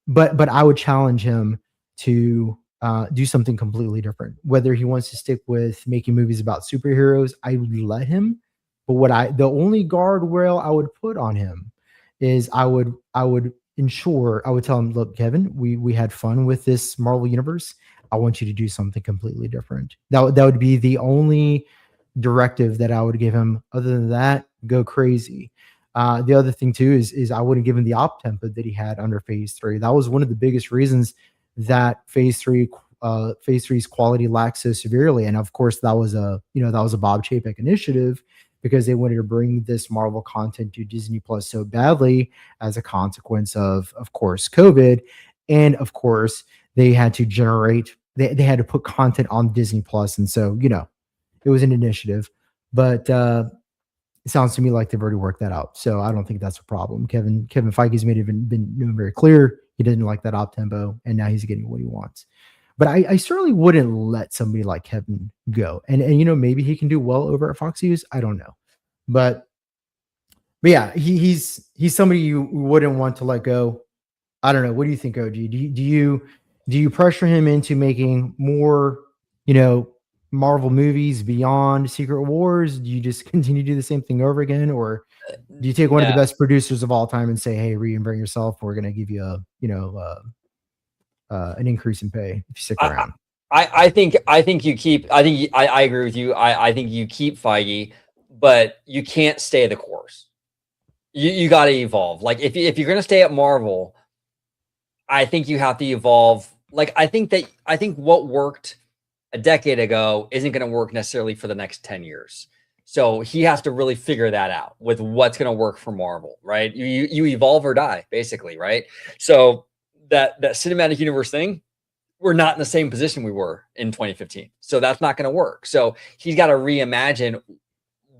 Speaker 3: But I would challenge him to do something completely different. Whether he wants to stick with making movies about superheroes, I would let him. But the only guardrail I would put on him is I would tell him, look, Kevin, we had fun with this Marvel universe. I want you to do something completely different. That would be the only directive that I would give him. Other than that, go crazy. The other thing too is I wouldn't give him the op tempo that he had under Phase 3. That was one of the biggest reasons that Phase 3's quality lacked so severely. And of course, that was a Bob Chapek initiative, because they wanted to bring this Marvel content to Disney Plus so badly as a consequence of course, COVID. And of course, they had to they had to put content on Disney Plus. And so, it was an initiative, but it sounds to me like they've already worked that out. So I don't think that's a problem. Kevin Feige's been very clear. He didn't like that op tempo, and now he's getting what he wants. But I certainly wouldn't let somebody like Kevin go. And maybe he can do well over at Fox News. I don't know. But yeah, he's somebody you wouldn't want to let go. I don't know. What do you think, OG? Do you pressure him into making more, Marvel movies beyond Secret Wars? Do you just continue to do the same thing over again? Or do you take one of the best producers of all time and say, hey, reinvent yourself. We're going to give you an increase in pay if you stick around?
Speaker 1: I agree with you. I think you keep Feige, but you can't stay the course. You got to evolve. Like if you're going to stay at Marvel, I think you have to evolve. Like I think what worked a decade ago isn't going to work necessarily for the next 10 years. So he has to really figure that out with what's going to work for Marvel, right? You evolve or die, basically, right? So that cinematic universe thing, we're not in the same position we were in 2015. So that's not going to work. So he's got to reimagine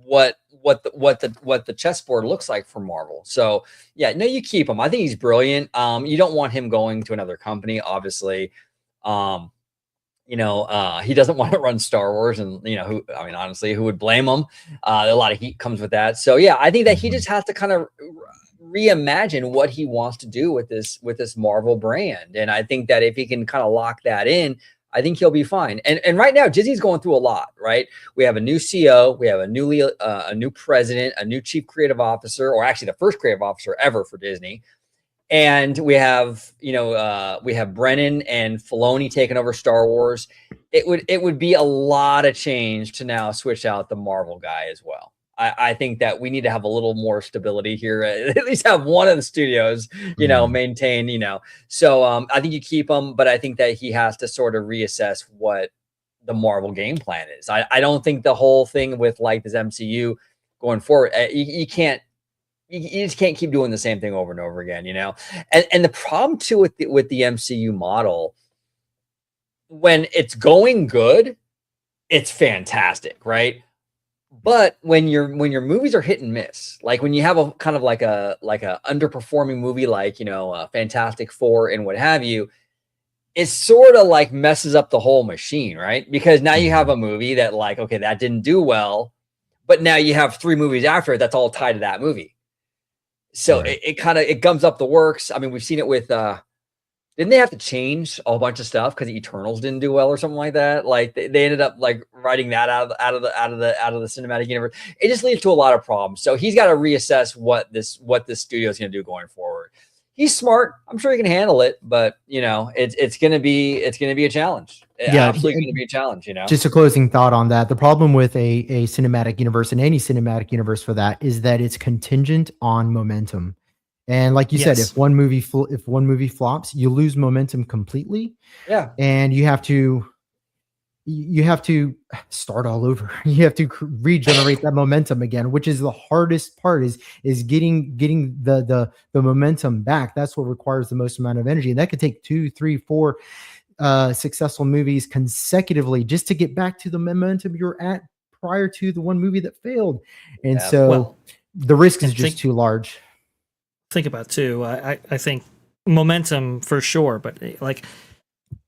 Speaker 1: what the chessboard looks like for Marvel. So yeah, no, you keep him. I think he's brilliant. You don't want him going to another company, obviously. he doesn't want to run Star Wars, and honestly, who would blame him? A lot of heat comes with that. So yeah, I think that he just has to kind of reimagine what he wants to do with this Marvel brand. And I think that if he can kind of lock that in, I think he'll be fine. And right now, Disney's going through a lot, right? We have a new CEO, we have a new president, a new chief creative officer, or actually the first creative officer ever for Disney. And we have Brennan and Filoni taking over Star Wars. It would be a lot of change to now switch out the Marvel guy as well. I think that we need to have a little more stability here. At least have one of the studios, maintain, So I think you keep him, but I think that he has to sort of reassess what the Marvel game plan is. I don't think the whole thing with like this MCU going forward, you just can't keep doing the same thing over and over again, And the problem too with the MCU model, when it's going good, it's fantastic, right? But when your movies are hit and miss, like when you have a kind of like a underperforming movie, like Fantastic Four and what have you, it sort of like messes up the whole machine, right? Because now you have a movie that like, okay, that didn't do well, but now you have 3 movies after it that's all tied to that movie. So right. it gums up the works. I mean, we've seen it with didn't they have to change a bunch of stuff because Eternals didn't do well or something like that? Like they ended up like writing that out of the cinematic universe. It just leads to a lot of problems. So he's got to reassess what this studio is going to do going forward. He's smart. I'm sure he can handle it, but it's going to be a challenge.
Speaker 3: Yeah,
Speaker 1: absolutely going to be a challenge.
Speaker 3: Just a closing thought on that. The problem with a cinematic universe, and any cinematic universe for that, is that it's contingent on momentum. And like you said, if one movie flops, you lose momentum completely. Yeah. And you have to start all over. You have to regenerate that momentum again, which is the hardest part is getting the momentum back. That's what requires the most amount of energy. And that could take 2, 3, 4 successful movies consecutively just to get back to the momentum you're at prior to the one movie that failed. And the risk is just too large.
Speaker 4: Think about too. I think momentum for sure, but like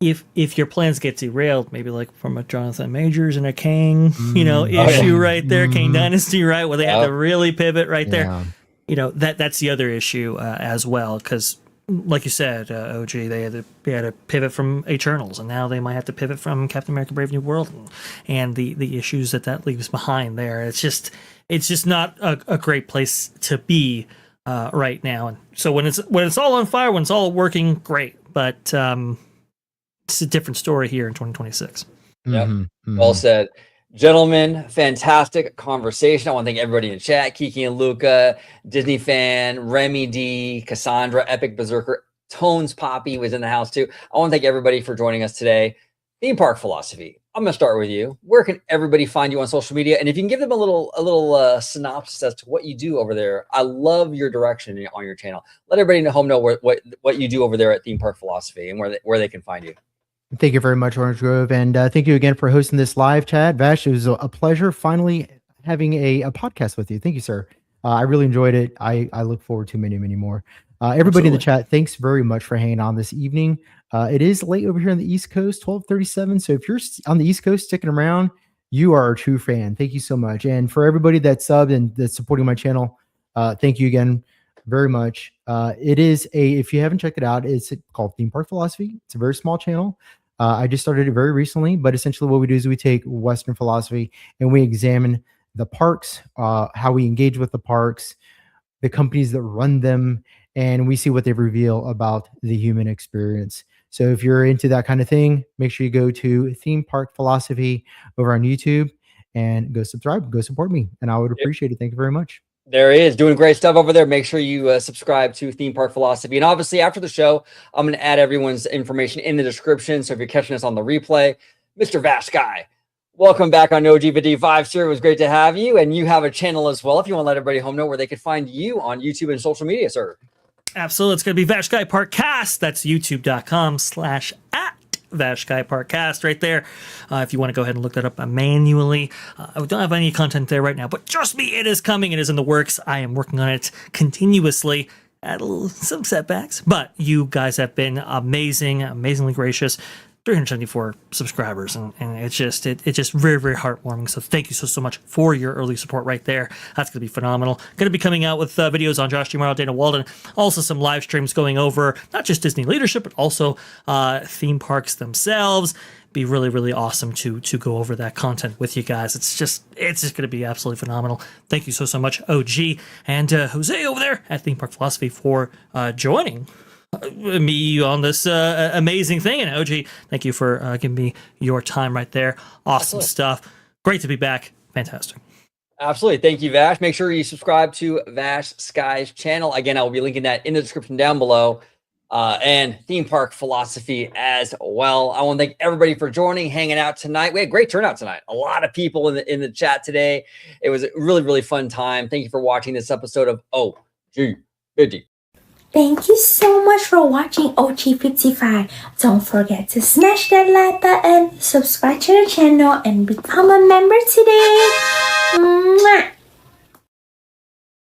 Speaker 4: if your plans get derailed, maybe like from a Jonathan Majors and a Kang, issue right there, Kang Dynasty, right, where they had to really pivot right there. That's the other issue as well, because like you said, OG, they had to pivot from Eternals, and now they might have to pivot from Captain America: Brave New World, and the issues that leaves behind there. It's just not a great place to be right now. And so when it's all on fire, when it's all working, great, but it's a different story here in 2026.
Speaker 1: Yep. Well said. Gentlemen, fantastic conversation. I want to thank everybody in the chat, Kiki and Luca, Disney fan, Remy D, Cassandra, Epic Berserker, Tones Poppy was in the house too. I want to thank everybody for joining us today. Theme Park Philosophy. I'm going to start with you. Where can everybody find you on social media? And if you can give them a little synopsis as to what you do over there. I love your direction on your channel. Let everybody at home know what you do over there at Theme Park Philosophy and where they can find you.
Speaker 3: Thank you very much, Orange Grove. And thank you again for hosting this live chat. Vash, it was a pleasure finally having a podcast with you. Thank you, sir. I really enjoyed it. I look forward to many, many more. Everybody in the chat, thanks very much for hanging on this evening. It is late over here on the East Coast, 12:37. So if you're on the East Coast sticking around, you are a true fan. Thank you so much. And for everybody that subbed and that's supporting my channel, thank you again very much. It is if you haven't checked it out, it's called Theme Park Philosophy. It's a very small channel. I just started it very recently, but essentially what we do is we take Western philosophy and we examine the parks, how we engage with the parks, the companies that run them, and we see what they reveal about the human experience. So if you're into that kind of thing, make sure you go to Theme Park Philosophy over on YouTube and go subscribe, go support me, and I would appreciate it. Thank you very much.
Speaker 1: There he is, doing great stuff over there. Make sure you subscribe to Theme Park Philosophy. And obviously, after the show, I'm going to add everyone's information in the description. So if you're catching us on the replay, Mr. Vash Guy, welcome back on OG55, sir. It was great to have you. And you have a channel as well. If you want to let everybody home know where they could find you on YouTube and social media, sir.
Speaker 4: Absolutely. It's going to be Vash Guy Parkcast. That's youtube.com/@Vash Guy Parkcast right there. If you want to go ahead and look that up manually. I don't have any content there right now, but trust me, it is coming. It is in the works. I am working on it continuously. Some setbacks, but you guys have been amazing, amazingly gracious. 374 subscribers, and it's just very, very heartwarming. So thank you so much for your early support right there. That's gonna be phenomenal. Gonna be coming out with videos on Josh DeMauro, Dana Walden, also some live streams going over not just Disney leadership but also theme parks themselves. Be really, really awesome to go over that content with you guys. It's just gonna be absolutely phenomenal. Thank you so much, OG and Jose over there at Theme Park Philosophy for joining me on this amazing thing. And OG, thank you for giving me your time right there. Awesome
Speaker 1: Absolutely.
Speaker 4: stuff. Great to be back. Fantastic.
Speaker 1: Absolutely. Thank you, Vash. Make sure you subscribe to Vash Sky's channel. Again, I will be linking that in the description down below. And Theme Park Philosophy as well. I want to thank everybody for joining, hanging out tonight. We had a great turnout tonight. A lot of people in the chat today. It was a really, really fun time. Thank you for watching this episode of OG Fifty.
Speaker 5: Thank you so much for watching OG55. Don't forget to smash that like button, subscribe to the channel, and become a member today. Mwah!